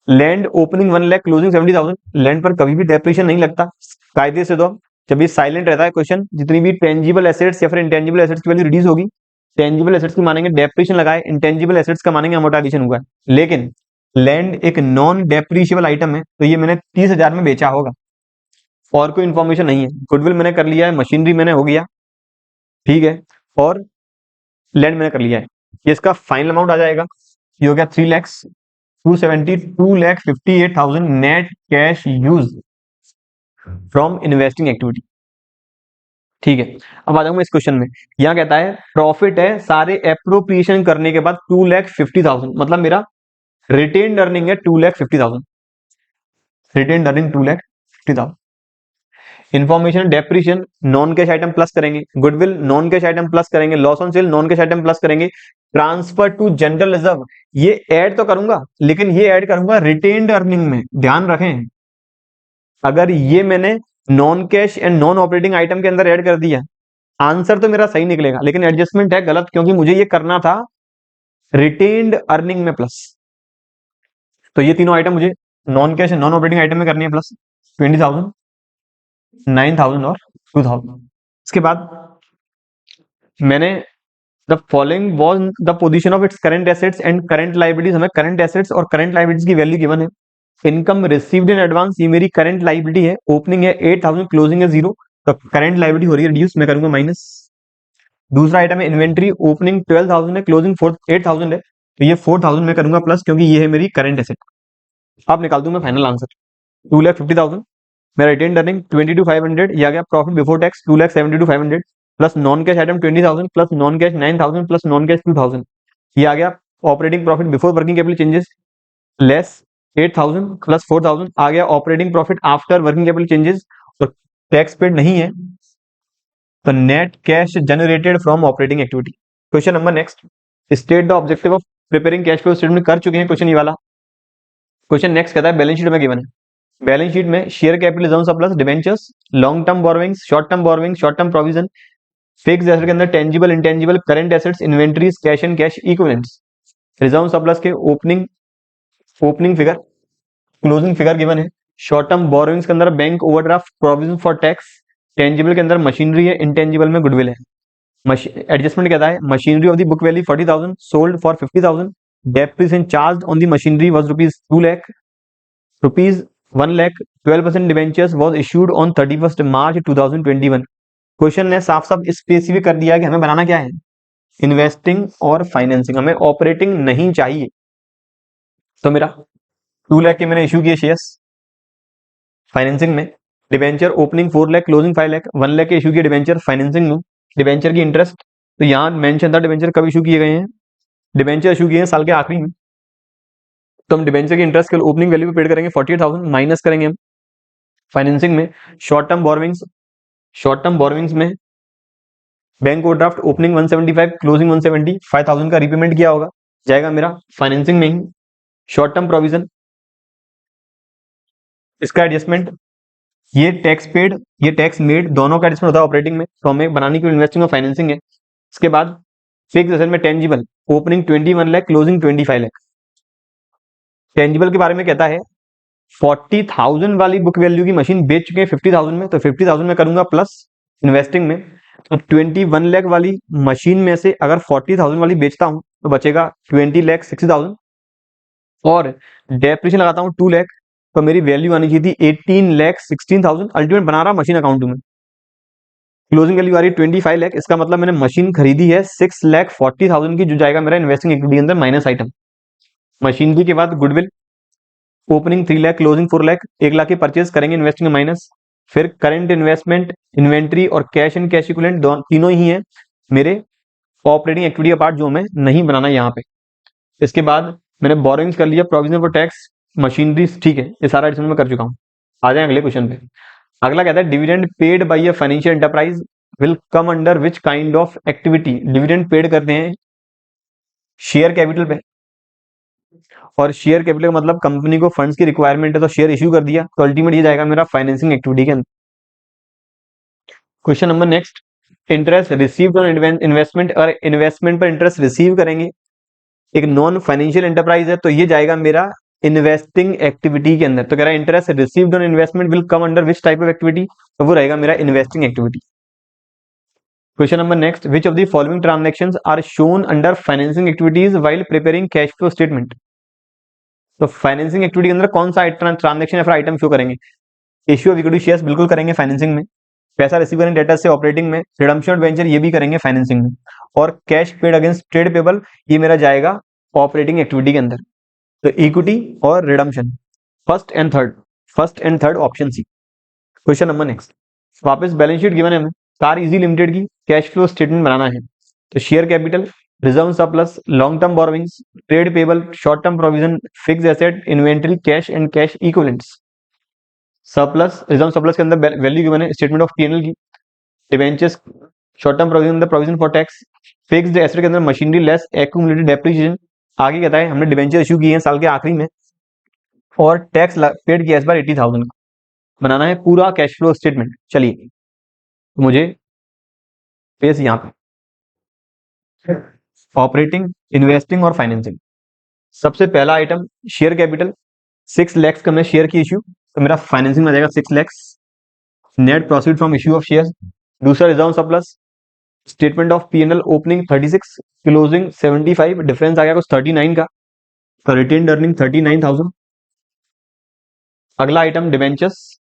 Land opening 1 lakh closing 70,000, land पर कभी भी डेप्रिसिएशन नहीं लगता कायदे से, तो जब ये साइलेंट रहता है क्वेश्चन, जितनी भी टेंजिबल एसेट्स या फिर इंटेंजिबल एसेट्स की वैल्यू रिड्यूस होगी, टेंजिबल एसेट्स की मानेंगे डेप्रिसिएशन लगाए, इंटेंजिबल एसेट्स का मानेंगे अमोर्टाइजेशन हुआ है। लेकिन लैंड एक नॉन डेप्रिशिएबल आइटम है, तो ये मैंने 30,000 में बेचा होगा और कोई इन्फॉर्मेशन नहीं है। गुडविल मैंने कर लिया है, मशीनरी मैंने हो गया, ठीक है, और लैंड मैंने कर लिया है। ये इसका फाइनल अमाउंट आ जाएगा, ये हो गया 3,258,000 net cash use from investing activity, ठीक है। अब आ जाऊंगा इस क्वेश्चन में, यहां कहता है प्रॉफिट है सारे एप्रोप्रिएशन करने के बाद 2,50,000, मतलब मेरा रिटेन अर्निंग है 2,50,000। Retain earning 2,50,000। Information depreciation non cash item plus करेंगे, goodwill non cash item plus करेंगे, loss on sale non cash item plus करेंगे, ट्रांसफर टू जनरल रिजर्व ये ऐड तो करूंगा, लेकिन ये ऐड करूंगा रिटेन्ड अर्निंग में। ध्यान रखें, अगर ये मैंने non cash and non operating item के अंदर ऐड कर दिया, आंसर तो मेरा सही निकलेगा, लेकिन एडजस्टमेंट है गलत, क्योंकि मुझे ये करना था रिटेन्ड अर्निंग में प्लस। तो ये तीनों आइटम मुझे non cash and non operating item में करनी है प्लस 20,000, 9,000 और 2,000। इसके बाद मैंने the following was the position of its current assets and current liabilities. हमें करंट एसेट्स और करंट लायबिलिटीज की वैल्यू गिवन है। इनकम रिसीव्ड इन एडवांस ये मेरी करंट लायबिलिटी है, ओपनिंग है 8,000, क्लोजिंग है 0, तो करंट लायबिलिटी हो रही है रिड्यूस, मैं करूंगा माइनस। दूसरा आइटम है इन्वेंट्री, ओपनिंग 12,000 है, क्लोजिंग 8,000 है, तो ये 4,000 में करूंगा प्लस, क्योंकि ये है मेरी करंट एसेट। अब निकाल दूं मैं फाइनल आंसर 2,50,000, मेरा रिटेन अर्निंग 22,500, ये आ गया profit before tax 2,72,500 plus non cash item 20,000 plus non cash 9,000 plus non cash 2,000, ये आ गया operating profit before working capital changes less 8,000 plus 4,000, आ गया operating profit after working capital changes, तो tax paid नहीं है, तो net cash generated from operating activity. Question number next, state the objective of preparing cash flow statement. कर चुके हैं question ये वाला। क्वेश्चन नेक्स्ट कहता है बैलेंस शीट में गिवन है, बैलेंस शीट में share capital reserve surplus, debentures, long term borrowings, short term borrowings, short term provision, fixed asset के अंदर tangible intangible, current assets, inventories, cash and cash equivalents, reserve surplus के opening figure, closing figure given है। Short term borrowings के अंदर bank overdraft, provision for tax, tangible के अंदर machinery है, intangible में गुडविल है। एडजस्टमेंट कहता है machinery of the book value 40,000 sold for 50,000, depreciation charge on the machinery was ₹2 lakh, ₹1 lakh, 12% debentures was issued on 31 March 2021। Question ने साफ साफ स्पेसिफिक कर दिया कि हमें बनाना क्या है, इन्वेस्टिंग और फाइनेंसिंग, हमें ऑपरेटिंग नहीं चाहिए। तो मेरा 2 लाख के मैंने इशू किए शेयर्स फाइनेंसिंग में, debenture opening 4 lakh, closing 5 lakh, 1 lakh के इशू किए डिबेंचर फाइनेंसिंग में। डिबेंचर की इंटरेस्ट तो यहाँ मेंशन था डिबेंचर कब इशू किए गए हैं, डिबेंचर इशू किए हैं साल के आखिरी में, तो हम डिबेंचर की इंटरेस्ट के ओपनिंग वैल्यू पे पेड करेंगे 48,000, माइनस करेंगे हम फाइनेंसिंग में। शॉर्ट टर्म बोरोविंग्स में बैंक ओवरड्राफ्ट ओपनिंग 175, क्लोजिंग 170, 5,000 का रीपेमेंट किया होगा, जाएगा मेरा फाइनेंसिंग में ही। शॉर्ट टर्म प्रोविजन, इसका एडजस्टमेंट, ये टैक्स पेड ये टैक्स मेड, दोनों का एडजस्टमेंट होता है ऑपरेटिंग में, तो हमें बनाने की इन्वेस्टिंग और फाइनेंसिंग है। इसके बाद फिक्स्ड एसेट में tangible, opening 21 lakh, closing 25 lakh. Tangible के बारे में कहता है 40,000 वाली बुक वैल्यू की मशीन बेच चुके हैं 50,000 में, तो 50,000 में करूंगा प्लस इन्वेस्टिंग में, तो 21 लाख वाली मशीन में से अगर 40,000 वाली बेचता हूं तो बचेगा 20,60,000, और डेप्रिसिएशन लगाता हूं 2 लाख, तो मेरी वैल्यू आनी चाहिए थी 18,16,000, अल्टीमेट बना रहा मशीन अकाउंट में। क्लोजिंग वैल्यू आ रही है 25 लाख, इसका मतलब मैंने मशीन खरीदी है 6,40,000 की, जो जाएगा मेरा इन्वेस्टिंग इक्विटी के अंदर माइनस आइटम। मशीनरी के बाद goodwill, opening 3 lakh, closing 4 lakh, 1 lakh की परचेज करेंगे इन्वेस्टिंग में माइनस। फिर करंट इन्वेस्टमेंट, इन्वेंट्री और कैश एंड कैश इक्विवेलेंट तीनों ही है मेरे ऑपरेटिंग एक्टिविटी का पार्ट, जो हमें नहीं बनाना यहाँ पे। इसके बाद मैंने बोरोइंग्स कर लिया, प्रोविजन फॉर टैक्स, मशीनरी, ठीक है, ये सारा एडिशन में कर चुका हूँ। आ जाए अगले क्वेश्चन पे। अगला कहता है dividend paid by a financial enterprise will come under which kind of activity. Dividend paid करते हैं शेयर कैपिटल पे, और शेयर कैपिटल का मतलब कंपनी को फंड्स की रिक्वायरमेंट है, तो शेयर इश्यू कर दिया, तो अल्टीमेट ये जाएगा मेरा फाइनेंसिंग एक्टिविटी के अंदर। Question number next, interest received on investment, अगर इन्वेस्टमेंट पर इंटरेस्ट रिसीव करेंगे, एक नॉन फाइनेंशियल एंटरप्राइज है, तो ये जाएगा मेरा इन्वेस्टिंग एक्टिविटी के अंदर। तो कह रहा है interest received on investment will come under which type of activity, तो वो रहेगा मेरा investing activity. Question number next, which of the following transactions are shown under financing activities while preparing cash flow statement. तो financing activity के अंदर कौन सा transaction या फिर आइटम शो करेंगे, इश्यू ऑफ इक्विटी शेयर्स बिल्कुल करेंगे फाइनेंसिंग में, पैसा रिसीव करेंगे डेटर से ऑपरेटिंग में, रिडम्पशन वेंचर ये भी करेंगे फाइनेंसिंग में, और cash paid against trade payable ये मेरा जाएगा ऑपरेटिंग एक्टिविटी के अंदर। तो इक्विटी और redemption, first and third option C. Question number next, वापस बैलेंस शीट गिवन है हमें, कार इजी लिमिटेड की कैश फ्लो स्टेटमेंट बनाना है। तो share capital, reserve surplus, long term borrowings, trade payable, short term provision, fixed asset, inventory, cash and cash equivalents. Surplus, reserve surplus के अंदर value given है statement of PNL की, debentures, short term provision अंदर provision for tax, fixed asset के अंदर machinery less accumulated depreciation. आगे कहता है हमने डिबेंचर इशू किए हैं साल के आखिरी में और टैक्स पेड किया इस बार 80,000 का, बनाना है पूरा कैश फ्लो स्टेटमेंट। चलिए तो मुझे पेज यहाँ पे ऑपरेटिंग, इन्वेस्टिंग और फाइनेंसिंग। सबसे पहला आइटम शेयर कैपिटल 6 लाख का मैं शेयर की इश्यू, तो मेरा फाइनेंसिंग में आ जाएगा 6 lakh. Net profit from issue of share. दूसरा reserve surplus, statement of PNL opening 36, closing 75, difference आ गया कुछ 39 का, तो रिटेन्ड अर्निंग 39,000। अगला आइटम डिबेंचर्स,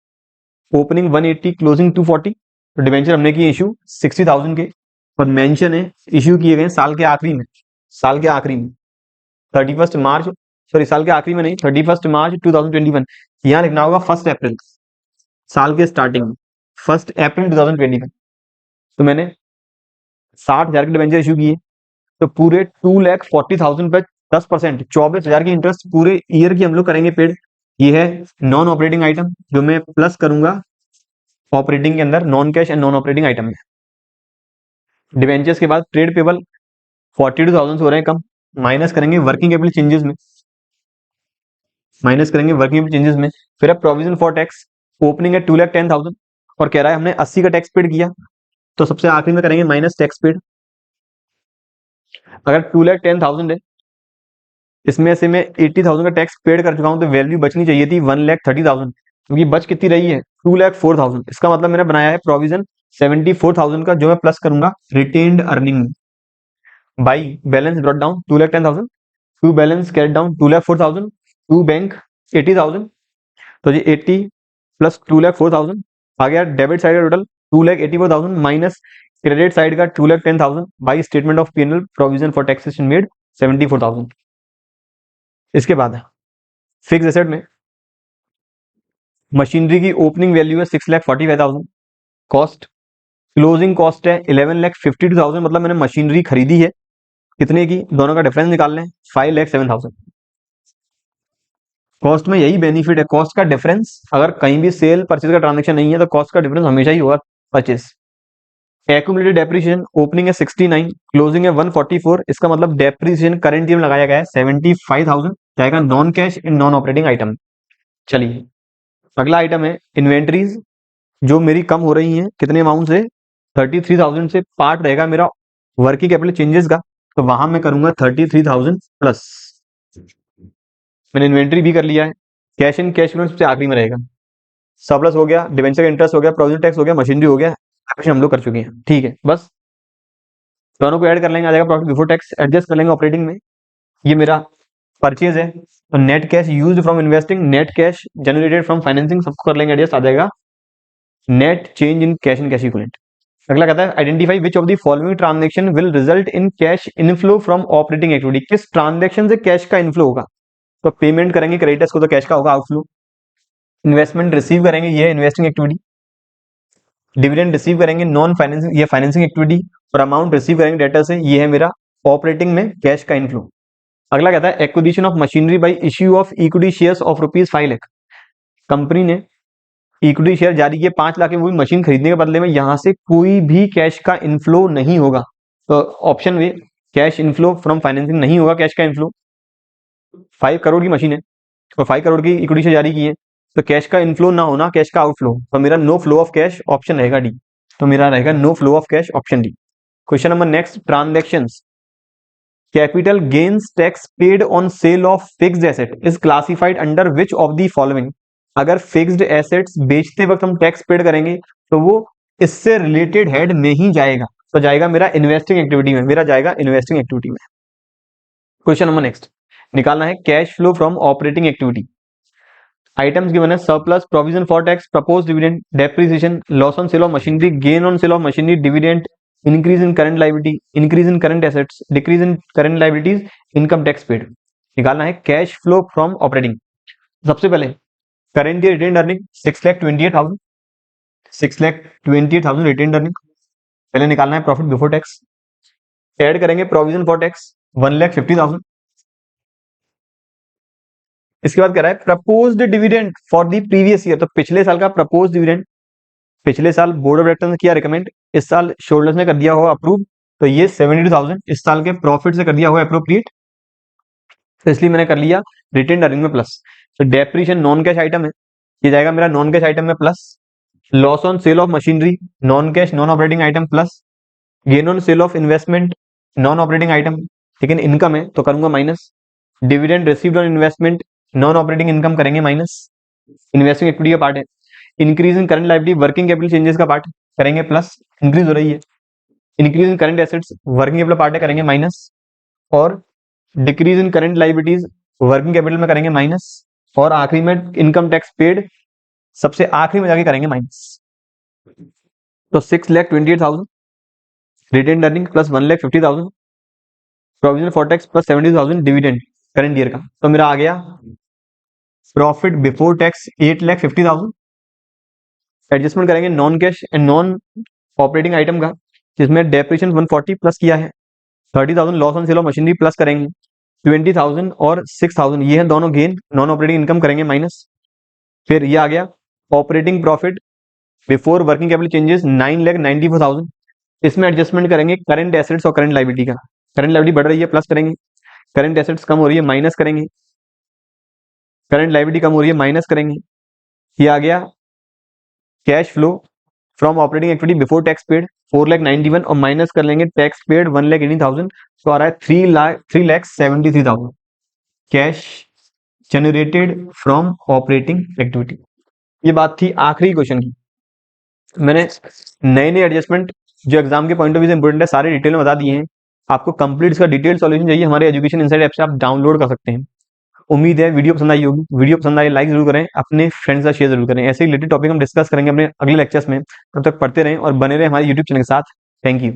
ओपनिंग 180, क्लोजिंग 240, तो डिबेंचर हमने किए इशू 60,000 के, और मेंशन है इशू किए गए साल के आखिरी में, साल के आखिरी में 31 मार्च, सॉरी साल के आखिरी में नहीं, 31 मार्च 2021। यहाँ लिखना होगा 1 अप्रैल, साल के स्टार्टिंग में 1 अप्रैल 2021। तो मैंने 60,000 के डिबेंचर इशू किए, तो पूरे 2,40,000 पे 10%, 24,000 की इंटरेस्ट पूरे ईयर की हम लोग करेंगे पेड। ये है नॉन ऑपरेटिंग आइटम जो मैं प्लस करूंगा ऑपरेटिंग के अंदर, non cash and non operating item में। डिबेंचर्स के बाद ट्रेड पेबल 42,000 हो रहे हैं कम, माइनस करेंगे वर्किंग कैपिटल चेंजेस में, माइनस करेंगे वर्किंग कैपिटल चेंजेस में। फिर अब प्रोविजन फॉर टैक्स, ओपनिंग है 2,10,000 और कह रहा है हमने 80 का टैक्स पेड किया, तो सबसे आखिरी में करेंगे माइनस टैक्स पेड। अगर 2,10,000 है, इसमें से मैं 80,000 का टैक्स पेड कर चुका हूं, तो वैल्यू बचनी चाहिए थी 1,30,000, क्योंकि बच कितनी रही है 2,04,000। इसका मतलब मैंने बनाया है प्रोविजन 74,000 का, जो मैं प्लस करूंगा retained earning by balance brought down 2,10,000 to balance carried down 2,04,000 to bank 80,000। तो ये 80 प्लस 2,04,000 आ गया डेबिट साइड का टोटल 2,84,000 माइनस क्रेडिट साइड का 2,10,000 by statement of PNL provision for taxation made 74,000। इसके बाद फिक्स एसेट में मशीनरी की ओपनिंग वैल्यू है 6,45,000, कॉस्ट क्लोजिंग कॉस्ट है 11,52,000, मतलब मैंने मशीनरी खरीदी है कितने की, दोनों का डिफरेंस निकाल लें 5,07,000। कॉस्ट में यही बेनिफिट है, कॉस्ट का डिफरेंस, अगर कहीं भी सेल परचेज का ट्रांजेक्शन नहीं है तो कॉस्ट का डिफरेंस हमेशा ही होगा परचेज। एक्यूमुलेटेड डेप्रिसिएशन ओपनिंग है 69, क्लोजिंग है 144, इसका मतलब डेप्रिसिएशन करंट ईयर में लगाया गया है 75,000, जाएगा non cash in non operating item. चलिए अगला आइटम है इन्वेंट्रीज, जो मेरी कम हो रही हैं कितने अमाउंट से, 33,000 से। पार्ट रहेगा मेरा वर्किंग कैपिटल चेंजेस का, तो वहां मैं करूंगा 33,000 प्लस। मैंने इन्वेंट्री भी कर लिया है, कैश इन कैश फ्लो सबसे आखिरी में रहेगा। सरप्लस हो गया, डिवेंचर का इंटरेस्ट हो गया, प्रोविजन टैक्स हो गया, मशीनरी हो गया, एप्लीकेशन हम लोग कर चुके हैं, ठीक है। बस दोनों को ऐड कर लेंगे, आ जाएगा प्रॉफिट बिफोर टैक्स, एडजस्ट कर लेंगे ऑपरेटिंग में। ये मेरा परचेज है, तो net cash used from investing, net cash generated from financing, सबको कर लेंगे एडजस्ट, आ जाएगा net change in cash and cash equivalent. अगला कहता है identify which of the following transaction will result in cash inflow from operating activity, किस transaction से cash का इनफ्लो होगा। तो पेमेंट करेंगे क्रेडिटर्स को तो कैश का होगा आउटफ्लो, इन्वेस्टमेंट रिसीव करेंगे ये है इन्वेस्टिंग एक्टिविटी, डिविडेंड रिसीव करेंगे नॉन फाइनेंसिंग, ये फाइनेंसिंग एक्टिविटी, और अमाउंट रिसीव करेंगे डेटर से, ये है मेरा ऑपरेटिंग में कैश का इनफ्लो। अगला कहता है acquisition of machinery by issue of equity shares of ₹5 lakh, company ने इक्विटी शेयर जारी किए 5 लाख के, वो भी मशीन खरीदने के बदले में, यहां से कोई भी कैश का इनफ्लो नहीं होगा। तो option way cash inflow from financing नहीं होगा, कैश का इनफ्लो 5 करोड़ की मशीन है और 5 करोड़ की इक्विटी शेयर जारी की है, तो कैश का इनफ्लो ना होना, कैश का आउटफ्लो, तो मेरा no flow of cash option रहेगा डी, तो मेरा रहेगा no flow of cash option D. Question number next, transactions capital gains tax paid on sale of fixed asset is classified under which of the following. अगर fixed assets बेचते वक्त हम tax paid करेंगे तो वो इससे रिलेटेड हेड में ही जाएगा, तो जाएगा मेरा इन्वेस्टिंग एक्टिविटी में, मेरा जाएगा इन्वेस्टिंग एक्टिविटी में। क्वेश्चन नंबर नेक्स्ट, निकालना है cash flow from operating activity. Items given है surplus, provision for tax, propose dividend, depreciation, loss on sale of machinery, gain on sale of machinery, dividend, increase in current liability, increase in current assets, decrease in current liabilities, income tax paid. निकालना है cash flow from operating. सबसे पहले current year retained earning 6,28,000, 6,28,000 retained earning. पहले निकालना है profit before tax, add करेंगे provision for tax 1,50,000, इसके बाद कह रहा है proposed dividend for the previous year, तो पिछले साल का प्रपोज डिविडेंड, पिछले साल बोर्ड ऑफ डायरेक्टर्स ने किया रिकमेंड, इस साल शोल्डर्स ने कर दिया हुआ अप्रूव, तो ये 72,000 इस साल के प्रॉफिट से कर दिया हुआ अप्रोप्रिएट, तो इसलिए मैंने कर लिया रिटेन अर्निंग में प्लस। तो डेप्रिसिएशन नॉन कैश आइटम है, ये जाएगा मेरा नॉन कैश आइटम में plus. Loss on sale of machinery non cash non operating item plus. Gain on sale of investment non operating item, लेकिन इनकम है तो करूंगा minus. Dividend received on investment non operating income करेंगे minus, investing equity का part है। Increase in current liability working capital changes का part करेंगे plus, increase हो रही है। Increase in current assets working capital part है करेंगे माइनस, और decrease in current liabilities working capital में करेंगे माइनस, और आखिरी में इनकम टैक्स पेड सबसे आखिरी में जाके करेंगे माइनस। तो 6,28,000 retain earning plus 1,50,000 provision for tax plus 70,000 dividend current year का, तो मेरा आ गया प्रॉफिट बिफोर टैक्स 8,50,000। एडजस्टमेंट करेंगे non cash and non operating item का, जिसमें डेप्रिसिएशन 140 प्लस किया है, 30,000 loss on sale of machinery plus करेंगे, 20,000 और 6,000 ये है दोनों गेन, नॉन ऑपरेटिंग इनकम करेंगे माइनस। फिर ये आ गया operating profit before working capital changes 9,94,000, इसमें एडजस्टमेंट करेंगे करंट एसेट्स और करंट लायबिलिटी का। करंट लायबिलिटी बढ़ रही है प्लस करेंगे, करंट एसेट्स कम हो रही है माइनस करेंगे, करंट लायबिलिटी कम हो रही है माइनस करेंगे। ये आ गया cash flow from operating activity before tax paid 4,91,000 और माइनस कर लेंगे टैक्स पेड 1,80,000, तो आ रहा है 3,73,000 cash generated from operating activity. ये बात थी आखिरी क्वेश्चन की। मैंने नए नए एडजस्टमेंट जो एग्जाम के पॉइंट ऑफ व्यू से इंपोर्टेंट है सारे डिटेल में बता दिए हैं। आपको कंप्लीट इसका डिटेल सॉल्यूशन चाहिए, हमारे एजुकेशन इनसाइड ऐप से आप डाउनलोड कर सकते हैं। उम्मीद है वीडियो पसंद आई होगी, वीडियो पसंद आए लाइक जरूर करें, अपने फ्रेंड्स का शेयर जरूर करें। ऐसे ही रिलेटेड टॉपिक हम डिस्कस करेंगे अपने अगले लेक्चर्स में, तब तक पढ़ते रहें और बने रहें हमारे यूट्यूब चैनल के साथ। Thank you.